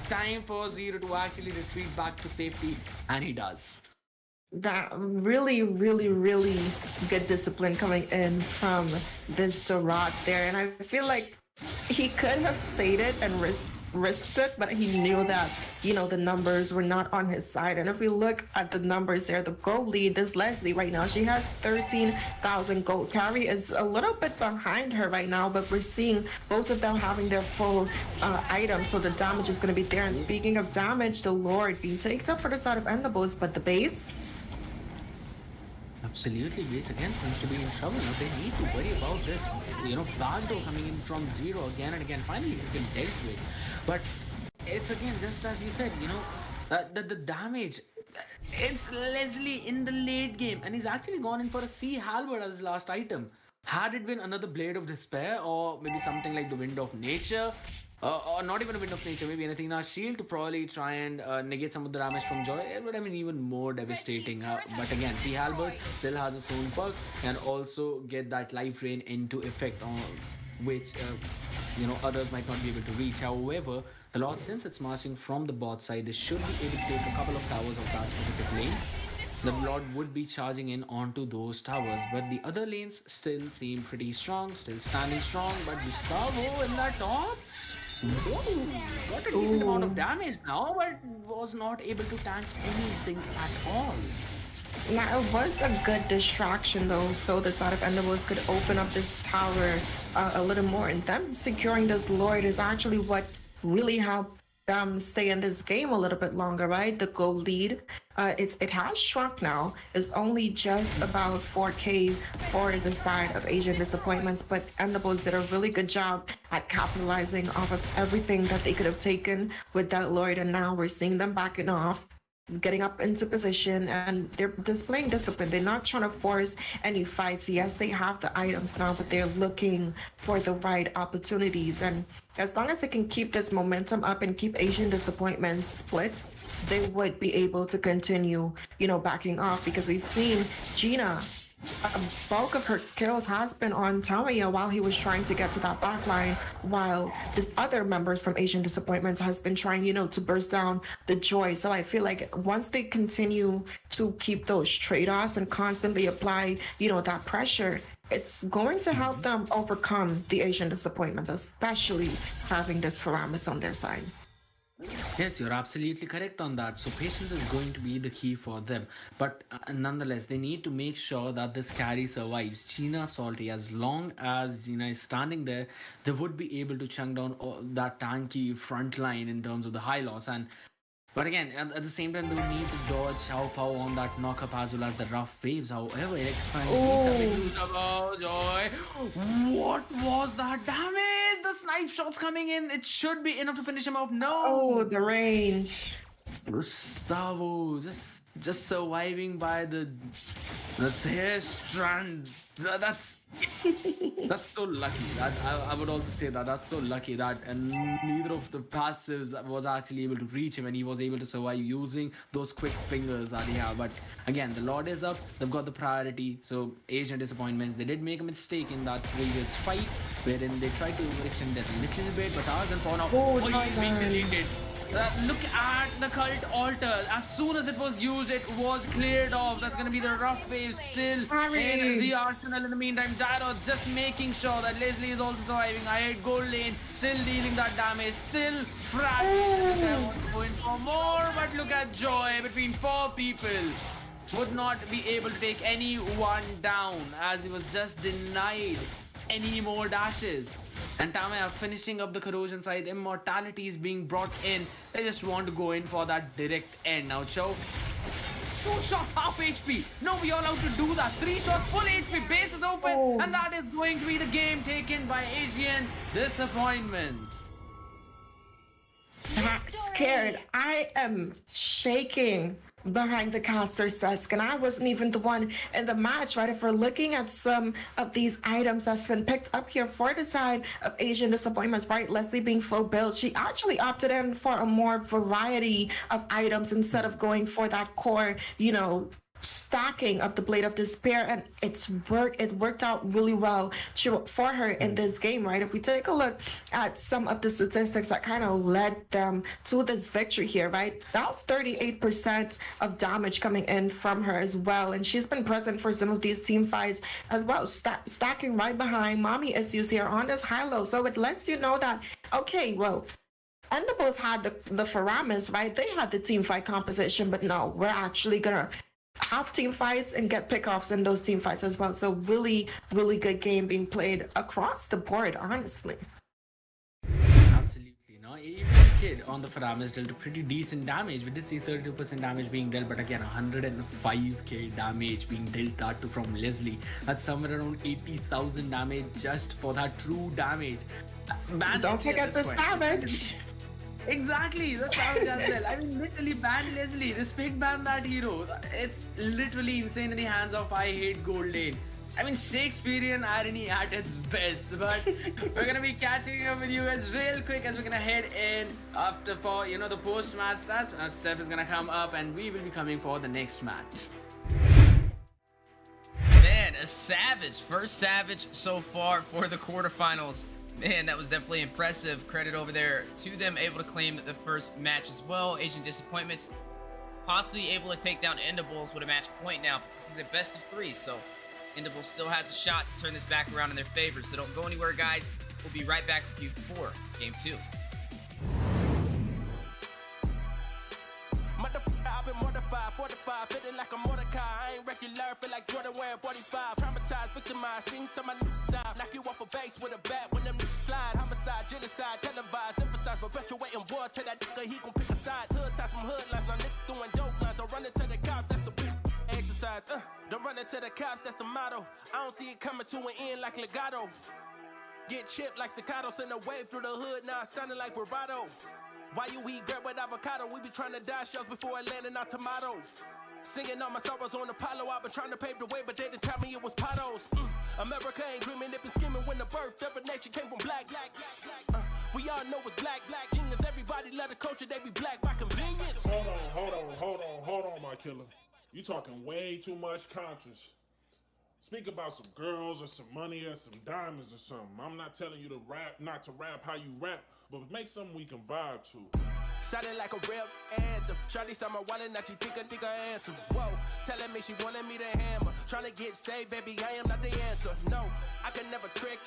time for Zero to actually retreat back to safety, and he does. That really, really, really good discipline coming in from this Dorot there. And I feel like he could have stayed it and risked it, but he knew that, the numbers were not on his side. And if we look at the numbers there, the gold lead, this Leslie right now, she has 13,000 gold. Carry is a little bit behind her right now, but we're seeing both of them having their full items, so the damage is going to be there. And speaking of damage, the Lord being taken up for the side of Endables, but the base... Absolutely, base again seems to be in trouble. Now they need to worry about this. Backdoor coming in from Zero again and again. Finally, he's been dealt with. But it's again, just as you said, the damage. It's Leslie in the late game, and he's actually gone in for a Sea Halberd as his last item. Had it been another Blade of Despair, or maybe something like the Wind of Nature, or not even a Wind of Nature, maybe anything now, Shield to probably try and negate some of the damage from Joy, it would have been even more devastating. But again, Sea Halberd still has its own perk and also get that life drain into effect, on which others might not be able to reach. However, the Lord, since it's marching from the bot side, they should be able to take a couple of towers of that specific lane. The Lord would be charging in onto those towers, but the other lanes still seem pretty strong, still standing strong. But Gustavo in that top, got a decent amount of damage now, but was not able to tank anything at all. Yeah, it was a good distraction though, so the side of Endables could open up this tower a little more, and them securing this Lord is actually what really helped them stay in this game a little bit longer, right? The gold lead, it has shrunk now. It's only just about 4K for the side of Asian disappointments, but Endables did a really good job at capitalizing off of everything that they could have taken with that Lord, and now we're seeing them backing off, getting up into position, and they're displaying discipline. They're not trying to force any fights. Yes, they have the items now, but they're looking for the right opportunities. And as long as they can keep this momentum up and keep Asian disappointments split, they would be able to continue, backing off, because we've seen Gina, a bulk of her kills has been on Tamiya while he was trying to get to that backline, while his other members from Asian Disappointments has been trying, to burst down the Joy. So I feel like once they continue to keep those trade-offs and constantly apply, that pressure, it's going to help them overcome the Asian Disappointments, especially having this Faramis on their side. Yes, you're absolutely correct on that. So patience is going to be the key for them. But nonetheless, they need to make sure that this carry survives. Gina Salty, as long as Gina is standing there, they would be able to chunk down all that tanky front line in terms of the high loss. But again, at the same time, they will need to dodge Xiao Pao on that knockup as well as the rough waves. However, Joy. What was that damage? The snipe shots coming in. It should be enough to finish him off. No. Oh, the range. Gustavo just surviving by the hair strand. That's so lucky. I would also say that's so lucky that and neither of the passives was actually able to reach him, and he was able to survive using those quick fingers that he had. But again, the Lord is up. They've got the priority. So Asian Disappointments, they did make a mistake in that previous fight wherein they tried to extend it a little bit, but Raz and Fauna, he's being deleted. Look at the cult altar. As soon as it was used, it was cleared off. That's going to be the rough wave still in the arsenal. In the meantime, Gyro just making sure that Leslie is also surviving. I hit gold lane, still dealing that damage, still fragile. I want to go in for more, but look at Joy between 4 people. Would not be able to take anyone down as he was just denied any more dashes. And Tamaya finishing up the corrosion side. Immortality is being brought in. They just want to go in for that direct end. Now Cho, 2 shots, half HP. No, we are allowed to do that. 3 shots, full HP. Base is open. And that is going to be the game taken by Asian. Disappointment. Scared. I am shaking behind the caster's desk, and I wasn't even the one in the match, right? If we're looking at some of these items that's been picked up here for the side of Asian Disappointments, right? Leslie being full build, she actually opted in for a more variety of items instead of going for that core, you know, stacking of the Blade of Despair, and it worked out really well for her in this game, right? If we take a look at some of the statistics that kind of led them to this victory here, right? That was 38% of damage coming in from her as well, and she's been present for some of these team fights as well, stacking right behind Mommy Issues here on this high-low. So it lets you know that, okay, well, Endables had the Faramis, right? They had the team fight composition, but no, we're actually gonna have team fights and get pickoffs in those team fights as well. So really, really good game being played across the board, honestly. Absolutely. No, even Kid on the Faramis dealt a pretty decent damage. We did see 32% damage being dealt, but again 105k damage being dealt, that too from Leslie. That's somewhere around 80,000 damage just for that true damage. Don't forget the Savage. Exactly, the Savage as well. I mean, literally ban Leslie, respect ban that hero. It's literally insane in the hands of I Hate Gold Lane. I mean, Shakespearean irony at its best. But we're gonna be catching up with you guys real quick as we're gonna head in after for the post-match stats. Steph is gonna come up and we will be coming for the next match. Man, a Savage, first Savage so far for the quarterfinals. Man, that was definitely impressive. Credit over there to them, able to claim the first match as well. Asian Disappointments possibly able to take down Endables with a match point now. But this is a best of 3, so Endables still has a shot to turn this back around in their favor. So don't go anywhere, guys. We'll be right back with you for Game 2. I've been mortified, fortified, feeling like a Mordecai. I ain't regular, feel like Jordan wearing 45. Traumatized, victimized, seen some of my die. Knock you off a base with a bat when them slide. Homicide, genocide, televised, emphasize, perpetuating war to that nigga, he gon' pick a side. Hood ties from hood lines, my nigga doing dope lines. Don't run into the cops, that's a big exercise. Don't run into the cops, that's the motto. I don't see it coming to an end like legato. Get chipped like staccato, send a wave through the hood, now it sounding like vibrato. Why you eat bread with avocado? We be trying to die shells before it landing on tomato. Singing all my sorrows on Apollo. I've been trying to pave the way, but they didn't tell me it was potholes. America ain't dreaming, it been scheming when the birth of a nation came from black. We all know it's black genius. Everybody love the culture, they be black by convenience. Hold on, my killer. You talking way too much conscience. Speak about some girls or some money or some diamonds or something. I'm not telling you to rap, not to rap how you rap, but make something we can vibe to. Sounded like a real anthem. Shawty saw my wallet, now she think I answer. Whoa, telling me she wanted me to hammer. Trying to get saved, baby, I am not the answer. No, I can never trick.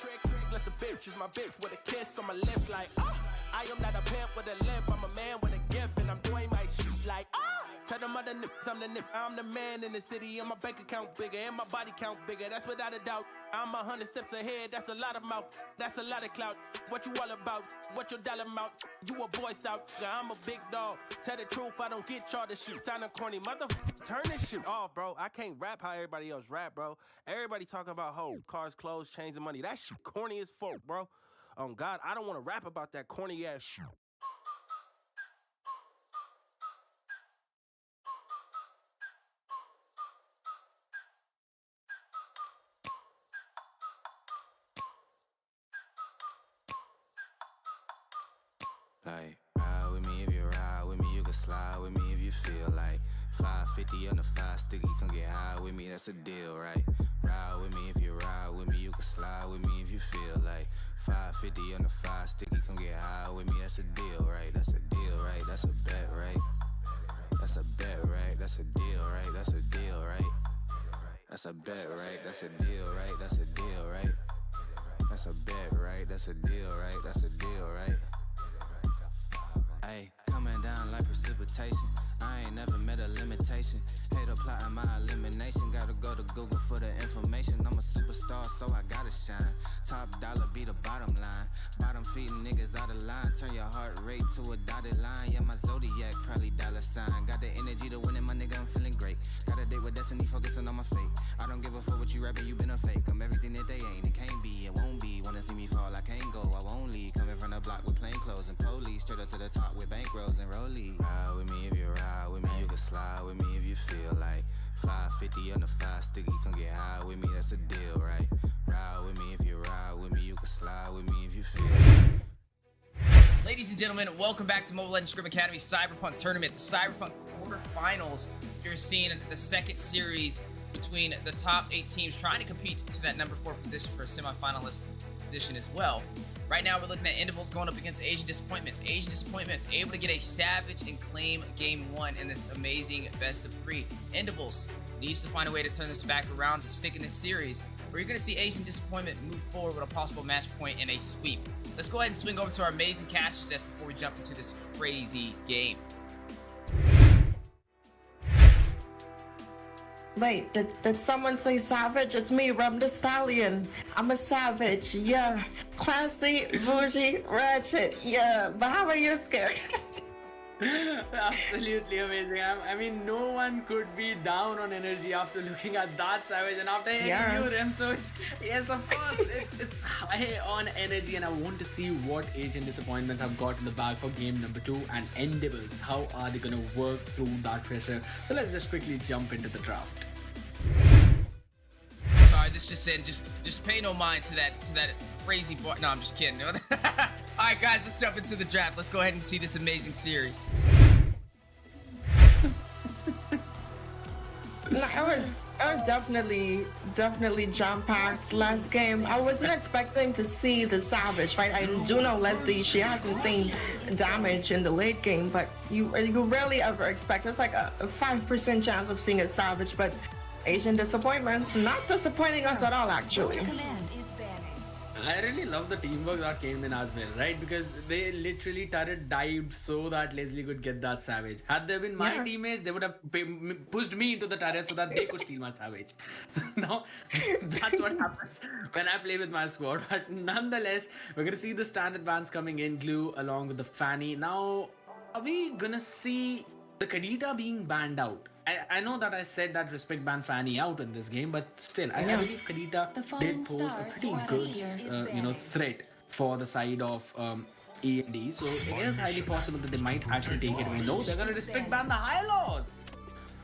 Unless the bitch is my bitch with a kiss on my lips like, I am not a pimp with a limp, I'm a man with a gift, and I'm doing my shit like, Tell them other nips, I'm the nip. I'm the man in the city, and my bank account bigger, and my body count bigger. That's without a doubt. I'm 100 steps ahead, that's a lot of mouth. That's a lot of clout. What you all about? What your dollar amount? You a boy scout, yeah, I'm a big dog. Tell the truth, I don't get y'all this shit. Time to corny motherfucker. Turn this shit off, bro. I can't rap how everybody else rap, bro. Everybody talking about cars, clothes, chains, and money. That shit corny as fuck, bro. Oh God, I don't want to rap about that corny ass shit. Like, ride with me if you ride with me, you can slide with me if you feel like 550 on the 5 sticky, come get high with me, that's a deal, right? Ride with me if you ride with me, you can slide with me if you feel like 550 on the 5 sticky, come get high with me, that's a deal, right? That's a deal, right? That's a bet, right? That's a bet, right? That's a deal, right? That's a deal, right? That's a bet, right? That's a deal, right? That's a deal, right? That's a bet, right? That's a deal, right? That's a deal, right? Hey, coming down like precipitation. I ain't never met a limitation. Hater plotting my elimination. Gotta go to Google for the information. I'm a superstar, so I gotta shine. Top dollar be the bottom line. Bottom feeding niggas out of line. Turn your heart rate to a dotted line. Yeah, my zodiac probably dollar sign. Got the energy to win it, my nigga, I'm feeling great. Got a date with destiny, focusing on my fate. I don't give a fuck what you rapping, you been a fake. I'm everything that they ain't, it can't be, it won't be. Wanna see me fall, I can't go, I won't leave. Coming from the block with plain clothes and police. Straight up to the top with bankrolls and rollies. Ride with me if you ride with me, you can slide with me if you feel like 550 on the 5 sticky, come get high with me, that's a deal, right? Ride with me if you ride with me, you can slide with me if you feel like. Ladies and gentlemen, welcome back to Mobile Legends Scrim Academy Cyberpunk Tournament, the Cyberpunk quarterfinals. You're seeing the second series between the top 8 teams trying to compete to that number 4 position for a semifinalist position as well. Right now, we're looking at Endables going up against Asian Disappointments. Asian Disappointments able to get a savage and claim game 1 in this amazing best of 3. Endables needs to find a way to turn this back around to stick in this series, where you're going to see Asian Disappointment move forward with a possible match point and a sweep. Let's go ahead and swing over to our amazing casters desk before we jump into this crazy game. Wait, did someone say savage? It's me, Rum the Stallion. I'm a savage, yeah. Classy, bougie, ratchet, yeah. But how are you, scared? Absolutely amazing. I mean, no one could be down on energy after looking at that savage and after hearing you, Rem. So, yes, of course, it's high on energy, and I want to see what Asian Disappointments have got in the bag for game number 2 and Endables. How are they going to work through that pressure? So let's just quickly jump into the draft. Sorry, this just said just pay no mind to that crazy boy. No, I'm just kidding. Alright guys, let's jump into the draft. Let's go ahead and see this amazing series. No, I was definitely jam-packed last game. I wasn't expecting to see the Savage, right? I do know Leslie, she has insane damage in the late game, but you rarely ever expect. It's like a 5% chance of seeing a Savage, but Asian Disappointments not disappointing us at all, actually. I really love the teamwork that came in as well, right? Because they literally turret dived so that Leslie could get that savage. Had there been my teammates, they would have pushed me into the turret so that they could steal my savage. Now, that's what happens when I play with my squad. But nonetheless, we're going to see the standard bans coming in, Glue along with the Fanny. Now, are we going to see the Kadita being banned out? I know that I said that Respect banned Fanny out in this game, but still, I believe Kadita did pose a pretty good, threat for the side of E&D. So it is highly possible that they might actually take it, even though they're going to Respect ban the high laws.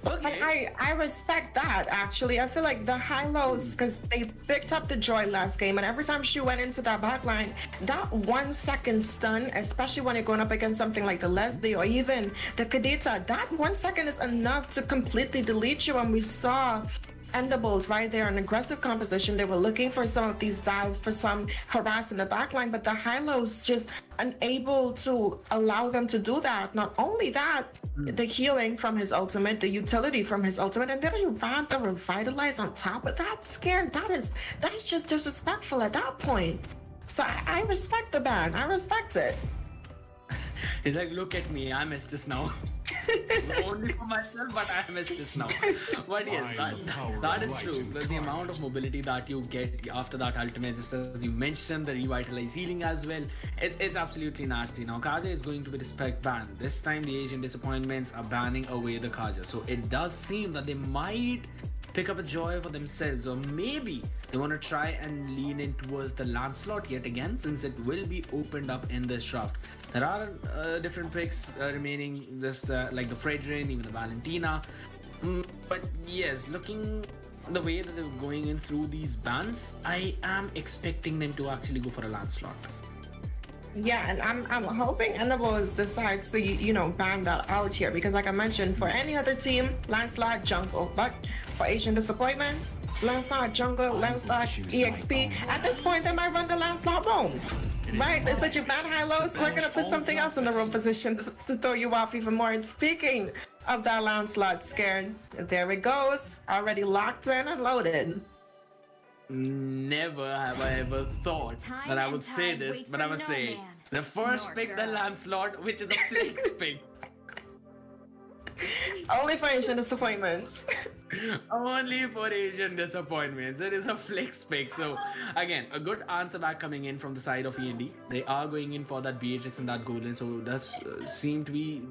Okay. I respect that, actually. I feel like the high-lows, because they picked up the Joy last game, and every time she went into that backline, that 1 second stun, especially when you're going up against something like the Leslie or even the Kadita, that 1 second is enough to completely delete you. And we saw Endables right there, an aggressive composition. They were looking for some of these dives, for some harass in the backline, but the high-lows just unable to allow them to do that. Not only that, the healing from his ultimate, the utility from his ultimate, and then he ran the revitalize on top of that. Scared. That's just disrespectful at that point. So I respect the ban. I respect it. He's like, look at me, I missed this now. Only for myself, but I missed this now. But yes, that is true. Because the amount of mobility that you get after that ultimate, just as you mentioned, the revitalize healing as well, it's absolutely nasty. Now, Kaja is going to be respect banned. This time, the Asian Disappointments are banning away the Kaja. So it does seem that they might pick up a Joy for themselves, or maybe they want to try and lean in towards the Lancelot yet again, since it will be opened up in this draft. There are different picks remaining, just like the Fredrin, even the Valentina. But yes, looking the way that they're going in through these bans, I am expecting them to actually go for a Lancelot. Yeah, and I'm hoping Endables decides to ban that out here because, like I mentioned, for any other team, Lancelot jungle, but for Asian Disappointments, Lancelot jungle, Lancelot EXP. At this point, they might run the Lancelot roam. Right, they said you ban high-lows, we're gonna put something else in the room position to throw you off even more. And speaking of that Lancelot scared, there it goes, already locked in and loaded. Never have I ever thought that I would say this, but I must say it. The first pick, the Lancelot, which is a flex pick. Only for Asian Disappointments. Only for Asian Disappointments. It is a flex pick. So again, a good answer back coming in from the side of END. They are going in for that Beatrix and that Golden. So it does seem to be,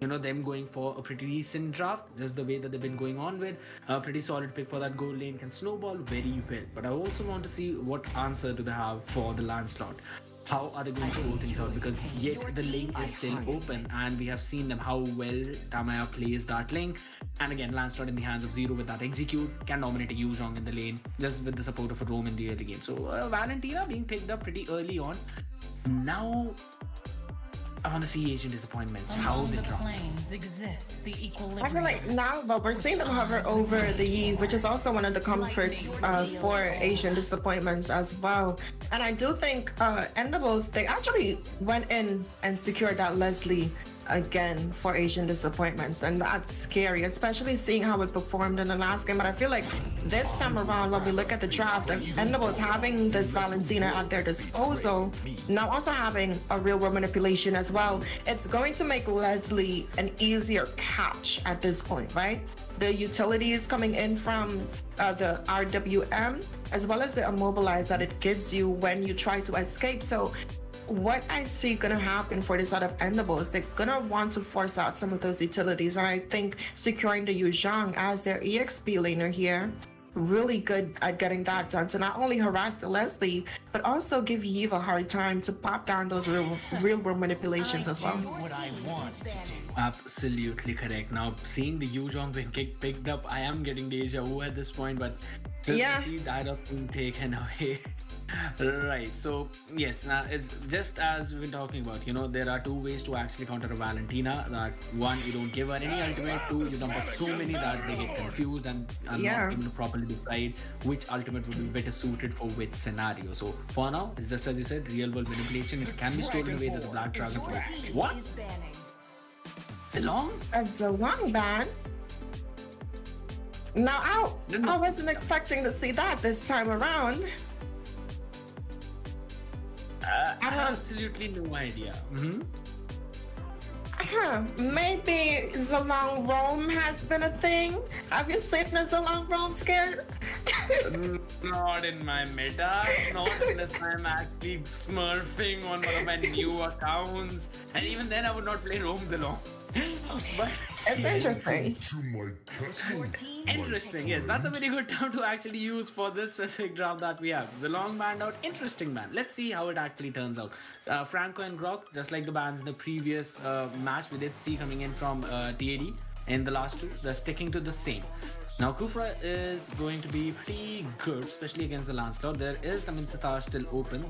them going for a pretty decent draft. Just the way that they've been going on with a pretty solid pick for that gold lane can snowball very well. But I also want to see what answer do they have for the Lancelot. How are they going to roll things out? Because yet the link is still open and we have seen them how well Tamaya plays that link. And again, Lancelot in the hands of Zero with that execute can dominate a Yuzhong in the lane just with the support of a roam in the early game. So Valentina being picked up pretty early on. Now I want to see Asian Disappointments. How they drop. I feel like now, we're seeing them hover over the Eve, which is also one of the comforts for Asian Disappointments as well. And I do think Endables, they actually went in and secured that Leslie again for Asian Disappointments, and that's scary, especially seeing how it performed in the last game. But I feel like this time around, when we look at the draft, Endables having this Valentina at their disposal, now also having a real world manipulation as well, it's going to make Leslie an easier catch at this point, right? The utilities coming in from the RWM, as well as the immobilize that it gives you when you try to escape. So what I see gonna happen for this sort of Endables, they're gonna want to force out some of those utilities, and I think securing the Yuzhong as their EXP laner here, really good at getting that done to not only harass the Leslie, but also give Eve a hard time to pop down those real world manipulations as well. What I want to do. Absolutely correct. Now seeing the Yuzhong being picked up, I am getting deja vu at this point, but just see that of being taken away. Right, so yes, now it's just as we've been talking about, there are two ways to actually counter a Valentina. That one, you don't give her any ultimate. Two, you dump up so many that they get confused and are not able to properly decide which ultimate would be better suited for which scenario. So for now, it's just as you said, real world manipulation. It can be stolen away. There's a Black Dragon for it. What? Zilong? A Zilong ban? Now I wasn't expecting to see that this time around. I have absolutely no idea. Maybe Zilong roam has been a thing. Have you seen a Zilong roam scared? Not in my meta, not unless I'm actually smurfing on one of my new accounts. And even then I would not play roam Zilong. But it's interesting. Interesting, yes, that's a very good term to actually use for this specific draft that we have. The long band out, interesting man. Let's see how it actually turns out. Franco and Grok, just like the bans in the previous match we did see coming in from TAD in the last two, they're sticking to the same. Now Kufra is going to be pretty good, especially against the Lancelot. There is the Mlsa still open.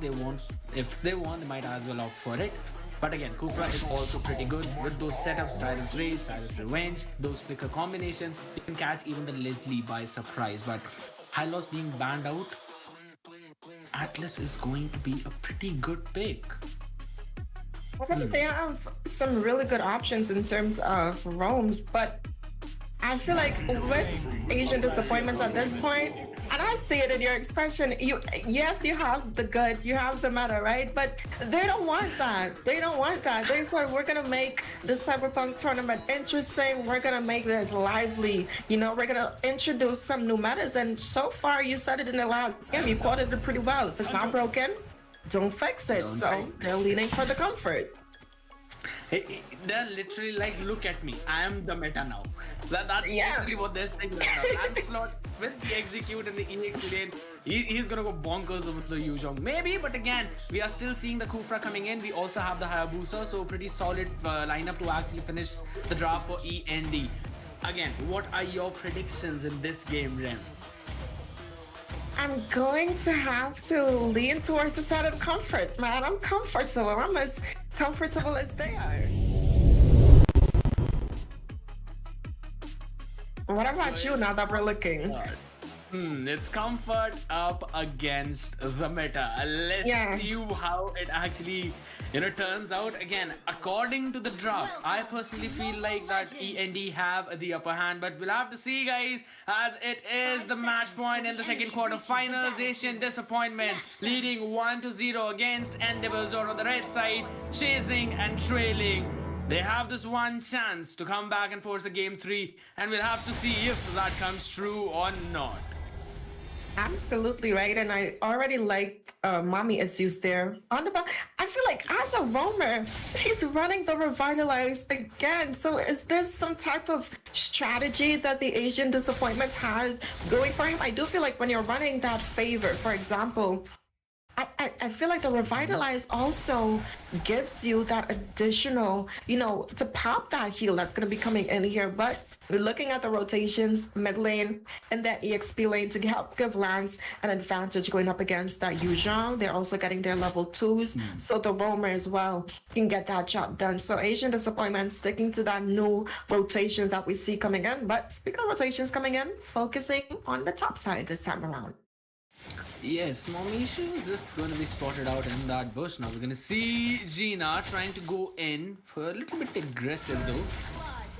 If they want, they might as well opt for it. But again, Kufra is also pretty good with those setups, Tyrant's Rage, Tyrant's Revenge, those flicker combinations. You can catch even the Leslie by surprise. But Hylos being banned out, Atlas is going to be a pretty good pick. I think they have some really good options in terms of roams, but I feel like with Asian Disappointments at this point, and I see it in your expression, yes, you have the good, you have the meta, right? But they don't want that. They don't want that. They said, we're going to make the Cyberpunk Tournament interesting. We're going to make this lively. We're going to introduce some new metas. And so far, you said it in the last game. You quoted it pretty well. If it's not broken, don't fix it. So they're leaning for the comfort. They're literally like, look at me, I am the meta now. That's literally what they're saying right now. Lancelot with the execute and the EX lane, he's gonna go bonkers with the Yuzhong. Maybe, but again, we are still seeing the Kufra coming in. We also have the Hayabusa, so pretty solid lineup to actually finish the draft for END. Again, what are your predictions in this game, Rem? I'm going to have to lean towards the side of comfort, man. I'm comfortable. I'm as comfortable as they are. What about you now that we're looking? It's comfort up against the meta. Let's see how it actually, turns out. Again, according to the draft, I personally feel like that END have the upper hand, but we'll have to see, guys, as it is the match point in the second quarter finals. Asian Disappointment leading 1-0 against Endables on the red side, chasing and trailing. They have this one chance to come back and force a game 3, and we'll have to see if that comes true or not. Absolutely right, and I already like Mommy Issues there on the back. I feel like as a roamer, he's running the Revitalize again. So is this some type of strategy that the Asian Disappointment has going for him? I do feel like when you're running that favor, for example, I feel like the Revitalize also gives you that additional, to pop that heal that's going to be coming in here. But we're looking at the rotations, mid lane, and that EXP lane to help give Lance an advantage going up against that Yuzhong. They're also getting their level 2s, so the roamer as well can get that job done. So Asian Disappointment sticking to that new rotations that we see coming in. But speaking of rotations coming in, focusing on the top side this time around. Yes, Momishu is just going to be spotted out in that bush. Now we're going to see Gina trying to go in for a little bit aggressive though.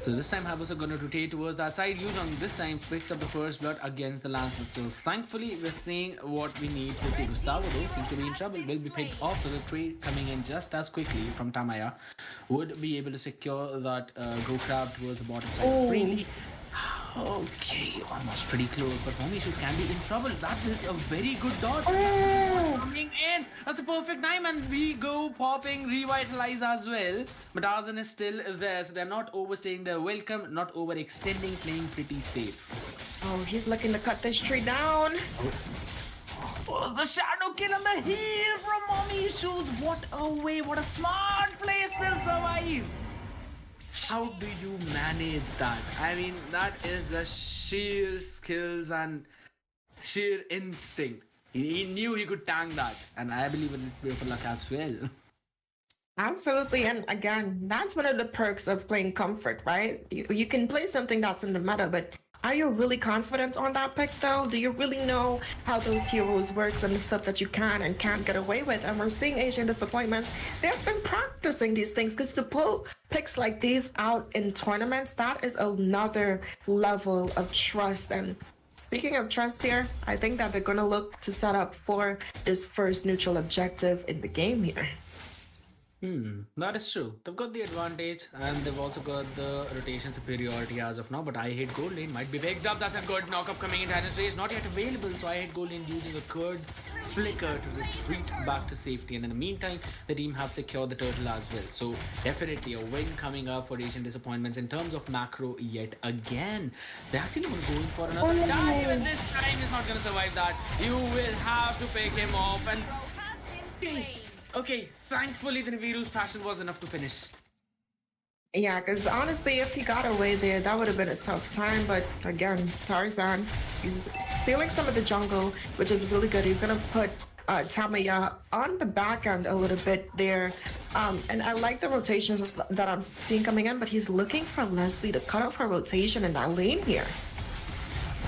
So this time Habus are going to rotate towards that side. Yuzhong this time picks up the first blood against the Lanceman. So thankfully we're seeing what we need to see. Gustavo though seems to be in trouble. Will be picked off. So the trade coming in just as quickly from Tamaya would be able to secure that go crab towards the bottom side freely. Okay, almost pretty close, but Momishus can be in trouble. That is a very good dodge. Coming in. That's a perfect time, and we go popping Revitalize as well. But Arzan is still there, so they're not overstaying their welcome, not overextending, playing pretty safe. Oh, he's looking to cut this tree down. Oh, the shadow kill on the heel from Momishus. What a way, what a smart play, still survives. How do you manage that? I mean, that is the sheer skills and sheer instinct. He knew he could tank that, and I believe in it with luck as well. Absolutely, and again, that's one of the perks of playing comfort, right? You can play something that's in the meta, but are you really confident on that pick though? Do you really know how those heroes works and the stuff that you can and can't get away with? And we're seeing Asian Disappointments. They've been practicing these things, because to pull picks like these out in tournaments, that is another level of trust. And speaking of trust here, I think that they're going to look to set up for this first neutral objective in the game here. That is true. They've got the advantage, and they've also got the rotation superiority as of now, but I hate gold lane might be picked up. That's a good knock-up coming in. Tennis race not yet available, so I hate gold lane using a curd flicker to retreat back to safety, and in the meantime the team have secured the turtle as well. So definitely a win coming up for Asian Disappointments in terms of macro yet again. They're actually going for another dive, and this time is not going to survive that. You will have to pick him off, and okay, thankfully the Nibiru's passion was enough to finish. Yeah, because honestly, if he got away there, that would have been a tough time. But again, Tarzan, he's stealing some of the jungle, which is really good. He's going to put Tamaya on the back end a little bit there. And I like the rotations that I'm seeing coming in, but he's looking for Leslie to cut off her rotation in that lane here.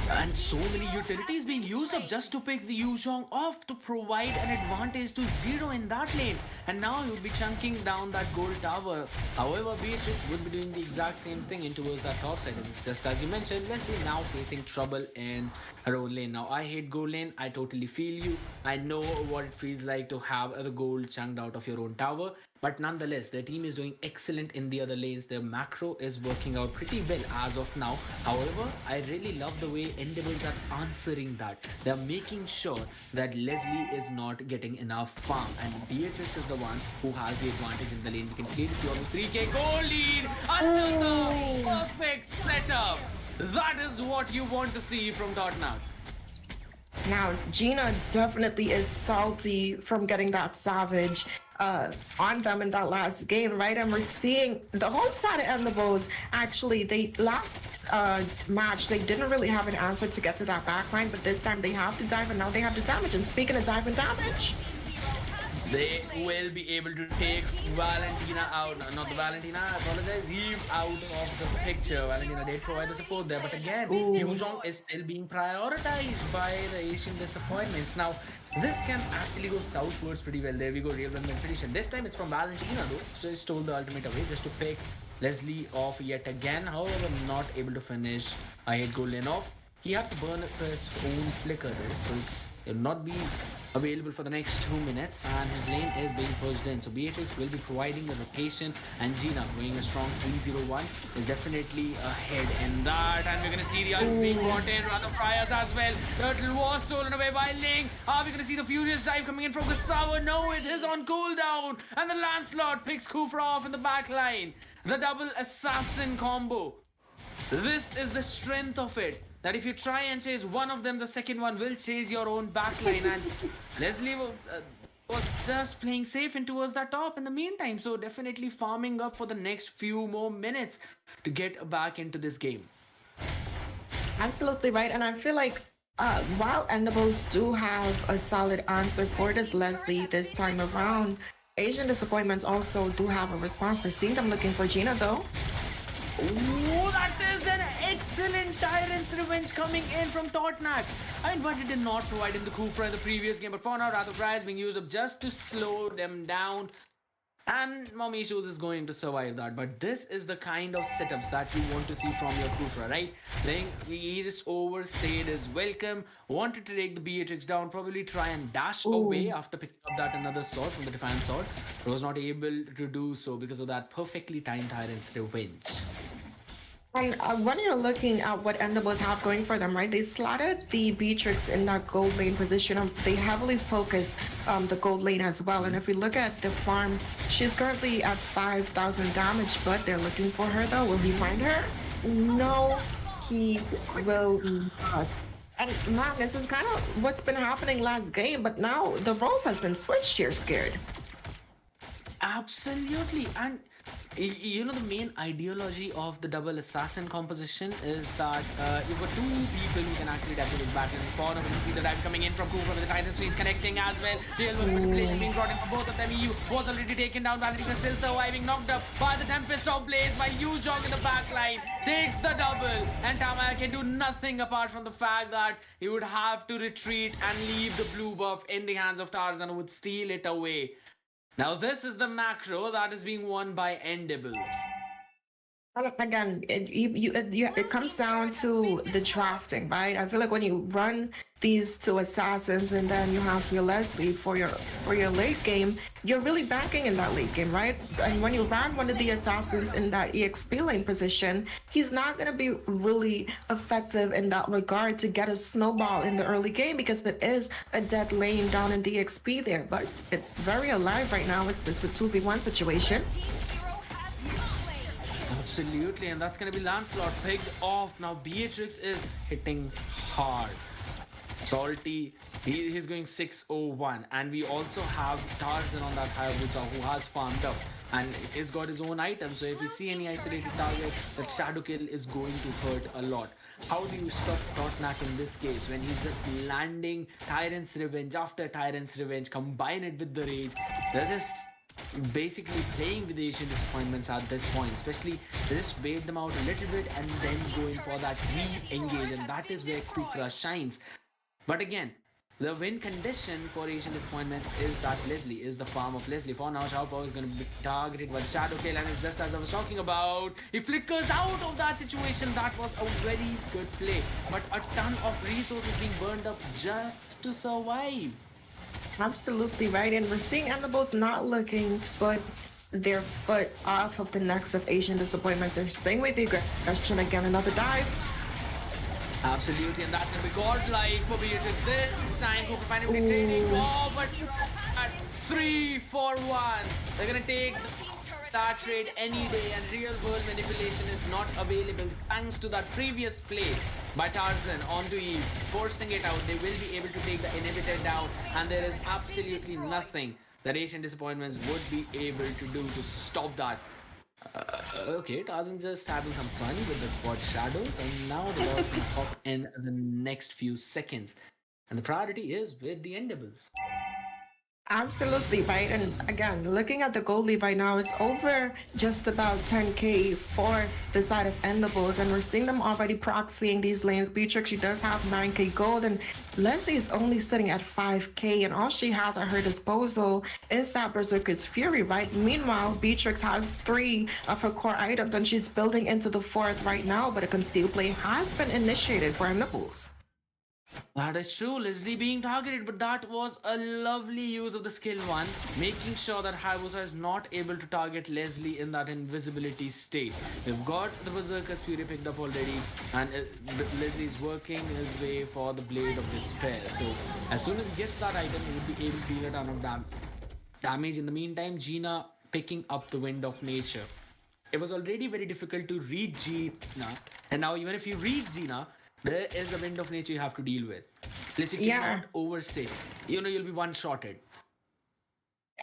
And so many utilities being used up just to pick the Yuzhong off to provide an advantage to Zero in that lane. And now he would be chunking down that gold tower. However, Beatrice would be doing the exact same thing in towards that top side. And it's just as you mentioned, Leslie now facing trouble in her own lane. Now, I hate gold lane. I totally feel you. I know what it feels like to have the gold chunked out of your own tower. But nonetheless, their team is doing excellent in the other lanes. Their macro is working out pretty well as of now. However, I really love the way Endables are answering that. They're making sure that Leslie is not getting enough farm. And Beatrice is the one who has the advantage in the lane. We can clearly see on the 3k goal lead under the perfect setup. That is what you want to see from Tottenham. Now, Gina definitely is salty from getting that savage on them in that last game, right? And we're seeing the whole side of Endables, actually, they last match, they didn't really have an answer to get to that backline, but this time they have the dive and now they have the damage. And speaking of dive and damage, they will be able to take Valentina out. No, not the Valentina, I apologize. Eve out of the picture. Valentina did provide the support there, but again, Yuzhong is still being prioritized by the Asian disappointments. Now, this can actually go southwards pretty well. There we go, real one tradition. This time it's from Valentina though, so he stole the ultimate away just to pick Leslie off yet again. However, not able to finish. I hit Golden off. He had to burn his own flicker though, so it will not be available for the next 2 minutes, and his lane is being pushed in. So Beatrix will be providing the rotation, and Gina going a strong 3-0-1 is definitely ahead in that. And we're gonna see the ult being brought in, rather Friars as well. Turtle was stolen away by Ling. Are we gonna see the furious dive coming in from Gustavo? No, it is on cooldown, and the Lancelot picks Kufra off in the back line. The double assassin combo. This is the strength of it, that if you try and chase one of them, the second one will chase your own backline. And Leslie was just playing safe and towards the top in the meantime, so definitely farming up for the next few more minutes to get back into this game. absolutely right. And I feel like while Endables do have a solid answer for this Leslie this time around, Asian disappointments also do have a response. We're seeing them looking for Gina though. Oh, that is an excellent Tyrant's Revenge coming in from Totnak. I mean, but it did not provide him the Kufra in the previous game, but for now, Rather Fry is being used up just to slow them down. And Mommy Issues is going to survive that. But this is the kind of setups that you want to see from your Kufra, right? Playing, he just overstayed his welcome, wanted to take the Beatrix down, probably try and dash away after picking up that another sword from the defense sword, but was not able to do so because of that perfectly timed Tyrant's Revenge. And when you're looking at what Endables have going for them, right? They slotted the Beatrix in that gold lane position. They heavily focus the gold lane as well. And if we look at the farm, she's currently at 5,000 damage, but they're looking for her though. Will he find her? No, he will not. And man, this is kind of what's been happening last game, but now the roles has been switched here, Scared. Absolutely. And you know, the main ideology of the double assassin composition is that you've got two people who can actually definitely back in the corner. We can see the dive coming in from Cooper with the Titan Streets connecting as well. Real world manipulation being brought in for both of them. EU was already taken down. Valentina still surviving, knocked up by the Tempest of Blaze, while Yuzhong in the back line takes the double. And Tamaya can do nothing apart from the fact that he would have to retreat and leave the blue buff in the hands of Tarzan, who would steal it away. Now this is the macro that is being won by Endables. Again, it comes down to the drafting, right? I feel like when you run these two assassins and then you have your Leslie for your late game, you're really banking in that late game, right? And when you run one of the assassins in that EXP lane position, he's not going to be really effective in that regard to get a snowball in the early game because it is a dead lane down in the EXP there. But it's very alive right now. It's a 2v1 situation. Absolutely, and that's going to be Lancelot picked off. Now Beatrix is hitting hard. Salty, he's going 6-0-1, and we also have Tarzan on that Hayabusa who has farmed up and he's got his own item. So if you see any isolated target, that shadow kill is going to hurt a lot. How do you stop Totnak in this case when he's just landing Tyrant's Revenge after Tyrant's Revenge, combine it with the Rage? They're just basically playing with the Asian disappointments at this point, especially they just bait them out a little bit and then going for that re-engage, and that is where Kufra shines. But again, the win condition for Asian disappointment is that Leslie is the farm of Leslie. For now, Xiaopao is going to be targeted by the shadow kill, and it's just as I was talking about, he flickers out of that situation. That was a very good play, but a ton of resources being burned up just to survive. Absolutely right, and we're seeing Endables not looking to put their foot off of the necks of Asian disappointments. They're staying with the aggression. Again, another dive. Absolutely, and that's gonna be godlike for Beatrix this time. Cooper finally training. Oh, but at 3-4-1, they're gonna take the start rate any day, and real world manipulation is not available thanks to that previous play by Tarzan onto Eve, forcing it out. They will be able to take the inhibitor down, and there is absolutely nothing that Asian Disappointments would be able to do to stop that. Okay, Tarzan just having some fun with the quad shadows, and now the ball's gonna pop in the next few seconds. And the priority is with the Endables. Absolutely right. And again, looking at the gold lead right now, it's over just about 10k for the side of Endables, and we're seeing them already proxying these lanes. Beatrix, she does have 9k gold, and Leslie is only sitting at 5k, and all she has at her disposal is that Berserker's Fury, right? Meanwhile, Beatrix has 3 of her core items, and she's building into the 4th right now, but a concealed play has been initiated for Endables. That is true, Leslie being targeted, but that was a lovely use of the skill 1, making sure that Hayabusa is not able to target Leslie in that invisibility state. We've got the Berserker's Fury picked up already, and Leslie is working his way for the Blade of Despair. So as soon as he gets that item, he will be able to deal a ton of damage. In the meantime, Gina picking up the Wind of Nature. It was already very difficult to read Gina, and now even if you read Gina, there is a Wind of Nature you have to deal with. Let's you cannot overstay. You know, you'll be one-shotted.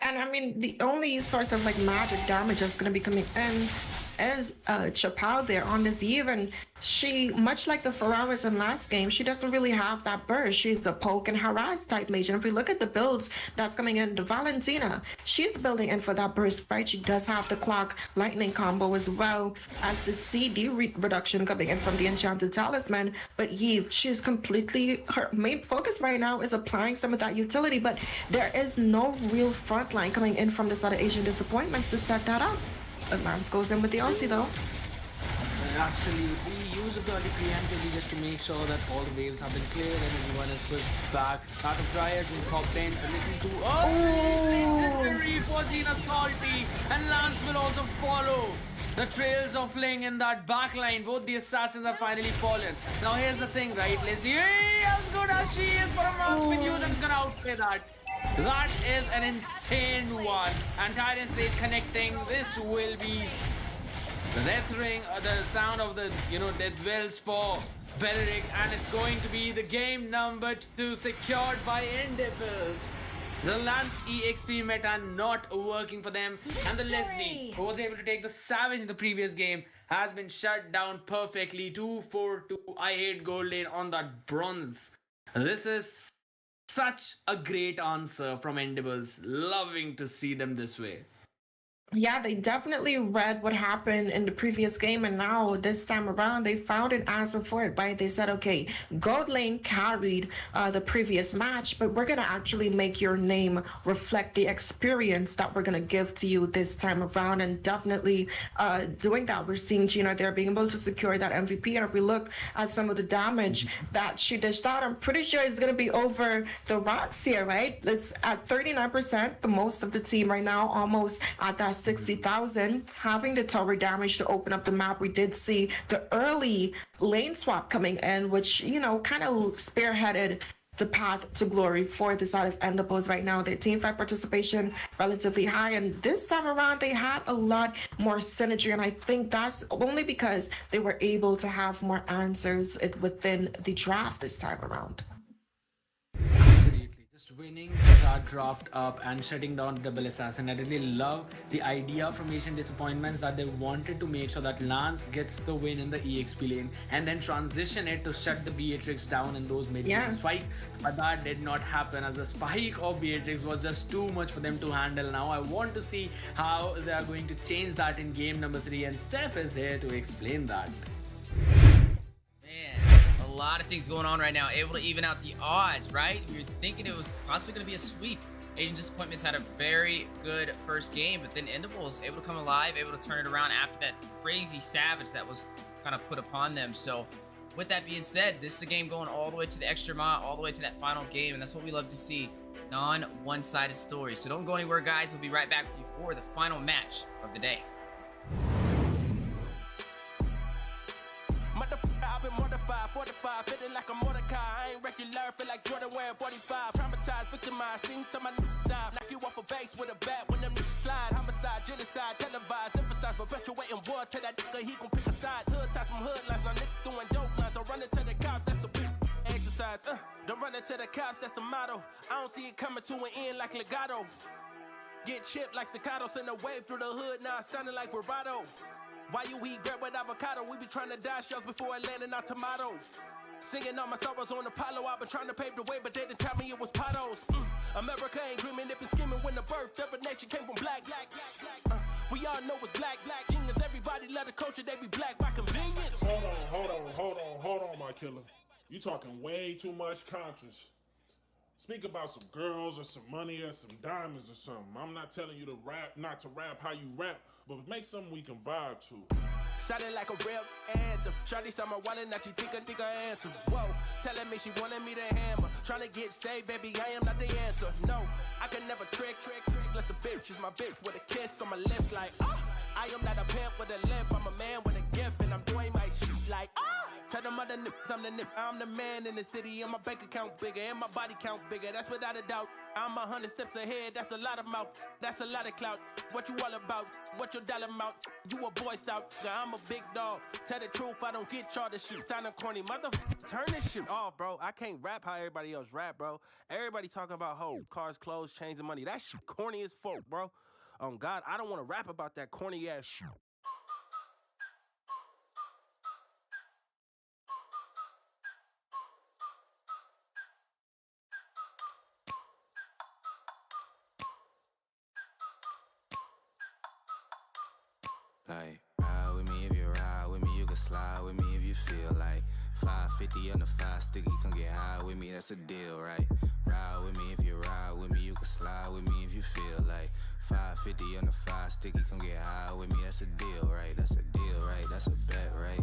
And I mean, the only source of like magic damage that's going to be coming in is Chappelle there on this Eve, and she, much like the Ferraris in last game, she doesn't really have that burst. She's a poke and harass type mage, and if we look at the builds that's coming in, the Valentina, she's building in for that burst, right? She does have the clock lightning combo as well as the CD reduction coming in from the enchanted talisman. But Eve, she's completely, her main focus right now is applying some of that utility, but there is no real front line coming in from the side of Asian Disappointments to set that up. But Lance goes in with the ulti though. Absolutely, use of the ulti preemptively just to make sure that all the waves have been cleared and everyone is pushed back. Out of Dryad and Cobb Bent a little too legendary for Gina's ulti, and Lance will also follow the trails of playing in that backline. Both the assassins have finally fallen. Now here's the thing, right, Leslie? Hey, as good as she is for a mouse use, and is gonna outplay that. That is an insane one, and Tyrant's Rage connecting. This will be the death ring, the sound of the death wells for Belleric, and it's going to be the game number 2 secured by Endables. The Lance EXP meta not working for them, and the Leslie, who was able to take the Savage in the previous game, has been shut down perfectly. 2-4-2. I hate gold lane on that bronze. This is such a great answer from Endables. Loving to see them this way. Yeah, they definitely read what happened in the previous game, and now this time around they found an answer for it, right? They said, okay, gold lane carried the previous match, but we're gonna actually make your name reflect the experience that we're gonna give to you this time around. And definitely doing that, we're seeing Gina there being able to secure that MVP. And if we look at some of the damage that she dished out, I'm pretty sure it's gonna be over the rocks here, right? It's at 39%, the most of the team right now, almost at that 60,000, having the tower damage to open up the map. We did see the early lane swap coming in, which, kind of spearheaded the path to glory for the side of Endables right now. Their team fight participation relatively high, and this time around they had a lot more synergy, and I think that's only because they were able to have more answers within the draft this time around. Winning got dropped up and shutting down double assassin. I really love the idea from Asian Disappointments that they wanted to make sure that Lance gets the win in the EXP lane and then transition it to shut the Beatrix down in those mid-game spikes, but that did not happen as the spike of Beatrix was just too much for them to handle. Now I want to see how they are going to change that in game number 3, and Steph is here to explain that. A lot of things going on right now, able to even out the odds, right? We were thinking it was possibly going to be a sweep. Asian Disappointments had a very good first game, but then Endables able to come alive, able to turn it around after that crazy Savage that was kind of put upon them. So with that being said, this is a game going all the way to the extra mile, all the way to that final game, and that's what we love to see, non-one-sided stories. So don't go anywhere, guys. We'll be right back with you for the final match of the day. I've been mortified, fortified, feeling like a Mordecai. I ain't regular, feel like Jordan wearing 45. Traumatized, victimized, seen some of my die. Knock you off a base with a bat when them slide. Homicide, genocide, televised, emphasize, perpetuating war. Tell that nigga he gon' pick a side. Hood ties from hood lines, now niggas doing dope lines. Don't run into the cops, that's a big exercise. Don't run into the cops, that's the motto. I don't see it coming to an end like legato. Get chipped like staccato, send a wave through the hood, now it sounding like vibrato. Why you eat bread with avocado? We be trying to dodge shells before it landing on tomato. Singing all my sorrows on Apollo, I've been trying to pave the way, but they didn't tell me it was potholes. America ain't dreaming, it been scheming when the birth of a nation came from black. We all know it's black. Genius, everybody love the culture, they be black by convenience. Hold on, my killer. You talking way too much conscience. Speak about some girls or some money or some diamonds or something. I'm not telling you to rap, not to rap how you rap, but make something we can vibe to. Sounded like a real anthem. Shawty saw my wallet, now she think I answer. Whoa, telling me she wanted me to hammer. Trying to get saved, baby, I am not the answer. No, I can never trick. Let the bitch is my bitch with a kiss on my lips like, I am not a pimp with a limp. I'm a man with a gift and I'm doing my shit like, Tell them other nips, I'm the nip. I'm the man in the city and my bank account bigger and my body count bigger. That's without a doubt. I'm 100 steps ahead, that's a lot of mouth. That's a lot of clout. What you all about? What your dollar amount? You a boy scout. I'm a big dog. Tell the truth, I don't get y'all to shoot. Time to corny motherfucker. Turn this shit off, bro. I can't rap how everybody else rap, bro. Everybody talking about cars, clothes, chains, and money. That shit corny as fuck, bro. Oh God, I don't want to rap about that corny ass shit. Like, ride with me if you ride with me, you can slide with me if you feel like 550 on the 5 sticky, come get high with me, that's a deal, right? Ride with me if you ride with me, you can slide with me if you feel like 550 on the 5 sticky, come get high with me, that's a deal, right? That's a deal, right? That's a bet, right?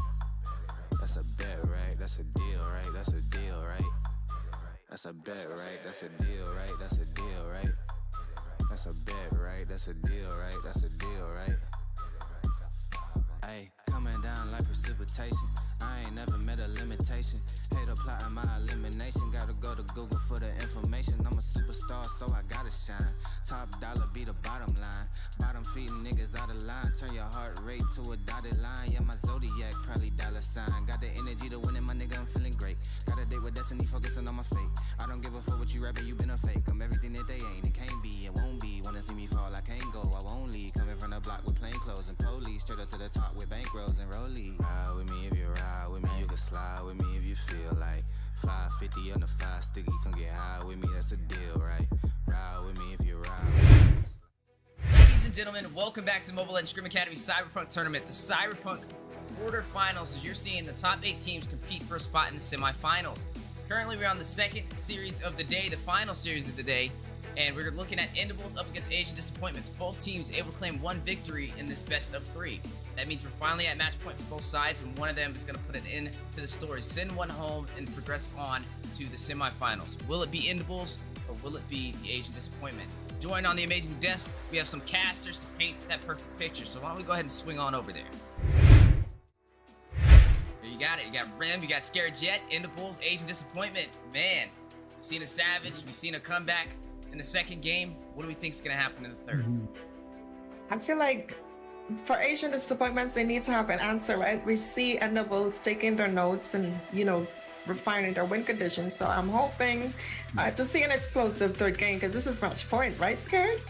That's a bet, right? That's a deal, right? That's a deal, right? That's a bet, right? That's a deal, right? That's a deal, right? That's a bet, right? That's a deal, right? That's a deal, right? Ayy, coming down like precipitation. I ain't never met a limitation. Hater plotting my elimination. Gotta go to Google for the information. I'm a superstar, so I gotta shine. Top dollar be the bottom line. Bottom feeding niggas out of line. Turn your heart rate to a dotted line. Yeah, my zodiac probably dollar sign. Got the energy to win it, my nigga, I'm feeling great. Got a date with destiny, focusing on my fate. I don't give a fuck what you rapping, you been a fake. I'm everything that they ain't, it can't be, it won't be. Wanna see me fall, I can't go, I won't leave. Coming from the block with plain clothes and police. Straight up to the top with bankrolls and rollies. Ride with me if you ride with me, you can slide with me if you feel like 550 on the 5 sticky, come get high with me, that's a deal, right? Ride with me if you ride. Ladies and gentlemen, welcome back to the Mobile Legends Scrim Academy Cyberpunk Tournament, the Cyberpunk quarterfinals, as you're seeing the top 8 teams compete for a spot in the semifinals. Currently, we're on the second series of the day, the final series of the day, and we're looking at Endables up against Asian Disappointments. Both teams able to claim 1 victory in this best of 3. That means we're finally at match point for both sides, and one of them is going to put an end to the story, send one home, and progress on to the semifinals. Will it be Endables, or will it be the Asian Disappointment? Joined on the amazing desk, we have some casters to paint that perfect picture, so why don't we go ahead and swing on over there. There you got it. You got Rim, you got Scared Jet, Endables, Asian Disappointment. Man, we've seen a savage, we've seen a comeback in the second game. What do we think is going to happen in the third? I feel like for Asian Disappointments, they need to have an answer, right? We see Endables taking their notes and, you know, refining their win conditions. So I'm hoping to see an explosive third game, because this is match point, right, Scared?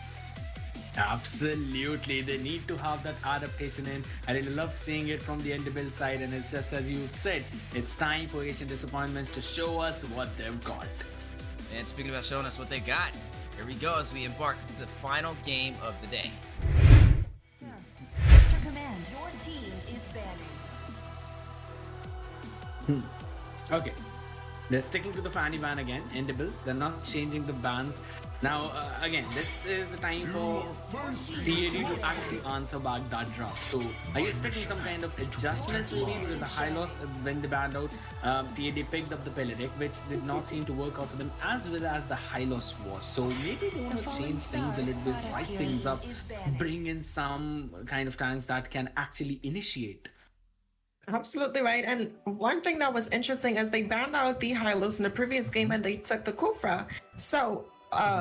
Absolutely, they need to have that adaptation in. I really love seeing it from the Endables side, and it's just as you said, it's time for Asian Disappointments to show us what they've got. And speaking about showing us what they got, here we go as we embark into the final game of the day. Sir, Mr. Command, your team is banning. Okay, they're sticking to the fanny ban again, Endables. They're not changing the bans. Now, again, this is the time for TAD to actually answer back that drop. So, are you expecting some kind of adjustments maybe? Because the high loss, when they banned out, TAD picked up the Pelitic, which did not seem to work out for them as well as the high loss was. So, maybe they want to change things a little bit, spice things up, bring in some kind of tanks that can actually initiate. Absolutely right. And one thing that was interesting is they banned out the high-lows in the previous game and they took the Kufra. So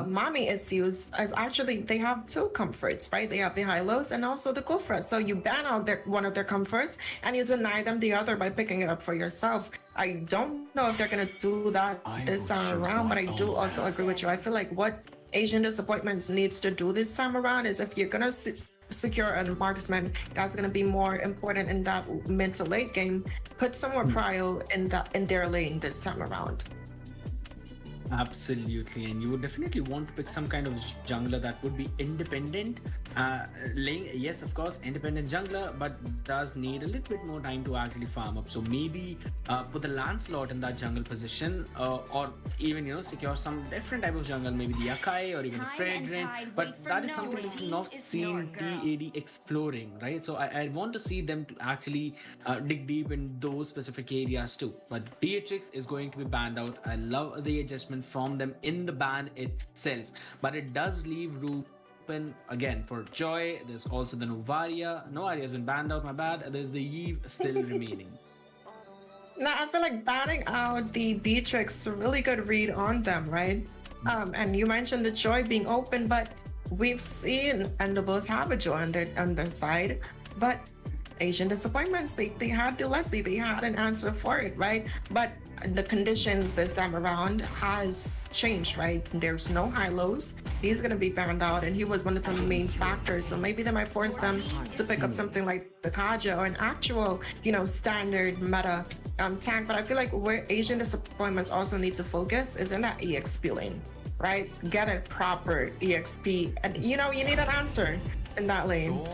mommy issues is actually, they have two comforts, right? They have the high-lows and also the Kufra. So you ban out one of their comforts and you deny them the other by picking it up for yourself. I don't know if they're going to do that this time around, but I do also agree with you. I feel like what Asian Disappointments needs to do this time around is if you're going to secure a marksman that's going to be more important in that mid to late game, put some more prio in their lane this time around. Absolutely, and you would definitely want to pick some kind of jungler that would be independent. Lane, yes, of course, independent jungler, but does need a little bit more time to actually farm up. So maybe put the Lancelot in that jungle position, or even secure some different type of jungle, maybe the Akai or even Fredrin. But that is something that we've not seen TAD exploring, right? So I want to see them to actually dig deep in those specific areas too. But Beatrix is going to be banned out. I love the adjustment from them in the ban itself, but it does leave room again for Joy. There's also the Novaria. Novaria has been banned out, my bad. There's the Eve still remaining. Now I feel like banning out the Beatrix, a really good read on them, right? And you mentioned the Joy being open, but we've seen Endables have a Joy on their side, but Asian Disappointments, they had the Leslie, they had an answer for it, right? But the conditions this time around has changed, right? There's no high-lows. He's going to be banned out, and he was one of the main factors. So maybe they might force them to pick up something like the Kaja or an actual, standard meta tank. But I feel like where Asian Disappointments also need to focus is in that EXP lane, right? Get a proper EXP. And, you need an answer in that lane.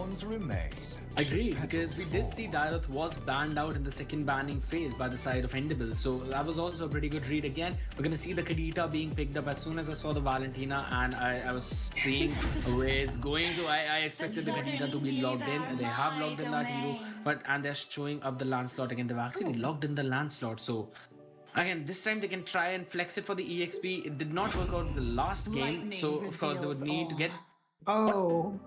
Agreed, because we did see Dairoth was banned out in the second banning phase by the side of Endables, so that was also a pretty good read again. We're gonna see the Kadita being picked up as soon as I saw the Valentina, and I was seeing where it's going to. I expected the Kadita to be logged in, and they have logged in that hero, and they're showing up the Lancelot again. They've actually logged in the Lancelot, so again, this time they can try and flex it for the EXP. It did not work out the last game, so of course they would need to get... Oh.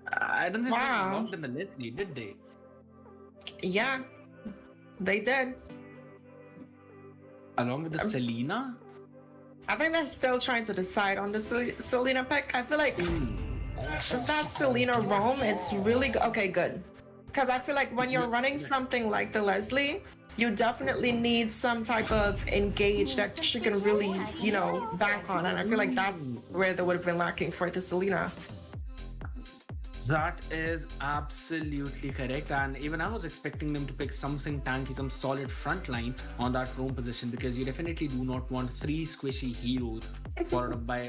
I don't think they logged in the Leslie, did they? Yeah, they did. Along with the Selena? I think they're still trying to decide on the Selena pick. I feel like if that's Selena roam, it's really good. Okay, good. Because I feel like when you're running something like the Leslie, you definitely need some type of engage that she can really, back on. And I feel like that's where they would have been lacking for the Selena. That is absolutely correct, and even I was expecting them to pick something tanky, some solid frontline on that roam position, because you definitely do not want three squishy heroes followed up by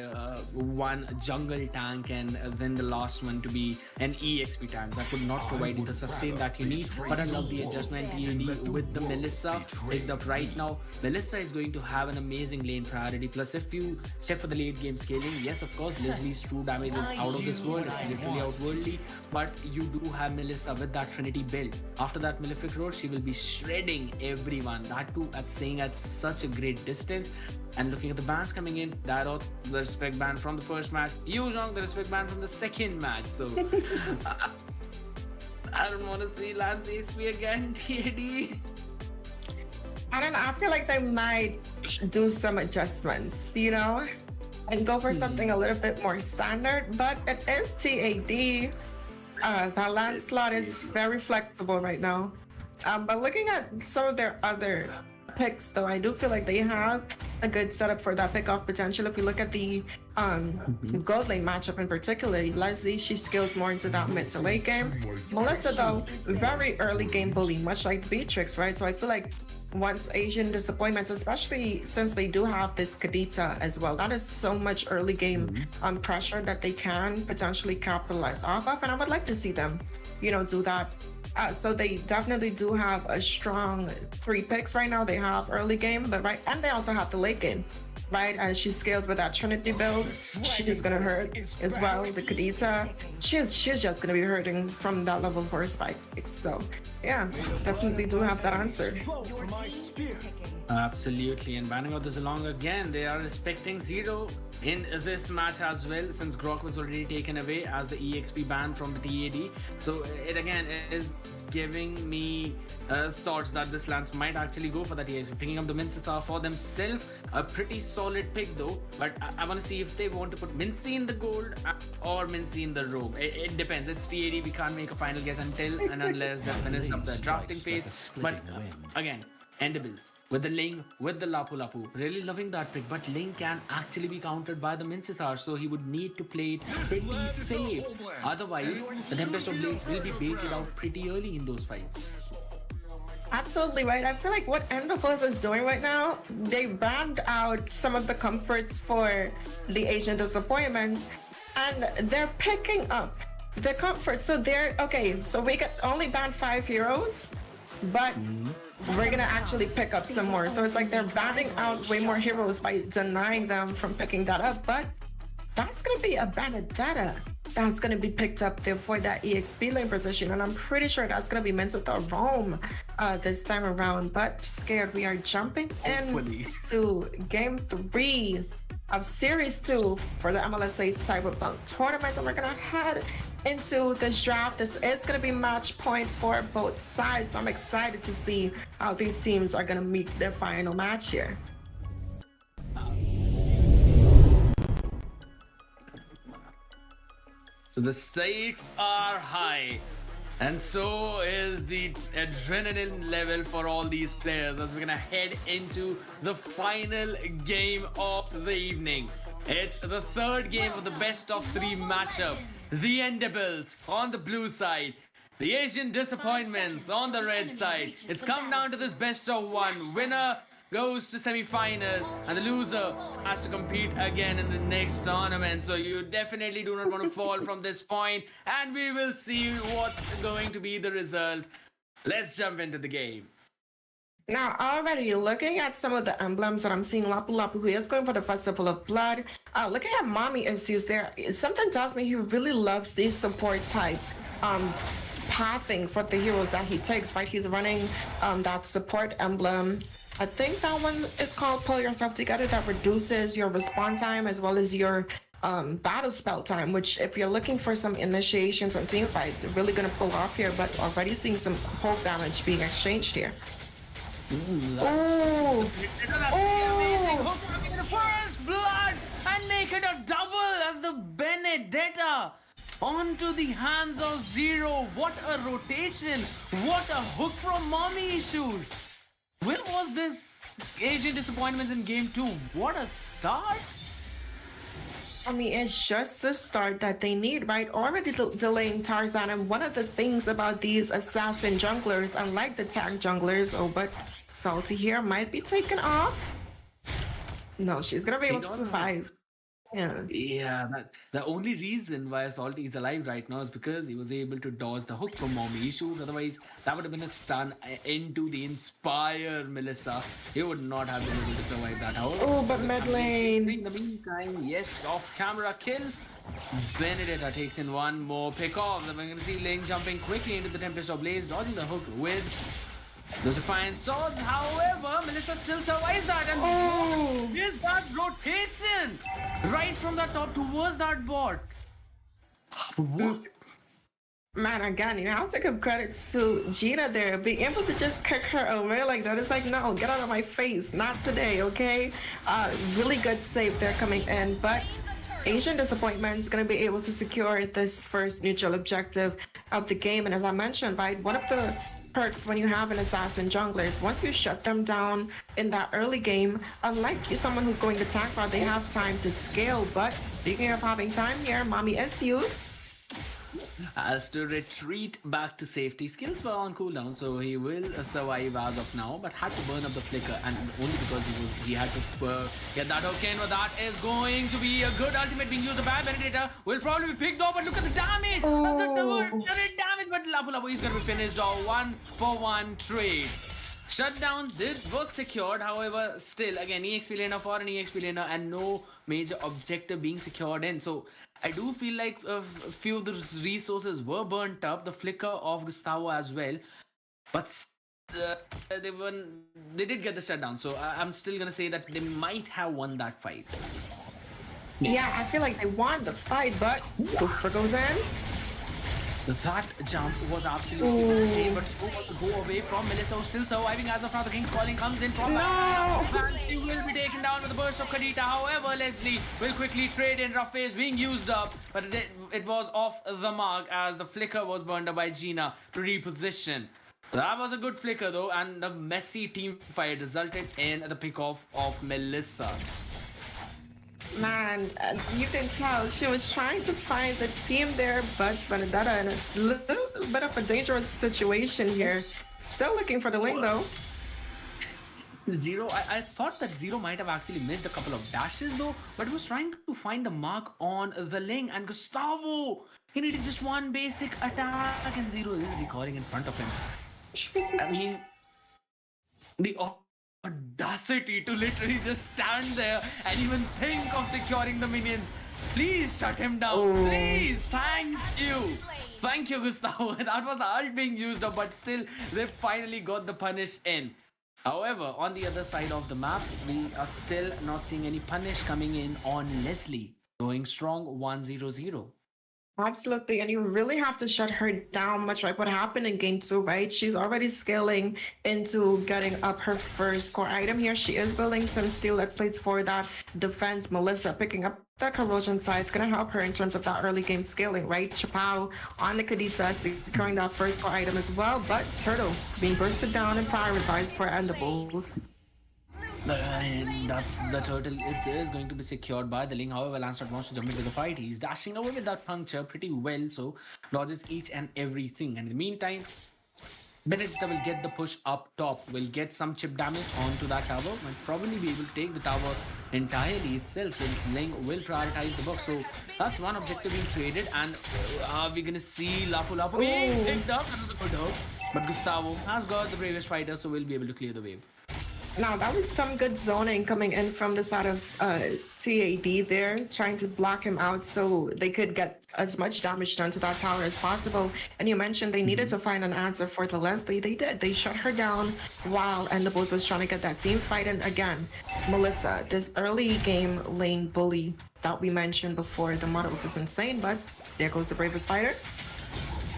one jungle tank and then the last one to be an EXP tank. That would not provide you the sustain that you need. But I love the adjustment TAD with the Mlsa picked up right now. Mlsa is going to have an amazing lane priority. Plus, if you check for the late game scaling, yes, of course, Leslie's true damage is out of this world. It's literally outworldly. But you do have Mlsa with that Trinity build. After that Malefic Road, she will be shredding everyone. That too at saying at such a great distance. And looking at the bans coming in, Dairoth, the respect ban from the first match, Yuzhong, the respect ban from the second match. So I don't want to see Lance XP again, TAD. I don't know. I feel like they might do some adjustments, and go for something a little bit more standard. But it is TAD. That Lancelot is very flexible right now. But looking at some of their other picks, though, I do feel like they have a good setup for that pick-off potential. If you look at the gold lane matchup in particular, Leslie, she scales more into that mid to late game. Mlsa, though, very early game bully, much like Beatrix, right? So I feel like once Asian Disappointments, especially since they do have this Kadita as well, that is so much early game pressure that they can potentially capitalize off of, and I would like to see them, do that. So they definitely do have a strong 3 picks right now. They have early game, and they also have the late game, right? As she scales with that Trinity build, she's gonna hurt as well. The Kadita, she's just gonna be hurting from that level for her spikes. So yeah, definitely do have that answer. Absolutely, and banning out this along again, they are respecting Zero in this match as well, since Grok was already taken away as the EXP ban from the TAD. So it again is giving me thoughts that this Lance might actually go for that. He's picking up the Mlsa for themselves. A pretty solid pick though. But I want to see if they want to put Mlsa in the gold or Mlsa in the rogue. It depends. It's TAD. We can't make a final guess until and unless they finish up the drafting phase. But again, Endables with the Ling, with the Lapu Lapu. Really loving that pick, but Ling can actually be countered by the Mlsa, so he would need to play it pretty safe. Otherwise, the Tempest of Blades will be baited out pretty early in those fights. Absolutely right. I feel like what Endables is doing right now, they banned out some of the comforts for the Asian disappointments, and they're picking up the comfort. So they're okay. So we could only ban 5 heroes, but we're gonna actually pick up some more. So it's like they're banning out way more heroes by denying them from picking that up. But that's gonna be a Benedetta that's gonna be picked up there for that EXP lane position, and I'm pretty sure that's gonna be meant to Rome this time around. But scared, we are jumping into game 3 of Series 2 for the Mlsa Cyberpunk Tournament, and we're gonna head into this draft. This is gonna be match point for both sides, so I'm excited to see how these teams are gonna meet their final match here. So the stakes are high, and so is the adrenaline level for all these players as we're gonna head into the final game of the evening. It's the third game of the best of 3 matchup. The Endables on the blue side, the Asian Disappointments on the red side. It's come down to this best of 1. Winner goes to semi-final, and the loser has to compete again in the next tournament. So you definitely do not want to fall from this point, and we will see what's going to be the result. Let's jump into the game. Now, already looking at some of the emblems that I'm seeing, Lapu Lapu, who is going for the Festival of Blood. Looking at Mommy issues there, something tells me he really loves these support type pathing for the heroes that he takes, right? He's running that support emblem. I think that one is called Pull Yourself Together, that reduces your respawn time as well as your battle spell time, which if you're looking for some initiation from team fights, you're really going to pull off here, but already seeing some poke damage being exchanged here. Oh! First blood and make it a double as the Benedetta onto the hands of Zero. What a rotation! What a hook from Mommy Issues! Where was this Asian Disappointments in game 2? What a start! I mean, it's just the start that they need, right? Already delaying Tarzan, and one of the things about these assassin junglers, unlike the tank junglers, but Salty here might be taken off. No, she's gonna be able to survive. Yeah, the only reason why Salty is alive right now is because he was able to dodge the hook from Mommy Issues. Otherwise, that would have been a stun into the Inspire Mlsa. He would not have been able to survive that. Oh, but mid lane. In the meantime, yes, off-camera kill. Benedetta takes in one more pick off. Then we're going to see Ling jumping quickly into the Tempest of Blaze, dodging the hook with the Defiant Sword. However, Mlsa still survives that, and what is that rotation? Right from the top towards that bot. What? Man, again, you have to give credits to Gina there, being able to just kick her away like that. It's like, no, get out of my face, not today, okay? Really good save there coming in, but Asian Disappointment is going to be able to secure this first neutral objective of the game. And as I mentioned, right, one of the perks when you have an assassin jungler is once you shut them down in that early game, unlike someone who's going to tank route, they have time to scale. But speaking of having time here, Mommy is used. Has to retreat back to safety. Skills were on cooldown, so he will survive as of now, but had to burn up the flicker, and only because he had to get that hook in. But that is going to be a good ultimate being used by Benedetta. Will probably be picked off, but look at the damage! That's a turret damage, but Lapu Lapu is going to be finished off. 1-for-1 trade. Shutdown was secured, however, still, again, EXP laner for an EXP laner, and no major objective being secured in. So I do feel like a few of the resources were burnt up, the flicker of Gustavo as well, but they did get the shutdown. So I'm still gonna say that they might have won that fight. Yeah, I feel like they won the fight, but Cooper goes in. That jump was absolutely insane, but so was the go away from Mlsa, who's still surviving as of now. The King's Calling comes in from behind, and he will be taken down with a burst of Kadita. However, Leslie will quickly trade in. Rough phase being used up, but it was off the mark as the flicker was burned up by Gina to reposition. That was a good flicker though, and the messy team fight resulted in the pick-off of Mlsa. Man, you can tell she was trying to find the team there, but Benedetta in a little bit of a dangerous situation here. Still looking for the link though. Zero, I thought that Zero might have actually missed a couple of dashes though, but was trying to find the mark on the Ling, and Gustavo, he needed just one basic attack and Zero is recalling in front of him. I mean, the audacity to literally just stand there and even think of securing the minions. Please shut him down. Please. Thank you. Thank you, Gustavo. That was the ult being used up, but still, they finally got the punish in. However, on the other side of the map, we are still not seeing any punish coming in on Leslie. Going strong 1-0-0. Absolutely, and you really have to shut her down, much like what happened in game 2, right? She's already scaling into getting up her first core item here. She is building some steel plates for that defense. Mlsa picking up that corrosion side is going to help her in terms of that early game scaling, right? Chappao on the Kadita securing that first core item as well, but Turtle being bursted down and prioritized for Endables. And that's the Turtle. It is going to be secured by the Ling. However, Lancelot wants to jump into the fight. He's dashing away with that puncture pretty well, so dodges each and everything. And in the meantime, Benedetta will get the push up top, will get some chip damage onto that tower, might probably be able to take the tower entirely itself since Ling will prioritize the buff. So that's one objective being traded, and are we gonna see Lapu Lapu being picked up? Another good hook. But Gustavo has got the bravest fighter, so we'll be able to clear the wave. Now, that was some good zoning coming in from the side of TAD there, trying to block him out so they could get as much damage done to that tower as possible. And you mentioned they needed to find an answer for the Leslie. They did. They shut her down while Endables was trying to get that team fight. And again, Mlsa, this early game lane bully that we mentioned before the models is insane, but there goes the bravest fighter.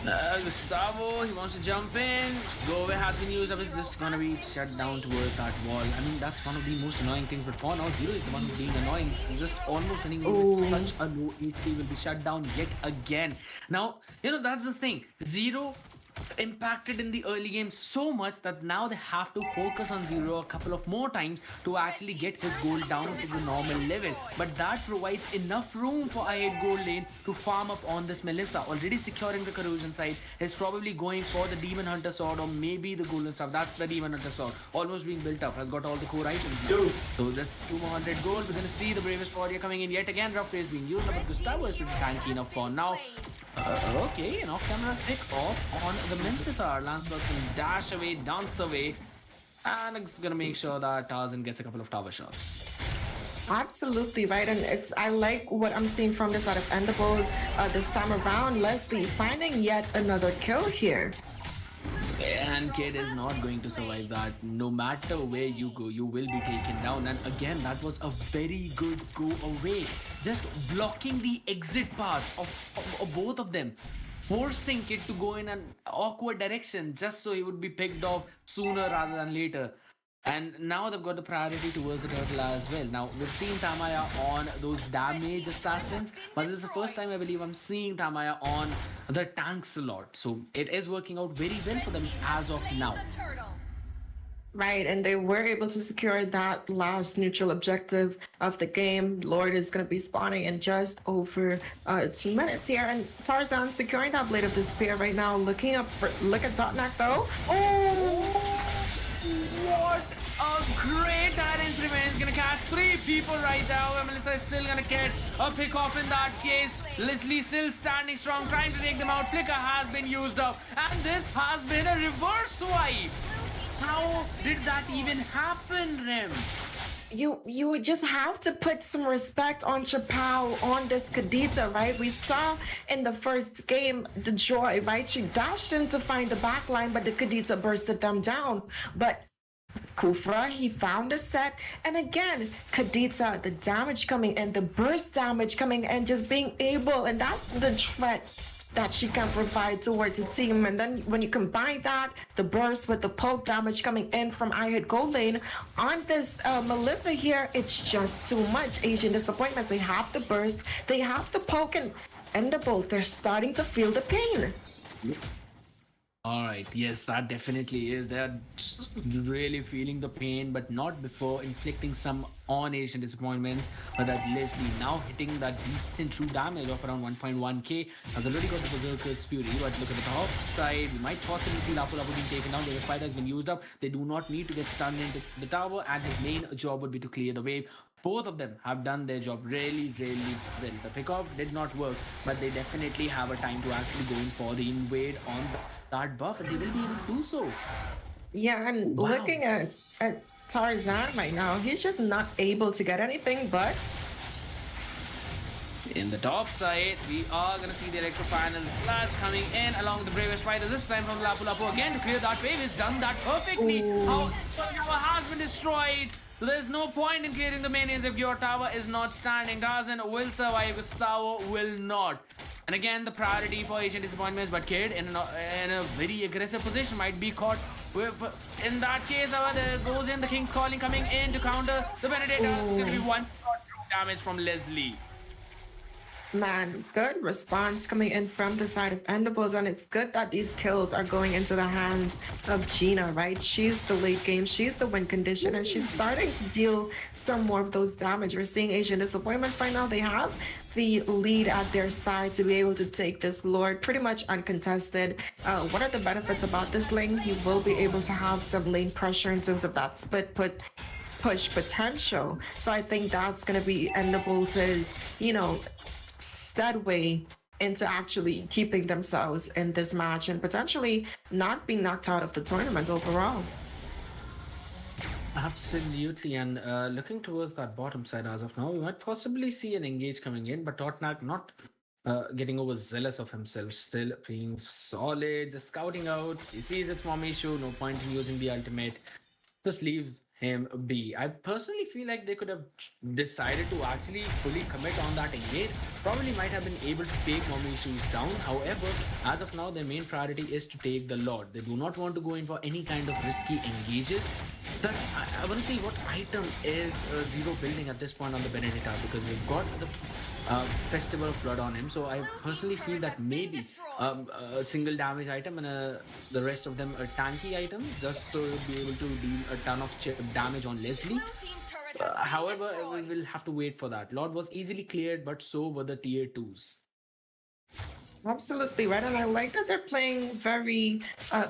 Gustavo, he wants to jump in. Go away has been used up. It's just gonna be shut down towards that wall. I mean, that's one of the most annoying things. But for now, Zero is the one who's being annoying. He's just almost running with such a low HP will be shut down yet again. Now, you know, that's the thing. Zero impacted in the early game so much that now they have to focus on Zero a couple of more times to actually get his gold down to the normal level. But that provides enough room for I8 gold lane to farm up on this Mlsa. Already securing the corrosion side, is probably going for the Demon Hunter sword or maybe the golden stuff. That's the Demon Hunter sword, almost being built up, has got all the core items now. So just 200 gold. We're gonna see the bravest warrior coming in yet again. Rough phase being used, but Gustavo is pretty tanky enough for now. Okay, an off-camera pick off on the Mincetar. Lancelot can dash away, dance away, and it's gonna make sure that Tarzan gets a couple of tower shots. Absolutely right, and I like what I'm seeing from the side of Endables this time around. Leslie finding yet another kill here. And Kid is not going to survive that. No matter where you go, you will be taken down. And again, that was a very good go away. Just blocking the exit path of both of them. Forcing Kid to go in an awkward direction just so he would be picked off sooner rather than later. And now they've got the priority towards the Turtle as well. Now, we've seen Tamaya on those damage assassins, but this is the first time I believe I'm seeing Tamaya on the tank slot. So it is working out very well for them as of now. Right, and they were able to secure that last neutral objective of the game. Lord is going to be spawning in just over 2 minutes here. And Tarzan securing that Blade of Despair right now. Looking up for... Look at Totnak though. What a great Tyrant's Revenge. Gonna catch 3 people right now. Mlsa is still gonna get a pick off in that case. Leslie still standing strong, trying to take them out. Flicker has been used up, and this has been a reverse swipe. How did that even happen, Rem? You just have to put some respect on Chappao, on this Kadita, right? We saw in the first game the Joy, right? She dashed in to find the backline, but the Kadita bursted them down. But Kufra, he found a set, and again, Kadita, the damage coming in, the burst damage coming in, just being able, and that's the threat that she can provide towards the team. And then when you combine that, the burst with the poke damage coming in from I Hit Gold Lane on this Mlsa here, it's just too much. Asian disappointments. They have the burst, they have the poke, and Endables, they're starting to feel the pain. Alright, yes, that definitely is. They're really feeling the pain, but not before inflicting some on Asian disappointments. But that's Leslie now hitting that decent true damage of around 1.1k. Has already got the Berserker's Fury, but look at the top side. We might possibly see Lapu Lapu being taken down. The Spider has been used up. They do not need to get stunned into the tower, and his main job would be to clear the wave. Both of them have done their job really, really well. The pickoff did not work, but they definitely have a time to actually go in for the invade on that buff, and they will be able to do so. Yeah, and Wow. looking at Tarzan right now, he's just not able to get anything, but in the top side, we are going to see the Electrify and the Slash coming in along with the Bravest Spider. This time from Lapu Lapu again to clear that wave. He's done that perfectly. Our tower has been destroyed. So there's no point in clearing the minions if your tower is not standing. Tarzan will survive, Gustavo will not. And again, the priority for Asian disappointments, but Kid in a very aggressive position might be caught. In that case, there goes in the King's Calling coming in to counter the Benedetta. It's going to be one shot true damage from Leslie. man, good response coming in from the side of Endables, and it's good that these kills are going into the hands of Gina, right? She's the late game, she's the win condition, and she's starting to deal some more of those damage. We're seeing Asian disappointments right now. They have the lead at their side to be able to take this Lord pretty much uncontested. What are the benefits about this lane? He will be able to have some lane pressure in terms of that split push potential. So I think that's going to be Endables' steadway into actually keeping themselves in this match and potentially not being knocked out of the tournament overall. Absolutely, and looking towards that bottom side as of now, we might possibly see an engage coming in, but Totnak not getting overzealous of himself, still being solid, just scouting out. He sees its mom issue, no point in using the ultimate, just leaves him be. I personally feel like they could have decided to actually fully commit on that engage. Probably might have been able to take Mommy Shoes down. However, as of now, their main priority is to take the Lord. They do not want to go in for any kind of risky engages. But I want to see what item is Zero building at this point on the Benedetta, because we've got the Festival of Blood on him. So I personally feel that maybe a single damage item and the rest of them are tanky items, just so you'll be able to deal a ton of damage on Leslie. However, we will have to wait for that. Lord was easily cleared, but so were the tier 2s. Absolutely right, and I like that they're playing very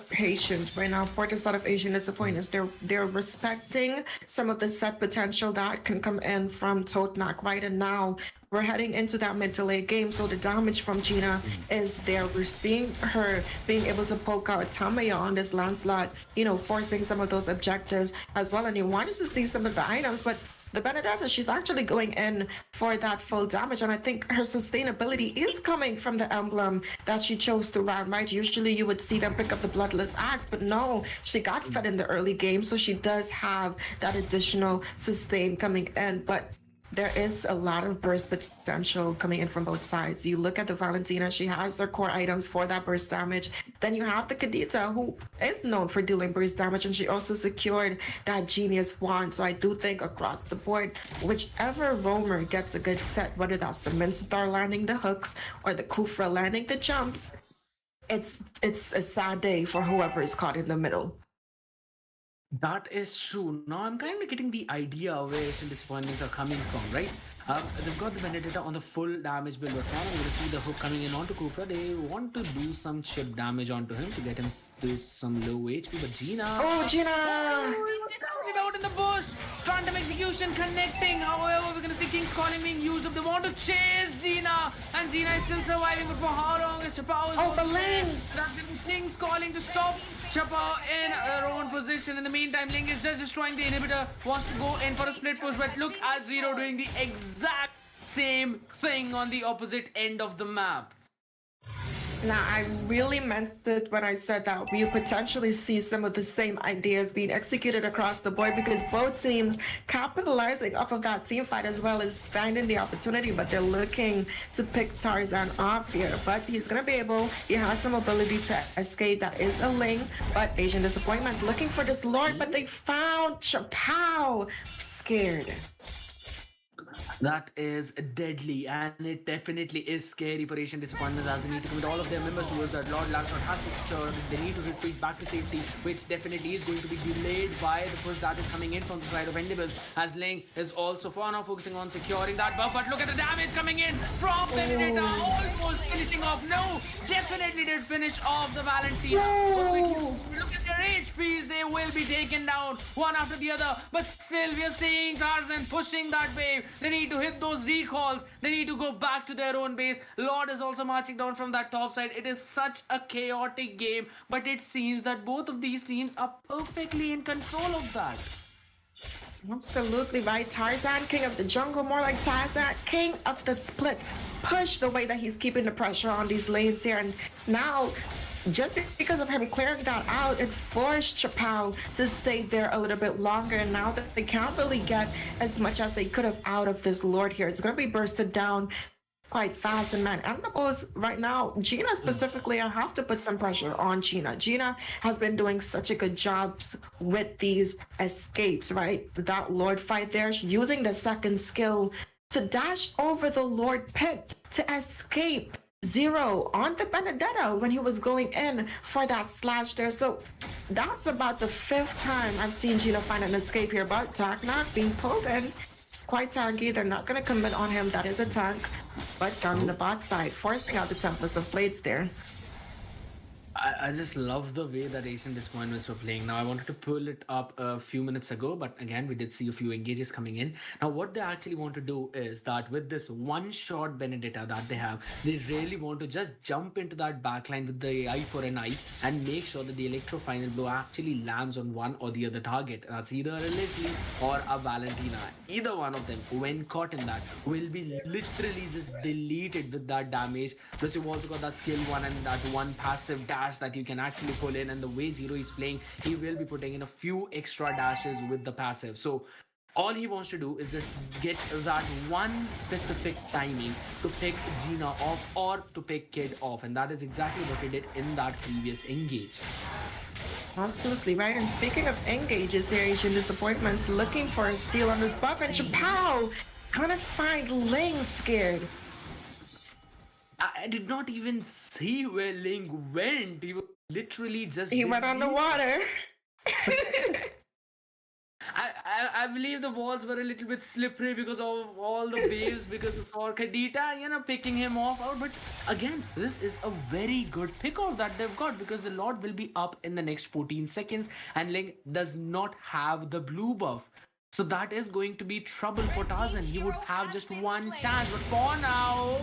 patient right now for the sort of Asian disappointments. They're respecting some of the set potential that can come in from Totnak, right? And now we're heading into that mid to late game, so the damage from Gina is there. We're seeing her being able to poke out Tamaya on this Lancelot, forcing some of those objectives as well. And you wanted to see some of the items, but the Benedetta, she's actually going in for that full damage, and I think her sustainability is coming from the emblem that she chose to run, right? Usually you would see them pick up the Bloodless Axe, but no, she got fed in the early game, so she does have that additional sustain coming in, but there is a lot of burst potential coming in from both sides. You look at the Valentina, she has her core items for that burst damage. Then you have the Kadita, who is known for dealing burst damage, and she also secured that Genius Wand. So I do think across the board, whichever roamer gets a good set, whether that's the Mincetar landing the hooks or the Kufra landing the jumps, it's a sad day for whoever is caught in the middle. That is true. Now I'm kind of getting the idea of where Asian disappointments are coming from, right? They've got the Benedetta on the full damage build right now. We're going to see the hook coming in onto Cooper. They want to do some chip damage onto him to get him to some low HP, but Gina... Oh, Gina! It out in the bush! Phantom execution connecting. However, we're going to see King's Calling being used up. They want to chase Gina, and Gina is still surviving, but for how long is Chappao? Oh, the lane! That's going to be King's Calling to stop Chappao in their own position. In the meantime, Ling is just destroying the inhibitor, wants to go in for a split push, but look at Zero doing the exact same thing on the opposite end of the map. Now, I really meant it when I said that we potentially see some of the same ideas being executed across the board because both teams capitalizing off of that team fight as well as finding the opportunity, but they're looking to pick Tarzan off here. But he's going to be able, he has the mobility to escape. That is a link, but Asian Disappointment's looking for this Lord, but they found Chapow. Scared. That is deadly, and it definitely is scary for Asian Disappointments as they need to commit all of their members towards that Lord Lapshot has secured. They need to retreat back to safety, which definitely is going to be delayed by the push that is coming in from the side of Endables, as Ling is also for now focusing on securing that buff. But look at the damage coming in from Benedetta, almost finishing off. No, definitely did finish off the Valentina. Look at their HPs, they will be taken down one after the other, but still we are seeing Tarzan pushing that wave. They need to hit those recalls. They need to go back to their own base. Lord is also marching down from that top side. It is such a chaotic game, but it seems that both of these teams are perfectly in control of that. Absolutely right. Tarzan, king of the jungle, more like Tarzan, king of the split. Push the way that he's keeping the pressure on these lanes here, and now just because of him clearing that out, it forced Chapow to stay there a little bit longer. And now that they can't really get as much as they could have out of this Lord here, it's going to be bursted down quite fast. And man, Endables right now, Gina specifically, I have to put some pressure on Gina. Gina has been doing such a good job with these escapes, right? That Lord fight there, using the second skill to dash over the Lord pit to escape Zero on the Benedetta when he was going in for that slash there. So that's about the 5th time I've seen Gino find an escape here, but Taknak being pulled in. It's quite tanky. They're not going to commit on him. That is a tank, but down the bot side, forcing out the Templars of Blades there. I just love the way that Asian Disappointments were playing. Now, I wanted to pull it up a few minutes ago, but again, we did see a few engages coming in. Now, what they actually want to do is that with this one-shot Benedetta that they have, they really want to just jump into that backline with the eye for an eye and make sure that the Electro Final Blow actually lands on one or the other target. That's either a Leslie or a Valentina. Either one of them, when caught in that, will be literally just deleted with that damage. Plus, you've also got that skill 1 and that one passive dash that you can actually pull in, and the way Zero is playing, he will be putting in a few extra dashes with the passive. So all he wants to do is just get that one specific timing to pick Gina off or to pick Kid off, and that is exactly what he did in that previous engage. Absolutely right. And speaking of engages here, Asian Disappointments looking for a steal on this buff, and Chapow gonna find Ling scared. I did not even see where Ling went. He was literally just... He went on the water. I believe the walls were a little bit slippery because of all the waves, because for Kadita, you know, picking him off out. But again, this is a very good pick-off that they've got, because the Lord will be up in the next 14 seconds and Ling does not have the blue buff. So that is going to be trouble for Tarzan. He would have just one chance, but for now...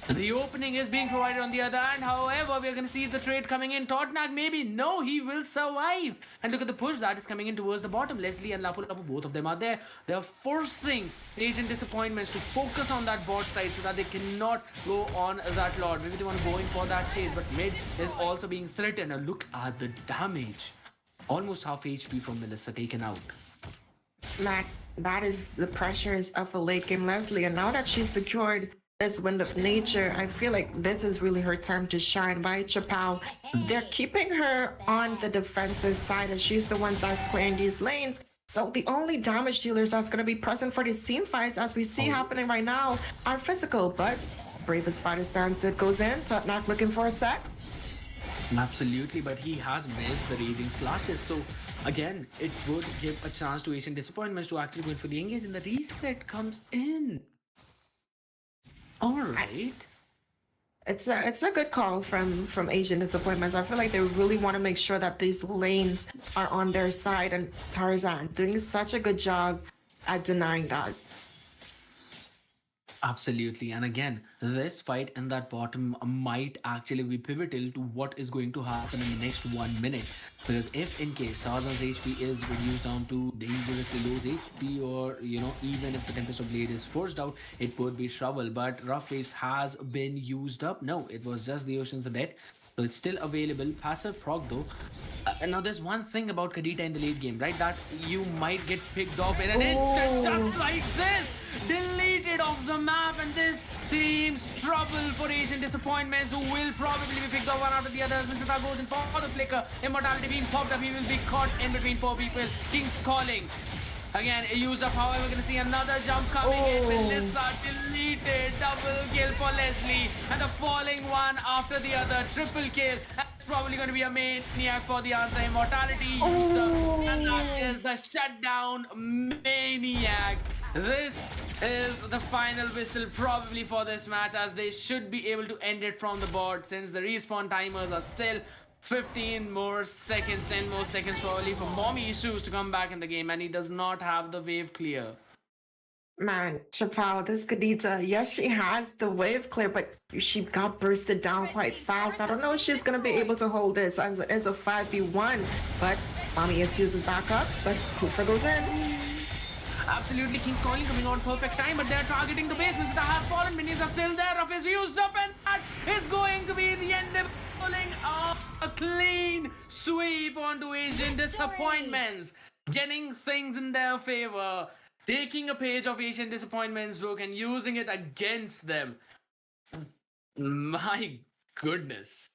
the opening is being provided on the other hand. However, we're going to see the trade coming in. Totnak, maybe. No, he will survive. And look at the push that is coming in towards the bottom. Leslie and Lapu Lapu, both of them are there. They're forcing Asian Disappointments to focus on that bot side so that they cannot go on that Lord. Maybe they want to go in for that chase, but mid is also being threatened. And look at the damage. Almost half HP from Mlsa taken out. Mac, that is the pressures of a late game Leslie. And now that she's secured this Wind of Nature, I feel like this is really her time to shine. By Chapow, they're keeping her on the defensive side as she's the ones that's squaring these lanes. So the only damage dealers that's going to be present for these team fights, as we see happening right now, are physical. But bravest fighter stance, it goes in. Totnak looking for a set. Absolutely, but he has missed the raging slashes. So again, it would give a chance to Asian Disappointments to actually go in for the engage, and the reset comes in. All right. It's a good call from Asian Disappointments. I feel like they really want to make sure that these lanes are on their side, and Tarzan doing such a good job at denying that. Absolutely. And again, this fight in that bottom might actually be pivotal to what is going to happen in the next 1 minute. Because if in case Tarzan's HP is reduced down to dangerously low HP, or even if the Tempest of Blade is forced out, it would be trouble. But Rough Waves has been used up. No, it was just the Ocean's Debt. So it's still available. Passive proc though. Now there's one thing about Kadita in the late game, right? That you might get picked off in an instant, just like this. Deleted off the map, and this seems trouble for Asian Disappointments, who will probably be picked off one after the other. Mlsa goes in for the flicker. Immortality being popped up. He will be caught in between 4 people. King's calling. Again, used up. However, we're going to see another jump coming in. Mlsa deleted. Double kill for Leslie. And the falling one after the other. Triple kill. That's probably going to be a maniac for the answer. Immortality used up. And that is the shutdown maniac. This is the final whistle probably for this match, as they should be able to end it from the board, since the respawn timers are still 15 more seconds, 10 more seconds probably for Mommy Issues to come back in the game, and he does not have the wave clear. Man, Chappelle, this Kadita, yes, she has the wave clear, but she got bursted down quite fast. I don't know if she's going to be able to hold this as a 5v1, but Mommy Issues is back up, but Cooper goes in. Absolutely, King's Calling coming on perfect time, but they're targeting the base. Mlsa have fallen, minions are still there. Ruff is used up, and that is going to be the end of pulling off a clean sweep onto Asian Disappointments, getting things in their favor, taking a page of Asian Disappointments book and using it against them. My goodness.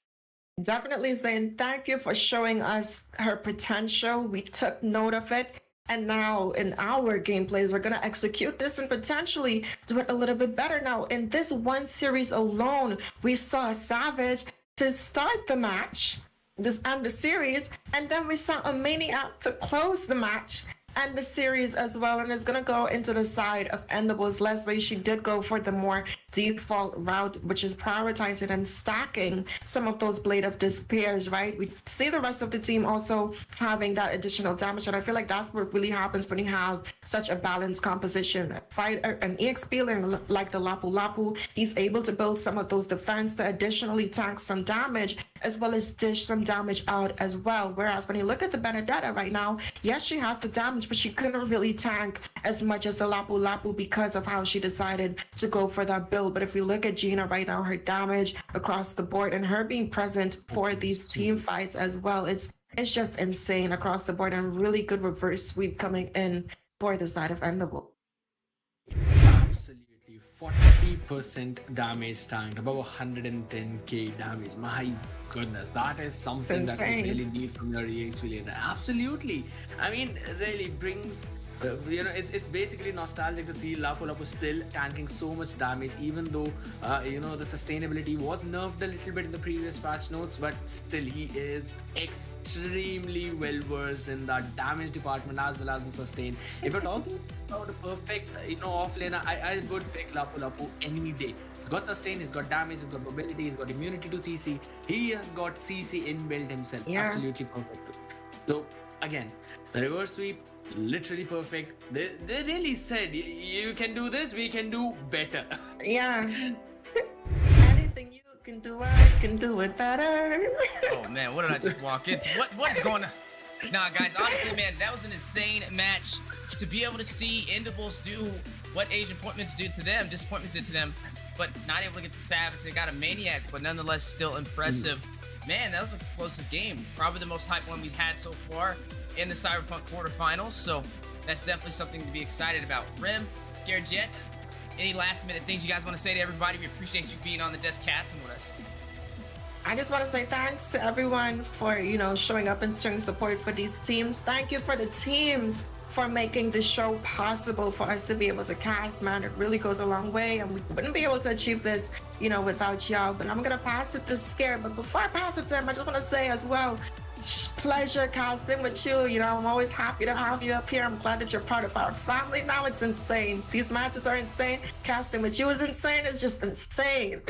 Definitely saying thank you for showing us her potential. We took note of it. And now in our gameplays, we're going to execute this and potentially do it a little bit better. Now, in this one series alone, we saw Savage to start the match, and the series, and then we saw a Maniac to close the match and the series as well. And it's going to go into the side of Endables. Leslie, she did go for the more default route, which is prioritizing and stacking some of those Blade of Despairs, right? We see the rest of the team also having that additional damage, and I feel like that's what really happens when you have such a balanced composition. Fighter, an EXP like the Lapu Lapu, he's able to build some of those defense to additionally tank some damage, as well as dish some damage out as well. Whereas when you look at the Benedetta right now, yes, she has the damage, but she couldn't really tank as much as the Lapu Lapu because of how she decided to go for that build. But if we look at Gina right now, her damage across the board and her being present for these team fights as well, it's just insane across the board, and really good reverse sweep coming in for the side of Endable. Absolutely, 40% damage tanked, above 110k damage. My goodness, that is something that we really need from your EXP later. Absolutely. I mean, really brings it's basically nostalgic to see Lapu Lapu still tanking so much damage, even though the sustainability was nerfed a little bit in the previous patch notes, but still he is extremely well versed in that damage department as well as the sustain. If at all about a perfect offlaner, I would pick Lapu Lapu any day. He's got sustain, he's got damage, he's got mobility, he's got immunity to CC, he has got CC inbuilt himself. Absolutely perfect. So again, the reverse sweep, literally perfect. They really said, you can do this, we can do better. Yeah. Anything you can do, I can do it better. Oh man, what did I just walk into? What is going on? Nah, guys, honestly, man, that was an insane match. To be able to see Endables do what Asian Disappointments did to them, but not able to get the Savage. They got a Maniac, but nonetheless still impressive. Man, that was an explosive game. Probably the most hype one we've had so far in the Cyberpunk quarterfinals, so that's definitely something to be excited about. Rim, Scared Jet, any last minute things you guys want to say to everybody? We appreciate you being on the desk casting with us. I just want to say thanks to everyone for, showing up and showing support for these teams. Thank you for the teams for making this show possible for us to be able to cast, man. It really goes a long way, and we wouldn't be able to achieve this, without y'all. But I'm gonna pass it to Scare. But before I pass it to him, I just want to say as well, pleasure casting with you. I'm always happy to have you up here. I'm glad that you're part of our family now. It's insane. These matches are insane. Casting with you is insane. It's just insane.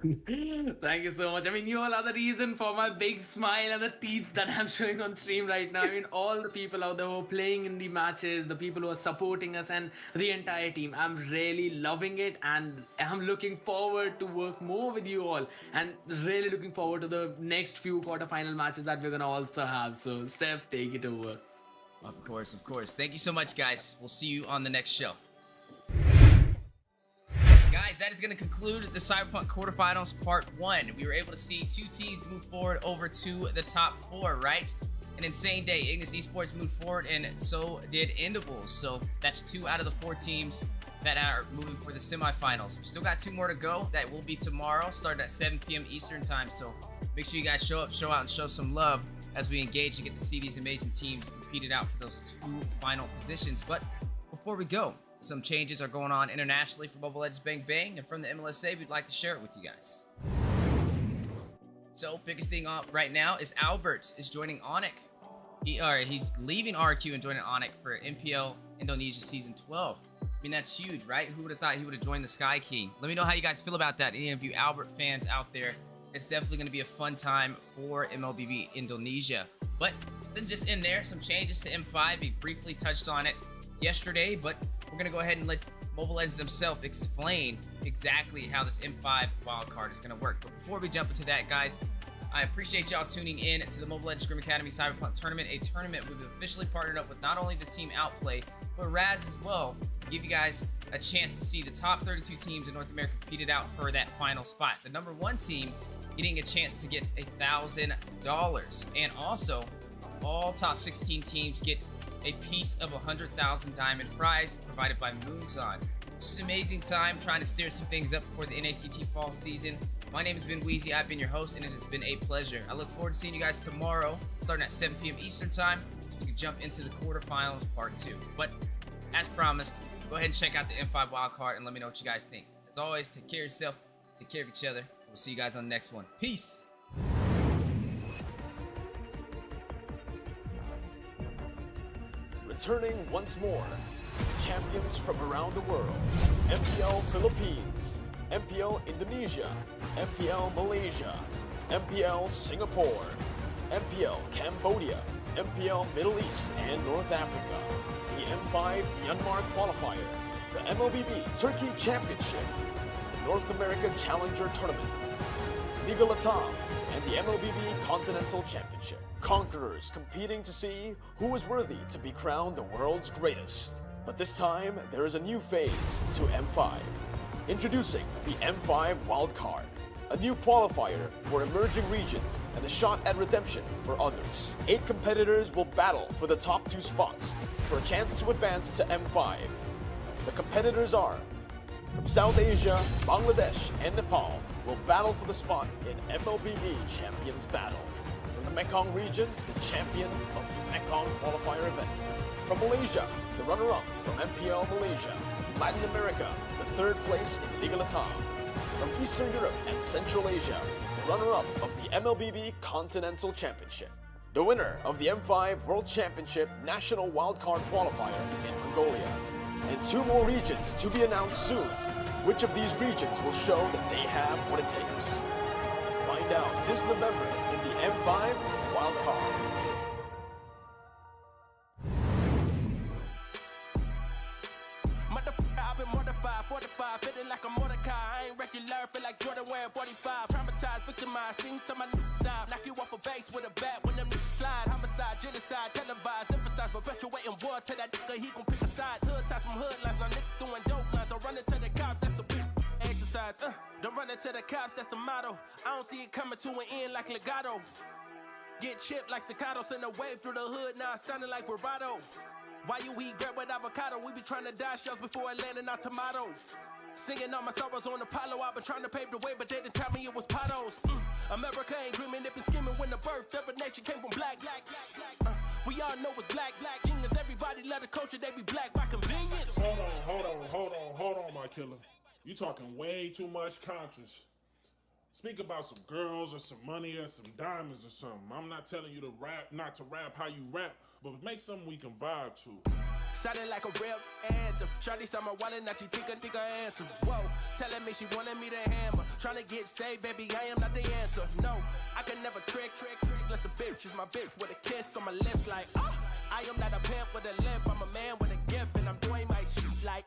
Thank you so much. I mean, you all are the reason for my big smile and the teeth that I'm showing on stream right now. I mean, all the people out there who are playing in the matches, the people who are supporting us, and the entire team. I'm really loving it, and I'm looking forward to work more with you all, and really looking forward to the next few quarterfinal matches that we're gonna also have. So, Steph, take it over. Of course, of course. Thank you so much, guys. We'll see you on the next show. Guys, that is going to conclude the Cyberpunk quarterfinals part 1. We were able to see 2 teams move forward over to the top 4, right? An insane day. Ignis Esports moved forward, and so did Endables. So that's 2 out of the 4 teams that are moving for the semifinals. We still got 2 more to go. That will be tomorrow, starting at 7 p.m. Eastern time. So make sure you guys show up, show out, and show some love as we engage and get to see these amazing teams competed out for those 2 final positions. But before we go, some changes are going on internationally for Mobile Legends Bang Bang, and from the Mlsa, we'd like to share it with you guys. So, biggest thing up right now is Albert is joining Onyx. He's leaving RQ and joining Onyx for MPL Indonesia Season 12. I mean, that's huge, right? Who would have thought he would have joined the Sky King? Let me know how you guys feel about that. Any of you Albert fans out there, it's definitely going to be a fun time for MLBB Indonesia. But then just in there, some changes to M5. We briefly touched on it yesterday, but we're going to go ahead and let Mobile Legends himself explain exactly how this M5 wildcard is going to work. But before we jump into that, guys, I appreciate y'all tuning in to the Mobile Legends Scrim Academy Cyberpunk Tournament, a tournament we've officially partnered up with not only the team Outplay, but Raz as well, to give you guys a chance to see the top 32 teams in North America competed out for that final spot. The number 1 team getting a chance to get $1,000, and also all top 16 teams get a piece of 100,000 diamond prize provided by Moonton. It's an amazing time trying to steer some things up before the NACT fall season. My name has been Weezy. I've been your host, and it has been a pleasure. I look forward to seeing you guys tomorrow, starting at 7 p.m. Eastern time, so we can jump into the quarterfinals part 2. But as promised, go ahead and check out the M5 wildcard and let me know what you guys think. As always, take care of yourself, take care of each other. We'll see you guys on the next one. Peace. Returning once more, champions from around the world. MPL Philippines, MPL Indonesia, MPL Malaysia, MPL Singapore, MPL Cambodia, MPL Middle East and North Africa, the M5 Myanmar Qualifier, the MLBB Turkey Championship, the North America Challenger Tournament, Liga Latam, and the MLBB Continental Championship. Conquerors competing to see who is worthy to be crowned the world's greatest. But this time, there is a new phase to M5. Introducing the M5 Wildcard, a new qualifier for emerging regions and a shot at redemption for others. 8 competitors will battle for the top 2 spots for a chance to advance to M5. The competitors are from South Asia, Bangladesh, and Nepal will battle for the spot in MLBB Champions Battle. From the Mekong region, the champion of the Mekong Qualifier event. From Malaysia, the runner-up from MPL Malaysia. Latin America, the 3rd place in Liga Latam. From Eastern Europe and Central Asia, the runner-up of the MLBB Continental Championship. The winner of the M5 World Championship National Wildcard Qualifier in Mongolia. And 2 more regions to be announced soon. Which of these regions will show that they have what it takes? Find out this November in the M5 Wildcard. Fortified, feeling like a Mordecai. I ain't regular, feel like Jordan wearing 45. Traumatized, victimized, seen some of die. Knock you off a base with a bat when them slide. Homicide, genocide, televised, emphasize, perpetuating war to that nigga. He gon' pick a side. Hood ties from hood lines, my nigga doing dope lines. I'm running to the cops, that's a big exercise. Don't run into the cops, that's the motto. I don't see it coming to an end like legato. Get chipped like staccato, send a wave through the hood, now sounding like vibrato. Why you eat bread with avocado? We be trying to die shells before it landing our tomato. Singing all my sorrows on Apollo. I've been trying to pave the way, but they didn't tell me it was potholes. America ain't dreaming, it been scheming when the birth of a nation came from black. We all know it's black. Genius, everybody love the culture, they be black by convenience. Hold on, my killer. You talking way too much conscience. Speak about some girls or some money or some diamonds or something. I'm not telling you to rap, not to rap how you rap, but make something we can vibe to. Sounding like a real anthem. Shawty saw my wallet, now she think I answer. Whoa, telling me she wanted me to hammer. Tryna get saved, baby, I am not the answer. No, I can never trick. Let the bitch is my bitch with a kiss on my lips, like, I am not a pimp with a limp, I'm a man with a gift, and I'm doing my shit like,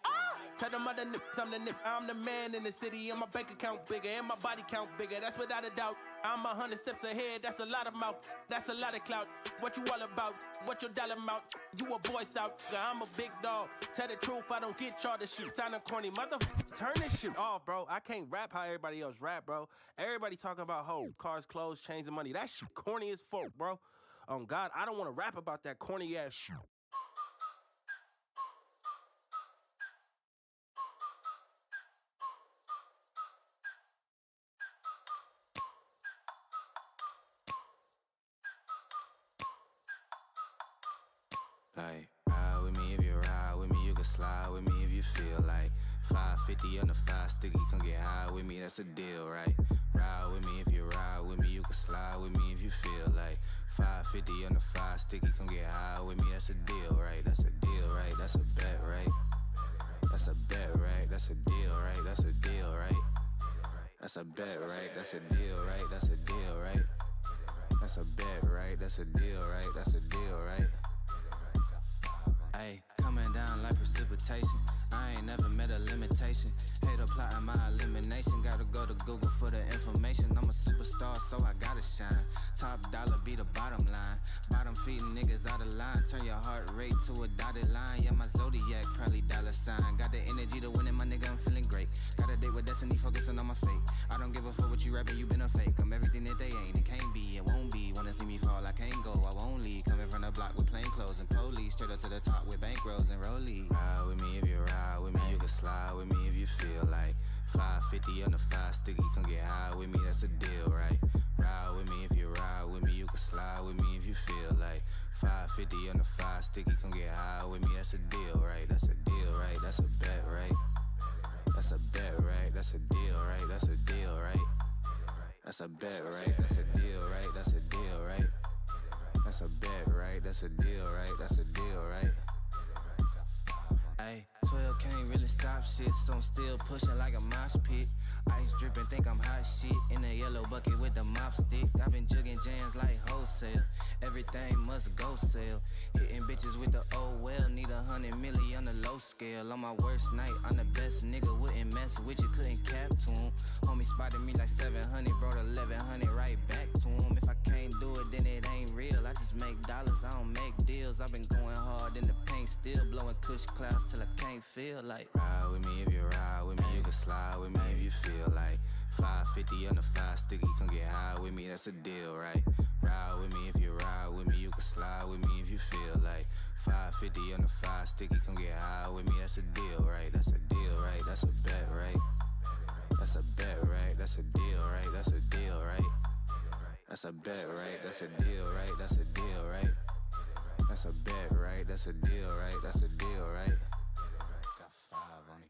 Tell them other nips, I'm the nip. I'm the man in the city, and my bank account bigger, and my body count bigger, that's without a doubt. I'm 100 steps ahead, that's a lot of mouth, that's a lot of clout. What you all about? What your dollar amount? You a boy scout, I'm a big dog. Tell the truth, I don't get y'all to shoot. Time to corny, motherfucker, turn this shit off, bro. I can't rap how everybody else rap, bro. Everybody talking about hoe, cars, clothes, chains, and money. That shit corny as fuck, bro. Oh God, I don't want to rap about that corny ass shit. Like, ride with me if you ride with me, you can slide with me if you feel like 550 on the 5 sticky, come get high with me, that's a deal, right? Ride with me if you ride with me, you can slide with me if you feel like 550 on the 5 sticky, come get high with me, that's a deal, right? That's a deal, right? That's a bet, right? That's a bet, right? That's a deal, right? That's a deal, right? That's a bet, right? That's a deal, right? That's a deal, right? That's a bet, right? That's a deal, right? That's a deal, right? Ayy, coming down like precipitation. I ain't never met a limitation. Hater plotting my elimination. Gotta go to Google for the information. I'm a superstar, so I gotta shine. Top dollar be the bottom line. Bottom feeding niggas out of line. Turn your heart rate to a dotted line. Yeah, my zodiac probably dollar sign. Got the energy to win it, my nigga, I'm feeling great. Got a date with destiny, focusing on my fate. I don't give a fuck what you rapping, you been a fake. I'm everything that they ain't, it can't be, it won't be. Wanna see me fall, I can't go, I won't leave. Coming from the block with plain clothes and police. Straight up to the top with bankrolls and rollies. Ride with me if you ride with me, you can slide with me if you feel like 550 on the 5 sticky, come get high with me, that's a deal, right? Ride with me if you ride with me, you can slide with me if you feel like 550 on the 5 sticky, come get high with me, that's a deal, right? That's a deal, right? That's a bet, right? That's a bet, right? That's a deal, right? That's a deal, right? That's a bet, right? That's a deal, right? That's a deal, right? That's a bet, right? That's a deal, right? That's a deal, right? Ayy, 12 can't really stop shit, so I'm still pushing like a mosh pit. Ice dripping, think I'm hot shit. In a yellow bucket with the mop stick. I've been jugging jams like wholesale. Everything must go sell. Hitting bitches with the oh well. Need 100 milli on the low scale. On my worst night, I'm the best nigga. Wouldn't mess with you, couldn't cap to him. Homie spotted me like 700, brought 1100 right back to him. If I can't do it, then it ain't real. I just make dollars, I don't make deals. I've been going hard in the paint, still blowing kush clouds till I can't feel like. Ride with me if you ride with me, you can slide with me if you feel like 550 on the 5 sticky, come get high with me, that's a deal, right? Ride with me if you ride with me, you can slide with me if you feel like 550 on the 5 sticky, come get high with me, that's a deal, right? That's a deal, right? That's a bet, right? That's a bet, right? That's a deal, right? That's a deal, right? That's a bet, right? That's a deal, right? That's a deal, right? That's a bet, right? That's a deal, right? That's a deal, right? Got 5 on it.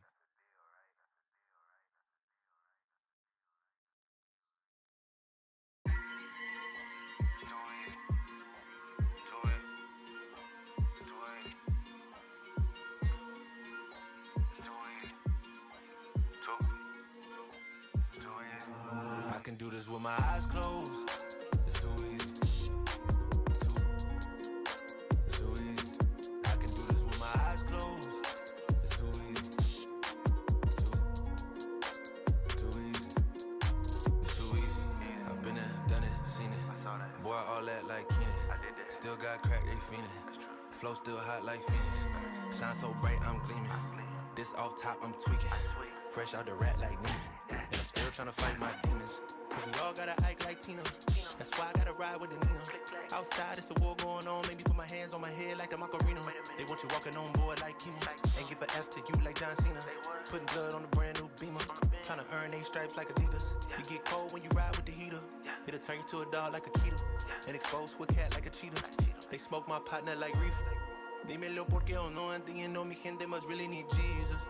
I can do this with my eyes closed. It's too easy. It's too easy. I can do this with my eyes closed. It's too easy. Too easy. It's too easy. I've been there, done it, seen it. Boy, all that like Keenan. Still got crack, they fiendin'. Flow still hot like Phoenix. Shine so bright, I'm gleaming. This off top, I'm tweaking. Fresh out the rat like Neiman. And I'm still tryna fight my demons. Cause we all gotta act like Tina. That's why I gotta ride with the Nina. Outside, it's a war going on. Maybe put my hands on my head like the Macarena. They want you walking on board like Kima. And give an F to you like John Cena. Putting blood on the brand new Beamer. Tryna earn 8 stripes like Adidas. You get cold when you ride with the heater. It'll turn you to a dog like a Keto. And expose to a cat like a cheetah. They smoke my partner like reefer. Dímelo porque o no entiendo. Mi gente must really need Jesus.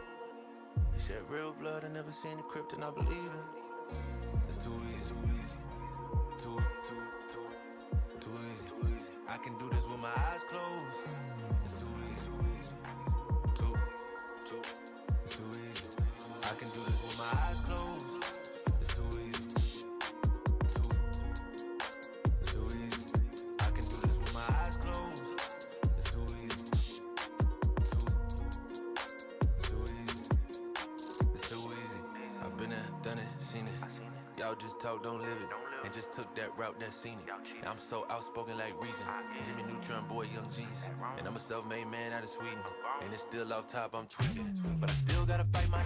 They shed real blood, I never seen the crypt and I believe it. It's too easy. Too easy. I can do this with my eyes closed. It's too easy. It's too easy. I can do this with my eyes closed. It's too Done it, seen it. Y'all just talk, don't live it. And just took that route, that seen it. And I'm so outspoken like Reason. Jimmy Neutron, boy, young jeans. And I'm a self-made man out of Sweden. And it's still off top, I'm tweaking. But I still gotta fight my